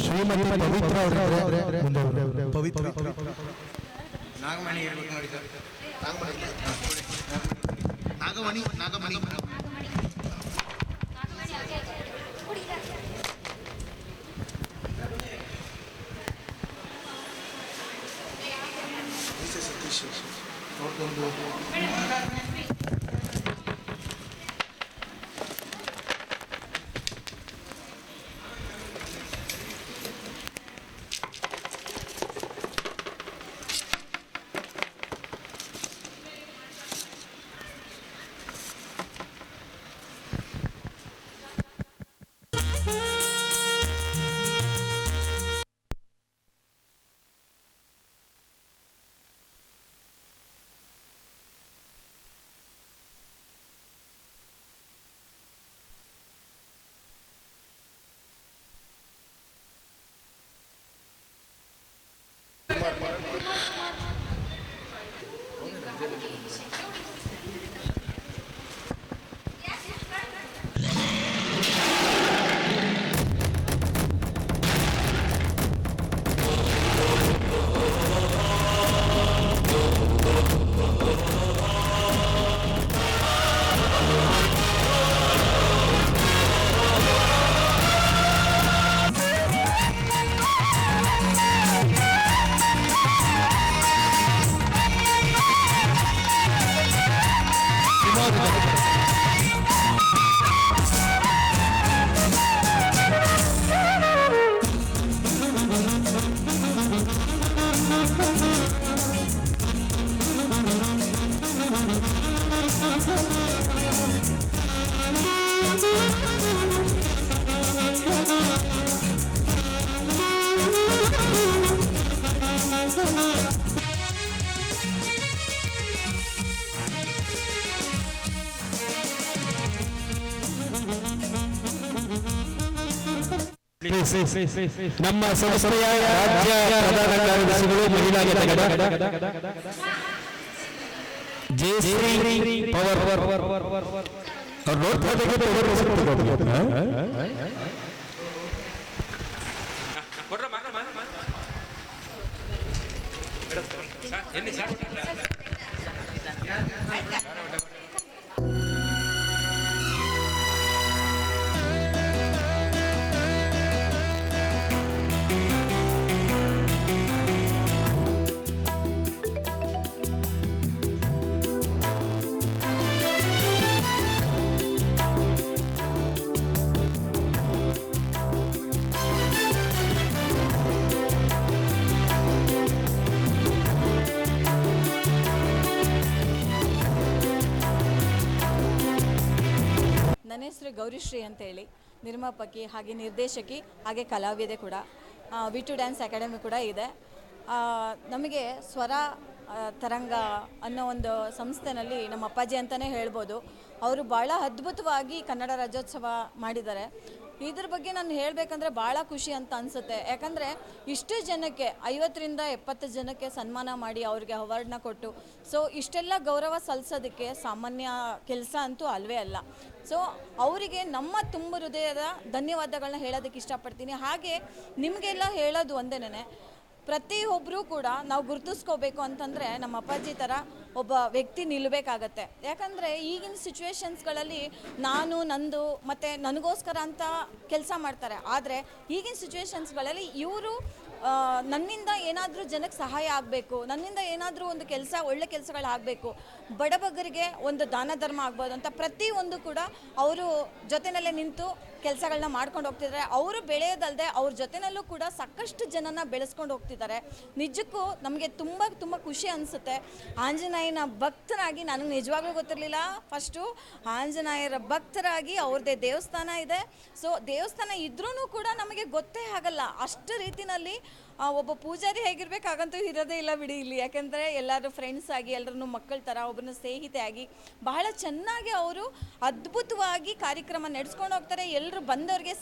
ಶ್ರೀಮತಿ ಪವಿತ್ರ ಅವರಿದ್ದಾರೆ. ಪವಿತ್ರ ನಾಗಮಣಿ ಹೇಳ್ಬೇಕು ನೋಡಿ ಸರ್. ನಾಗಮಣಿ ನಾಗಮಣಿ ಸತೀಶ್ ಅವ್ರದ್ದೊಂದು ನಮ್ಮ ಸಂಸ್ಥೆಯ ರಾಜ್ಯ ಪ್ರಧಾನ ಕಾರ್ಯದರ್ಶಿಗಳು ಮಹಿಳಾ ಘಟಕದ ಜಯಶ್ರೀ ಪವರ್ ನನ್ನ ಹೆಸರು ಗೌರಿಶ್ರೀ ಅಂತೇಳಿ, ನಿರ್ಮಾಪಕಿ ಹಾಗೆ ನಿರ್ದೇಶಕಿ ಹಾಗೆ ಕಲಾವಿದೆ ಕೂಡ. ವಿ2 ಡ್ಯಾನ್ಸ್ ಅಕಾಡೆಮಿ ಕೂಡ ಇದೆ. ನಮಗೆ ಸ್ವರ ತರಂಗ ಅನ್ನೋ ಒಂದು ಸಂಸ್ಥೆನಲ್ಲಿ ನಮ್ಮ ಅಪ್ಪಾಜಿ ಅಂತಲೇ ಹೇಳ್ಬೋದು. ಅವರು ಭಾಳ ಅದ್ಭುತವಾಗಿ ಕನ್ನಡ ರಾಜ್ಯೋತ್ಸವ ಮಾಡಿದ್ದಾರೆ. ಇದ್ರ ಬಗ್ಗೆ ನಾನು ಹೇಳಬೇಕಂದ್ರೆ ಭಾಳ ಖುಷಿ ಅಂತ ಅನಿಸುತ್ತೆ. ಯಾಕಂದರೆ ಇಷ್ಟು ಜನಕ್ಕೆ 50ರಿಂದ 70 ಜನಕ್ಕೆ ಸನ್ಮಾನ ಮಾಡಿ ಅವ್ರಿಗೆ ಅವಾರ್ಡ್ನ ಕೊಟ್ಟು ಸೊ ಇಷ್ಟೆಲ್ಲ ಗೌರವ ಸಲ್ಲಿಸೋದಕ್ಕೆ ಸಾಮಾನ್ಯ ಕೆಲಸ ಅಂತೂ ಅಲ್ವೇ ಅಲ್ಲ. ಸೊ ಅವರಿಗೆ ನಮ್ಮ ತುಂಬ ಹೃದಯದ ಧನ್ಯವಾದಗಳನ್ನ ಹೇಳೋದಕ್ಕೆ ಇಷ್ಟಪಡ್ತೀನಿ. ಹಾಗೆ ನಿಮಗೆಲ್ಲ ಹೇಳೋದು ಒಂದೇನೆ, ಪ್ರತಿಯೊಬ್ಬರೂ ಕೂಡ ನಾವು ಗುರುತಿಸ್ಕೋಬೇಕು ಅಂತಂದರೆ ನಮ್ಮ ಅಪ್ಪಾಜಿ ಥರ ಒಬ್ಬ ವ್ಯಕ್ತಿ ನಿಲ್ಲಬೇಕಾಗತ್ತೆ. ಯಾಕಂದರೆ ಈಗಿನ ಸಿಚುವೇಶನ್ಸ್ಗಳಲ್ಲಿ ನಂದು ಮತ್ತು ನನಗೋಸ್ಕರ ಅಂತ ಕೆಲಸ ಮಾಡ್ತಾರೆ. ಆದರೆ ಈಗಿನ ಸಿಚುವೇಶನ್ಸ್ಗಳಲ್ಲಿ ಇವರು ನನ್ನಿಂದ ಏನಾದರೂ ಜನಕ್ಕೆ ಸಹಾಯ ಆಗಬೇಕು, ನನ್ನಿಂದ ಏನಾದರೂ ಒಂದು ಕೆಲಸ ಒಳ್ಳೆ ಕೆಲಸಗಳು ಆಗಬೇಕು, ಬಡಬಗ್ಗರಿಗೆ ಒಂದು ದಾನ ಧರ್ಮ ಆಗ್ಬೋದು ಅಂತ ಪ್ರತಿಯೊಂದು ಕೂಡ ಅವರು ಜೊತೆಯಲ್ಲೇ ನಿಂತು ಕೆಲಸಗಳನ್ನ ಮಾಡ್ಕೊಂಡು ಹೋಗ್ತಿದ್ದಾರೆ. ಅವರು ಬೆಳೆಯೋದಲ್ಲದೆ ಅವ್ರ ಜೊತೆಯಲ್ಲೂ ಕೂಡ ಸಾಕಷ್ಟು ಜನನ ಬೆಳೆಸ್ಕೊಂಡು ಹೋಗ್ತಿದ್ದಾರೆ. ನಿಜಕ್ಕೂ ನಮಗೆ ತುಂಬ ತುಂಬ ಖುಷಿ ಅನಿಸುತ್ತೆ. ಆಂಜನೇಯನ ಭಕ್ತರಾಗಿ ನನಗೆ ನಿಜವಾಗ್ಲೂ ಗೊತ್ತಿರಲಿಲ್ಲ. ಫಸ್ಟು ಆಂಜನೇಯರ ಭಕ್ತರಾಗಿ ಅವ್ರದ್ದೇ ದೇವಸ್ಥಾನ ಇದೆ. ಸೊ ದೇವಸ್ಥಾನ ಇದ್ರೂ ಕೂಡ ನಮಗೆ ಗೊತ್ತೇ ಆಗಲ್ಲ. ಅಷ್ಟು ರೀತಿಯಲ್ಲಿ ಒಬ್ಬ ಪೂಜಾರಿ ಹೇಗಿರ್ಬೇಕು ಹಾಗಂತೂ ಇರೋದೇ ಇಲ್ಲ ಬಿಡಿ ಇಲ್ಲಿ. ಯಾಕೆಂದರೆ ಎಲ್ಲರೂ ಫ್ರೆಂಡ್ಸ್ ಆಗಿ, ಎಲ್ಲರನ್ನೂ ಮಕ್ಕಳ ಥರ, ಒಬ್ಬರನ್ನ ಸ್ನೇಹಿತೆ ಆಗಿ ಬಹಳ ಚೆನ್ನಾಗಿ ಅವರು ಅದ್ಭುತವಾಗಿ ಕಾರ್ಯಕ್ರಮ ನಡೆಸ್ಕೊಂಡು ಹೋಗ್ತಾರೆ. ಎಲ್ಲರೂ ಬಂದವರಿಗೆ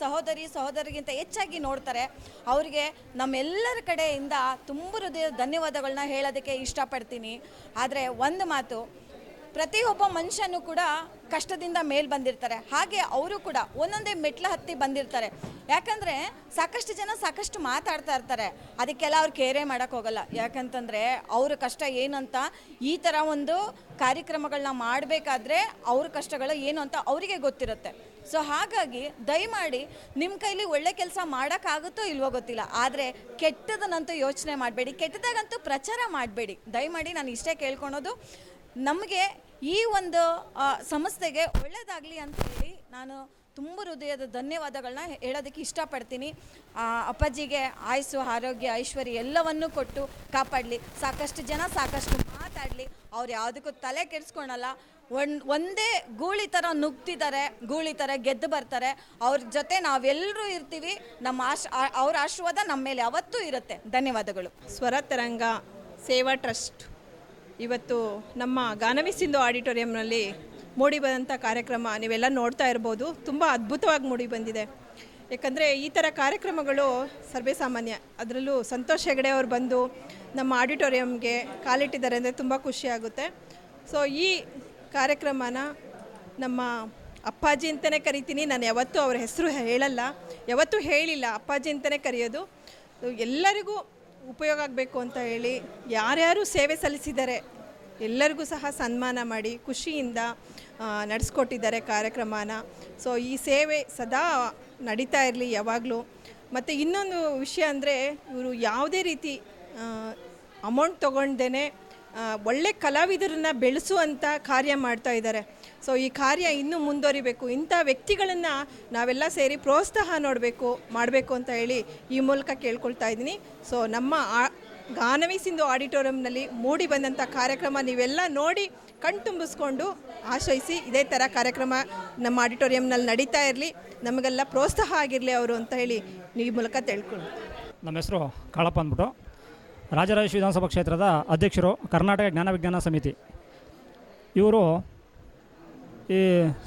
ಸಹೋದರಿಗಿಂತ ಹೆಚ್ಚಾಗಿ ನೋಡ್ತಾರೆ. ಅವರಿಗೆ ನಮ್ಮೆಲ್ಲರ ಕಡೆಯಿಂದ ತುಂಬ ಹೃದಯದ ಧನ್ಯವಾದಗಳನ್ನ ಹೇಳೋದಕ್ಕೆ ಇಷ್ಟಪಡ್ತೀನಿ. ಆದರೆ ಒಂದು ಮಾತು, ಪ್ರತಿಯೊಬ್ಬ ಮನುಷ್ಯನೂ ಕೂಡ ಕಷ್ಟದಿಂದ ಮೇಲೆ ಬಂದಿರ್ತಾರೆ. ಹಾಗೆ ಅವರು ಕೂಡ ಒಂದೊಂದೇ ಮೆಟ್ಲು ಹತ್ತಿ ಬಂದಿರ್ತಾರೆ. ಯಾಕಂದರೆ ಸಾಕಷ್ಟು ಜನ ಸಾಕಷ್ಟು ಮಾತಾಡ್ತಾ ಇರ್ತಾರೆ, ಅದಕ್ಕೆಲ್ಲ ಅವ್ರು ಕೇರೇ ಮಾಡೋಕ್ಕೆ ಹೋಗಲ್ಲ. ಯಾಕಂತಂದರೆ ಅವ್ರ ಕಷ್ಟ ಏನಂತ ಈ ಥರ ಒಂದು ಕಾರ್ಯಕ್ರಮಗಳನ್ನ ಮಾಡಬೇಕಾದ್ರೆ ಅವ್ರ ಕಷ್ಟಗಳು ಏನು ಅಂತ ಅವರಿಗೆ ಗೊತ್ತಿರುತ್ತೆ. ಸೊ ಹಾಗಾಗಿ ದಯಮಾಡಿ ನಿಮ್ಮ ಕೈಲಿ ಒಳ್ಳೆ ಕೆಲಸ ಮಾಡೋಕ್ಕಾಗುತ್ತೋ ಇಲ್ವೋ ಗೊತ್ತಿಲ್ಲ, ಆದರೆ ಕೆಟ್ಟದನ್ನಂತೂ ಯೋಚನೆ ಮಾಡಬೇಡಿ, ಕೆಟ್ಟದಾಗಂತೂ ಪ್ರಚಾರ ಮಾಡಬೇಡಿ. ದಯಮಾಡಿ ನಾನು ಇಷ್ಟೇ ಕೇಳ್ಕೊಳೋದು, ನಮಗೆ ಈ ಒಂದು ಸಂಸ್ಥೆಗೆ ಒಳ್ಳೆಯದಾಗಲಿ ಅಂತ ಹೇಳಿ ನಾನು ತುಂಬ ಹೃದಯದ ಧನ್ಯವಾದಗಳನ್ನ ಹೇಳೋದಕ್ಕೆ ಇಷ್ಟಪಡ್ತೀನಿ. ಅಪ್ಪಾಜಿಗೆ ಆಯುಸ್ಸು, ಆರೋಗ್ಯ, ಐಶ್ವರ್ಯ ಎಲ್ಲವನ್ನೂ ಕೊಟ್ಟು ಕಾಪಾಡಲಿ. ಸಾಕಷ್ಟು ಜನ ಸಾಕಷ್ಟು ಮಾತಾಡಲಿ. ಅವ್ರು ಯಾವುದಕ್ಕೂ ತಲೆ ಕೆಡಿಸ್ಕೊಳಲ್ಲ. ಒಂದೇ ಗೂಳಿ ಥರ ನುಗ್ತಿದ್ದಾರೆ, ಗೂಳಿ ಥರ ಗೆದ್ದು ಬರ್ತಾರೆ. ಅವ್ರ ಜೊತೆ ನಾವೆಲ್ಲರೂ ಇರ್ತೀವಿ. ಅವ್ರ ಆಶೀರ್ವಾದ ನಮ್ಮ ಮೇಲೆ ಯಾವತ್ತೂ ಇರುತ್ತೆ. ಧನ್ಯವಾದಗಳು. ಸ್ವರ ತರಂಗ ಸೇವಾ ಟ್ರಸ್ಟ್ ಇವತ್ತು ನಮ್ಮ ಗಾನವಿ ಸಿಂಧು ಆಡಿಟೋರಿಯಂನಲ್ಲಿ ಮೂಡಿ ಬಂದಂಥ ಕಾರ್ಯಕ್ರಮ ನೀವೆಲ್ಲ ನೋಡ್ತಾ ಇರ್ಬೋದು. ತುಂಬ ಅದ್ಭುತವಾಗಿ ಮೂಡಿ ಬಂದಿದೆ. ಯಾಕಂದರೆ ಈ ಥರ ಕಾರ್ಯಕ್ರಮಗಳು ಸರ್ವೇ ಸಾಮಾನ್ಯ. ಅದರಲ್ಲೂ ಸಂತೋಷ್ ಹೆಗಡೆ ಅವರು ಬಂದು ನಮ್ಮ ಆಡಿಟೋರಿಯಂಗೆ ಕಾಲಿಟ್ಟಿದ್ದಾರೆ ಅಂದರೆ ತುಂಬ ಖುಷಿಯಾಗುತ್ತೆ. ಸೊ ಈ ಕಾರ್ಯಕ್ರಮನ ನಮ್ಮ ಅಪ್ಪಾಜಿ ಅಂತಲೇ ಕರಿತೀನಿ. ನಾನು ಯಾವತ್ತೂ ಅವ್ರ ಹೆಸರು ಹೇಳಲ್ಲ, ಯಾವತ್ತೂ ಹೇಳಿಲ್ಲ, ಅಪ್ಪಾಜಿ ಅಂತಲೇ ಕರೆಯೋದು. ಎಲ್ಲರಿಗೂ ಉಪಯೋಗ ಆಗಬೇಕು ಅಂತ ಹೇಳಿ ಯಾರ್ಯಾರು ಸೇವೆ ಸಲ್ಲಿಸಿದ್ದಾರೆ ಎಲ್ಲರಿಗೂ ಸಹ ಸನ್ಮಾನ ಮಾಡಿ ಖುಷಿಯಿಂದ ನಡೆಸ್ಕೊಟ್ಟಿದ್ದಾರೆ ಕಾರ್ಯಕ್ರಮನ. ಸೊ ಈ ಸೇವೆ ಸದಾ ನಡೀತಾ ಇರಲಿ ಯಾವಾಗಲೂ. ಮತ್ತು ಇನ್ನೊಂದು ವಿಷಯ ಅಂದರೆ ಇವರು ಯಾವುದೇ ರೀತಿ ಅಮೌಂಟ್ ತೊಗೊಂಡೇ ಒಳ್ಳೆ ಕಲಾವಿದರನ್ನ ಬೆಳೆಸುವಂಥ ಕಾರ್ಯ ಮಾಡ್ತಾ ಇದ್ದಾರೆ. ಸೊ ಈ ಕಾರ್ಯ ಇನ್ನೂ ಮುಂದುವರಿಬೇಕು. ಇಂಥ ವ್ಯಕ್ತಿಗಳನ್ನು ನಾವೆಲ್ಲ ಸೇರಿ ಪ್ರೋತ್ಸಾಹ ಮಾಡಬೇಕು ಅಂತ ಹೇಳಿ ಈ ಮೂಲಕ ಕೇಳ್ಕೊಳ್ತಾ ಇದ್ದೀನಿ. ಸೊ ನಮ್ಮ ಗಾನವಿ ಸಿಂಧು ಆಡಿಟೋರಿಯಂನಲ್ಲಿ ಮೂಡಿ ಬಂದಂಥ ಕಾರ್ಯಕ್ರಮ ನೀವೆಲ್ಲ ನೋಡಿ ಕಣ್ತುಂಬಿಸ್ಕೊಂಡು ಆಶಯಿಸಿ ಇದೇ ಥರ ಕಾರ್ಯಕ್ರಮ ನಮ್ಮ ಆಡಿಟೋರಿಯಂನಲ್ಲಿ ನಡೀತಾ ಇರಲಿ, ನಮಗೆಲ್ಲ ಪ್ರೋತ್ಸಾಹ ಆಗಿರಲಿ ಅವರು ಅಂತ ಹೇಳಿ ಈ ಮೂಲಕ ತಿಳ್ಕೊಂಡು. ನಮ್ಮ ಹೆಸರು ಕಾಳಪ್ಪ ಅಂದ್ಬಿಟ್ಟು, ರಾಜರಾಜೇಶ್ವರಿ ವಿಧಾನಸಭಾ ಕ್ಷೇತ್ರದ ಅಧ್ಯಕ್ಷರು, ಕರ್ನಾಟಕ ಜ್ಞಾನ ವಿಜ್ಞಾನ ಸಮಿತಿ. ಇವರು ಈ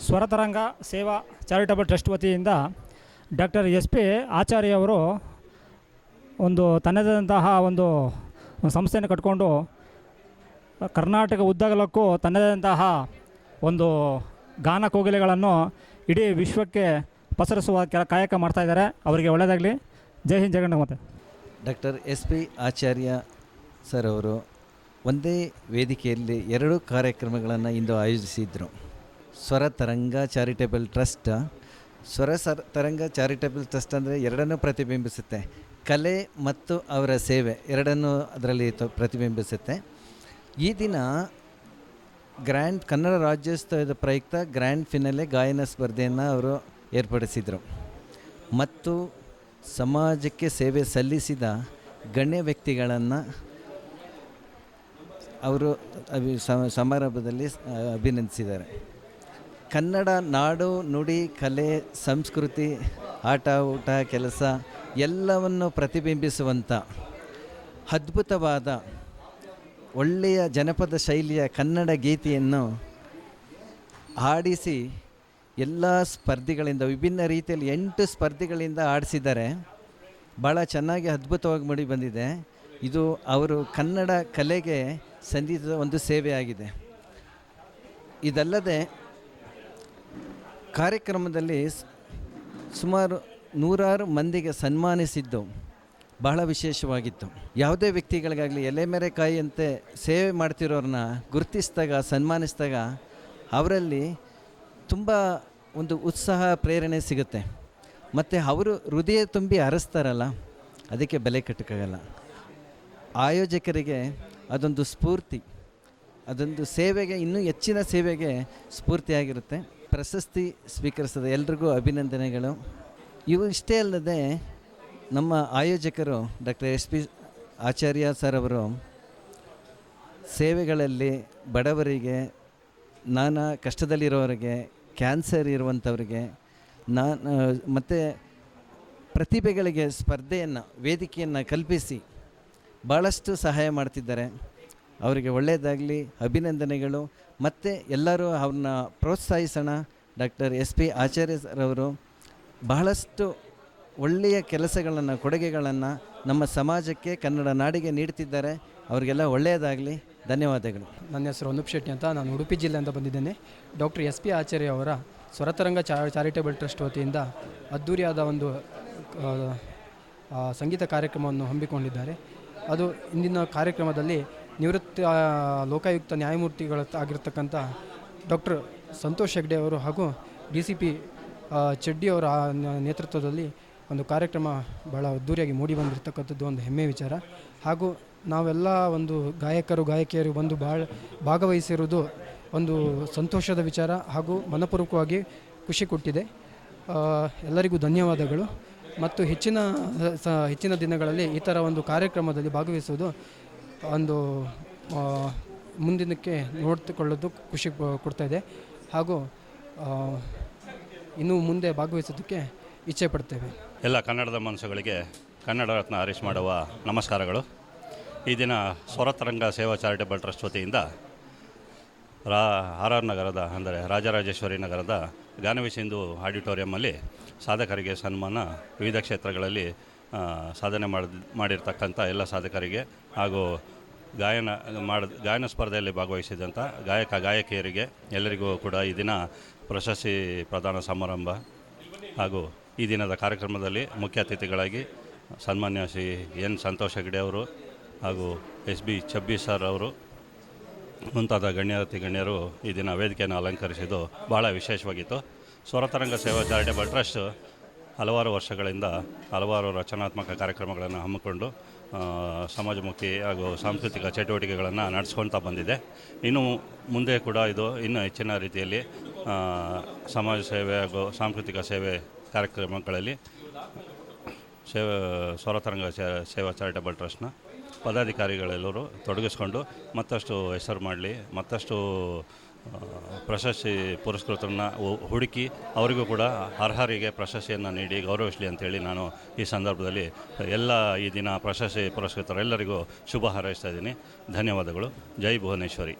ಸ್ವರತರಂಗ ಸೇವಾ ಚಾರಿಟಬಲ್ ಟ್ರಸ್ಟ್ ವತಿಯಿಂದ ಡಾಕ್ಟರ್ SP ಆಚಾರ್ಯ ಅವರು ಒಂದು ತನ್ನದಾದಂತಹ ಒಂದು ಸಂಸ್ಥೆಯನ್ನು ಕಟ್ಕೊಂಡು ಕರ್ನಾಟಕ ಉದ್ದಗಲಕ್ಕೂ ತನ್ನದಾದಂತಹ ಒಂದು ಗಾನ ಕೋಗಿಲೆಗಳನ್ನು ಇಡೀ ವಿಶ್ವಕ್ಕೆ ಪಸರಿಸುವ ಕಾಯಕ ಮಾಡ್ತಾಯಿದ್ದಾರೆ. ಅವರಿಗೆ ಒಳ್ಳೆಯದಾಗಲಿ. ಜೈ ಹಿಂದ್, ಜೈ ಗಂಡ ಮಾತೆ. ಡಾಕ್ಟರ್ SP ಆಚಾರ್ಯ ಸರ್ ಅವರು ಒಂದೇ ವೇದಿಕೆಯಲ್ಲಿ 2 ಕಾರ್ಯಕ್ರಮಗಳನ್ನು ಇಂದು ಆಯೋಜಿಸಿದರು. ಸ್ವರ ತರಂಗ ಚಾರಿಟೇಬಲ್ ಟ್ರಸ್ಟ್. ತರಂಗ ಚಾರಿಟೇಬಲ್ ಟ್ರಸ್ಟ್ ಅಂದರೆ ಎರಡನ್ನೂ ಪ್ರತಿಬಿಂಬಿಸುತ್ತೆ. ಕಲೆ ಮತ್ತು ಅವರ ಸೇವೆ ಎರಡನ್ನೂ ಅದರಲ್ಲಿ ಪ್ರತಿಬಿಂಬಿಸುತ್ತೆ. ಈ ದಿನ ಕನ್ನಡ ರಾಜ್ಯೋತ್ಸವದ ಪ್ರಯುಕ್ತ ಗ್ರ್ಯಾಂಡ್ ಫಿನಾಲೆ ಗಾಯನ ಸ್ಪರ್ಧೆಯನ್ನು ಅವರು ಏರ್ಪಡಿಸಿದರು. ಮತ್ತು ಸಮಾಜಕ್ಕೆ ಸೇವೆ ಸಲ್ಲಿಸಿದ ಗಣ್ಯ ವ್ಯಕ್ತಿಗಳನ್ನು ಅವರು ಸಮಾರಂಭದಲ್ಲಿ ಅಭಿನಂದಿಸಿದ್ದಾರೆ. ಕನ್ನಡ ನಾಡು, ನುಡಿ, ಕಲೆ, ಸಂಸ್ಕೃತಿ, ಆಟ, ಊಟ, ಕೆಲಸ ಎಲ್ಲವನ್ನು ಪ್ರತಿಬಿಂಬಿಸುವಂಥ ಅದ್ಭುತವಾದ ಒಳ್ಳೆಯ ಜನಪದ ಶೈಲಿಯ ಕನ್ನಡ ಗೀತೆಯನ್ನು ಹಾಡಿಸಿ ಎಲ್ಲ ಸ್ಪರ್ಧಿಗಳಿಂದ ವಿಭಿನ್ನ ರೀತಿಯಲ್ಲಿ 8 ಸ್ಪರ್ಧಿಗಳಿಂದ ಆಡಿಸಿದ್ದಾರೆ. ಭಾಳ ಚೆನ್ನಾಗಿ ಅದ್ಭುತವಾಗಿ ಮೂಡಿ ಬಂದಿದೆ. ಇದು ಅವರು ಕನ್ನಡ ಕಲೆಗೆ ಸಂದಿದ ಒಂದು ಸೇವೆಯಾಗಿದೆ. ಇದಲ್ಲದೆ ಕಾರ್ಯಕ್ರಮದಲ್ಲಿ ಸುಮಾರು 100 ಮಂದಿಗೆ ಸನ್ಮಾನಿಸಿದ್ದು ಬಹಳ ವಿಶೇಷವಾಗಿತ್ತು. ಯಾವುದೇ ವ್ಯಕ್ತಿಗಳಿಗಾಗಲಿ ಎಲೆಮೆರೆಕಾಯಿಯಂತೆ ಸೇವೆ ಮಾಡ್ತಿರೋರನ್ನ ಗುರುತಿಸಿದಾಗ, ಸನ್ಮಾನಿಸಿದಾಗ ಅವರಲ್ಲಿ ತುಂಬ ಒಂದು ಉತ್ಸಾಹ, ಪ್ರೇರಣೆ ಸಿಗುತ್ತೆ. ಮತ್ತು ಅವರು ಹೃದಯ ತುಂಬಿ ಹರಿಸ್ತಾರಲ್ಲ, ಅದಕ್ಕೆ ಬೆಲೆ ಕಟ್ಟಕ್ಕಾಗಲ್ಲ. ಆಯೋಜಕರಿಗೆ ಅದೊಂದು ಸ್ಫೂರ್ತಿ, ಅದೊಂದು ಸೇವೆಗೆ, ಇನ್ನೂ ಹೆಚ್ಚಿನ ಸೇವೆಗೆ ಸ್ಫೂರ್ತಿಯಾಗಿರುತ್ತೆ. ಪ್ರಶಸ್ತಿ ಸ್ವೀಕರಿಸಿದ ಎಲ್ರಿಗೂ ಅಭಿನಂದನೆಗಳು. ಇವು ಇಷ್ಟೇ ಅಲ್ಲದೆ ನಮ್ಮ ಆಯೋಜಕರು ಡಾಕ್ಟರ್ SP ಆಚಾರ್ಯ ಸರ್ ಅವರು ಸೇವೆಗಳಲ್ಲಿ ಬಡವರಿಗೆ, ನಾನಾ ಕಷ್ಟದಲ್ಲಿರೋರಿಗೆ, ಕ್ಯಾನ್ಸರ್ ಇರುವಂಥವ್ರಿಗೆ, ಮತ್ತು ಪ್ರತಿಭೆಗಳಿಗೆ ಸ್ಪರ್ಧೆಯನ್ನು, ವೇದಿಕೆಯನ್ನು ಕಲ್ಪಿಸಿ ಭಾಳಷ್ಟು ಸಹಾಯ ಮಾಡ್ತಿದ್ದಾರೆ. ಅವರಿಗೆ ಒಳ್ಳೆಯದಾಗಲಿ, ಅಭಿನಂದನೆಗಳು. ಮತ್ತು ಎಲ್ಲರೂ ಅವ್ರನ್ನ ಪ್ರೋತ್ಸಾಹಿಸೋಣ. ಡಾಕ್ಟರ್ SP ಆಚಾರ್ಯ ಸರ್ ಅವರು ಬಹಳಷ್ಟು ಒಳ್ಳೆಯ ಕೆಲಸಗಳನ್ನು, ಕೊಡುಗೆಗಳನ್ನು ನಮ್ಮ ಸಮಾಜಕ್ಕೆ, ಕನ್ನಡ ನಾಡಿಗೆ ನೀಡ್ತಿದ್ದಾರೆ. ಅವರಿಗೆಲ್ಲ ಒಳ್ಳೆಯದಾಗಲಿ. ಧನ್ಯವಾದಗಳು. ನನ್ನ ಹೆಸರು ಅನೂಪ್ ಶೆಟ್ಟಿ ಅಂತ, ನಾನು ಉಡುಪಿ ಜಿಲ್ಲೆಯಿಂದ ಬಂದಿದ್ದೇನೆ. ಡಾಕ್ಟರ್ SP ಆಚಾರ್ಯ ಅವರ ಸ್ವರತರಂಗ ಚಾರಿಟೇಬಲ್ ಟ್ರಸ್ಟ್ ವತಿಯಿಂದ ಅದ್ಧೂರಿಯಾದ ಒಂದು ಸಂಗೀತ ಕಾರ್ಯಕ್ರಮವನ್ನು ಹಮ್ಮಿಕೊಂಡಿದ್ದಾರೆ. ಅದು ಇಂದಿನ ಕಾರ್ಯಕ್ರಮದಲ್ಲಿ ನಿವೃತ್ತ ಲೋಕಾಯುಕ್ತ ನ್ಯಾಯಮೂರ್ತಿಗಳಾಗಿರ್ತಕ್ಕಂಥ ಡಾಕ್ಟರ್ ಸಂತೋಷ್ ಹೆಗ್ಡೆ ಅವರು ಹಾಗೂ DCP ಚೆಡ್ಡಿ ಅವರ ನೇತೃತ್ವದಲ್ಲಿ ಒಂದು ಕಾರ್ಯಕ್ರಮ ಭಾಳ ಅದ್ಧೂರಿಯಾಗಿ ಮೂಡಿ ಬಂದಿರತಕ್ಕಂಥದ್ದು ಒಂದು ಹೆಮ್ಮೆ ವಿಚಾರ. ಹಾಗೂ ನಾವೆಲ್ಲ ಒಂದು ಗಾಯಕಿಯರು ಬಂದು ಭಾಗವಹಿಸಿರುವುದು ಒಂದು ಸಂತೋಷದ ವಿಚಾರ ಹಾಗೂ ಮನಪೂರ್ವಕವಾಗಿ ಖುಷಿ ಕೊಟ್ಟಿದೆ. ಎಲ್ಲರಿಗೂ ಧನ್ಯವಾದಗಳು. ಮತ್ತು ಹೆಚ್ಚಿನ ದಿನಗಳಲ್ಲಿ ಈ ಥರ ಒಂದು ಕಾರ್ಯಕ್ರಮದಲ್ಲಿ ಭಾಗವಹಿಸುವುದು ಒಂದು ಮುಂದಿನಕ್ಕೆ ನೋಡಿಕೊಳ್ಳೋದು ಖುಷಿ ಕೊಡ್ತಾಯಿದೆ. ಹಾಗೂ ಇನ್ನೂ ಮುಂದೆ ಭಾಗವಹಿಸೋದಕ್ಕೆ ಇಚ್ಛೆ ಪಡ್ತೇವೆ. ಎಲ್ಲ ಕನ್ನಡದ ಮನಸ್ಸುಗಳಿಗೆ ಕನ್ನಡ ರತ್ನ ಹರೀಶ್ ಮಾಡುವ ನಮಸ್ಕಾರಗಳು. ಈ ದಿನ ಸ್ವರತರಂಗ ಸೇವಾ ಚಾರಿಟೇಬಲ್ ಟ್ರಸ್ಟ್ ವತಿಯಿಂದ RR ನಗರದ, ಅಂದರೆ ರಾಜರಾಜೇಶ್ವರಿ ನಗರದ ಗಾನವಿಸಿಂಧು ಆಡಿಟೋರಿಯಮ್ಮಲ್ಲಿ ಸಾಧಕರಿಗೆ ಸನ್ಮಾನ, ವಿವಿಧ ಕ್ಷೇತ್ರಗಳಲ್ಲಿ ಸಾಧನೆ ಮಾಡಿರ್ತಕ್ಕಂಥ ಎಲ್ಲ ಸಾಧಕರಿಗೆ ಹಾಗೂ ಗಾಯನ ಸ್ಪರ್ಧೆಯಲ್ಲಿ ಭಾಗವಹಿಸಿದಂಥ ಗಾಯಕಿಯರಿಗೆ ಎಲ್ಲರಿಗೂ ಕೂಡ ಈ ದಿನ ಪ್ರಶಸ್ತಿ ಪ್ರದಾನ ಸಮಾರಂಭ ಹಾಗೂ ಈ ದಿನದ ಕಾರ್ಯಕ್ರಮದಲ್ಲಿ ಮುಖ್ಯ ಅತಿಥಿಗಳಾಗಿ ಸನ್ಮಾನ್ಯ ಶ್ರೀ N ಸಂತೋಷ್ ಹೆಗ್ಡೆ ಅವರು ಹಾಗೂ SB ಚಬ್ಬಿ ಸರ್ ಅವರು ಮುಂತಾದ ಗಣ್ಯರು ಈ ದಿನ ವೇದಿಕೆಯನ್ನು ಅಲಂಕರಿಸಿದ್ದು ಬಹಳ ವಿಶೇಷವಾಗಿತ್ತು. ಸ್ವರತರಂಗ ಸೇವಾ ಚಾರಿಟೇಬಲ್ ಟ್ರಸ್ಟ್ ಹಲವಾರು ವರ್ಷಗಳಿಂದ ಹಲವಾರು ರಚನಾತ್ಮಕ ಕಾರ್ಯಕ್ರಮಗಳನ್ನು ಹಮ್ಮಿಕೊಂಡು ಸಮಾಜಮುಖಿ ಹಾಗೂ ಸಾಂಸ್ಕೃತಿಕ ಚಟುವಟಿಕೆಗಳನ್ನು ನಡೆಸ್ಕೊಳ್ತಾ ಬಂದಿದೆ. ಇನ್ನು ಮುಂದೆ ಕೂಡ ಇದು ಇನ್ನೂ ಹೆಚ್ಚಿನ ರೀತಿಯಲ್ಲಿ ಸಮಾಜ ಸೇವೆ ಹಾಗೂ ಸಾಂಸ್ಕೃತಿಕ ಸೇವೆ ಕಾರ್ಯಕ್ರಮಗಳಲ್ಲಿ ಸ್ವರತರಂಗ ಸೇವಾ ಚಾರಿಟೇಬಲ್ ಟ್ರಸ್ಟ್ನ ಪದಾಧಿಕಾರಿಗಳೆಲ್ಲರೂ ತೊಡಗಿಸ್ಕೊಂಡು ಮತ್ತಷ್ಟು ಹೆಸರು ಮಾಡಲಿ, ಮತ್ತಷ್ಟು ಪ್ರಶಸ್ತಿ ಪುರಸ್ಕೃತರನ್ನ ಹುಡುಕಿ ಅವರಿಗೂ ಕೂಡ ಅರ್ಹರಿಗೆ ಪ್ರಶಸ್ತಿಯನ್ನು ನೀಡಿ ಗೌರವಿಸಲಿ ಅಂತೇಳಿ ನಾನು ಈ ಸಂದರ್ಭದಲ್ಲಿ ಎಲ್ಲ ಈ ದಿನ ಪ್ರಶಸ್ತಿ ಪುರಸ್ಕೃತರೆಲ್ಲರಿಗೂ ಶುಭ ಹಾರೈಸ್ತಾ ಇದ್ದೀನಿ. ಧನ್ಯವಾದಗಳು. ಜೈ ಭುವನೇಶ್ವರಿ.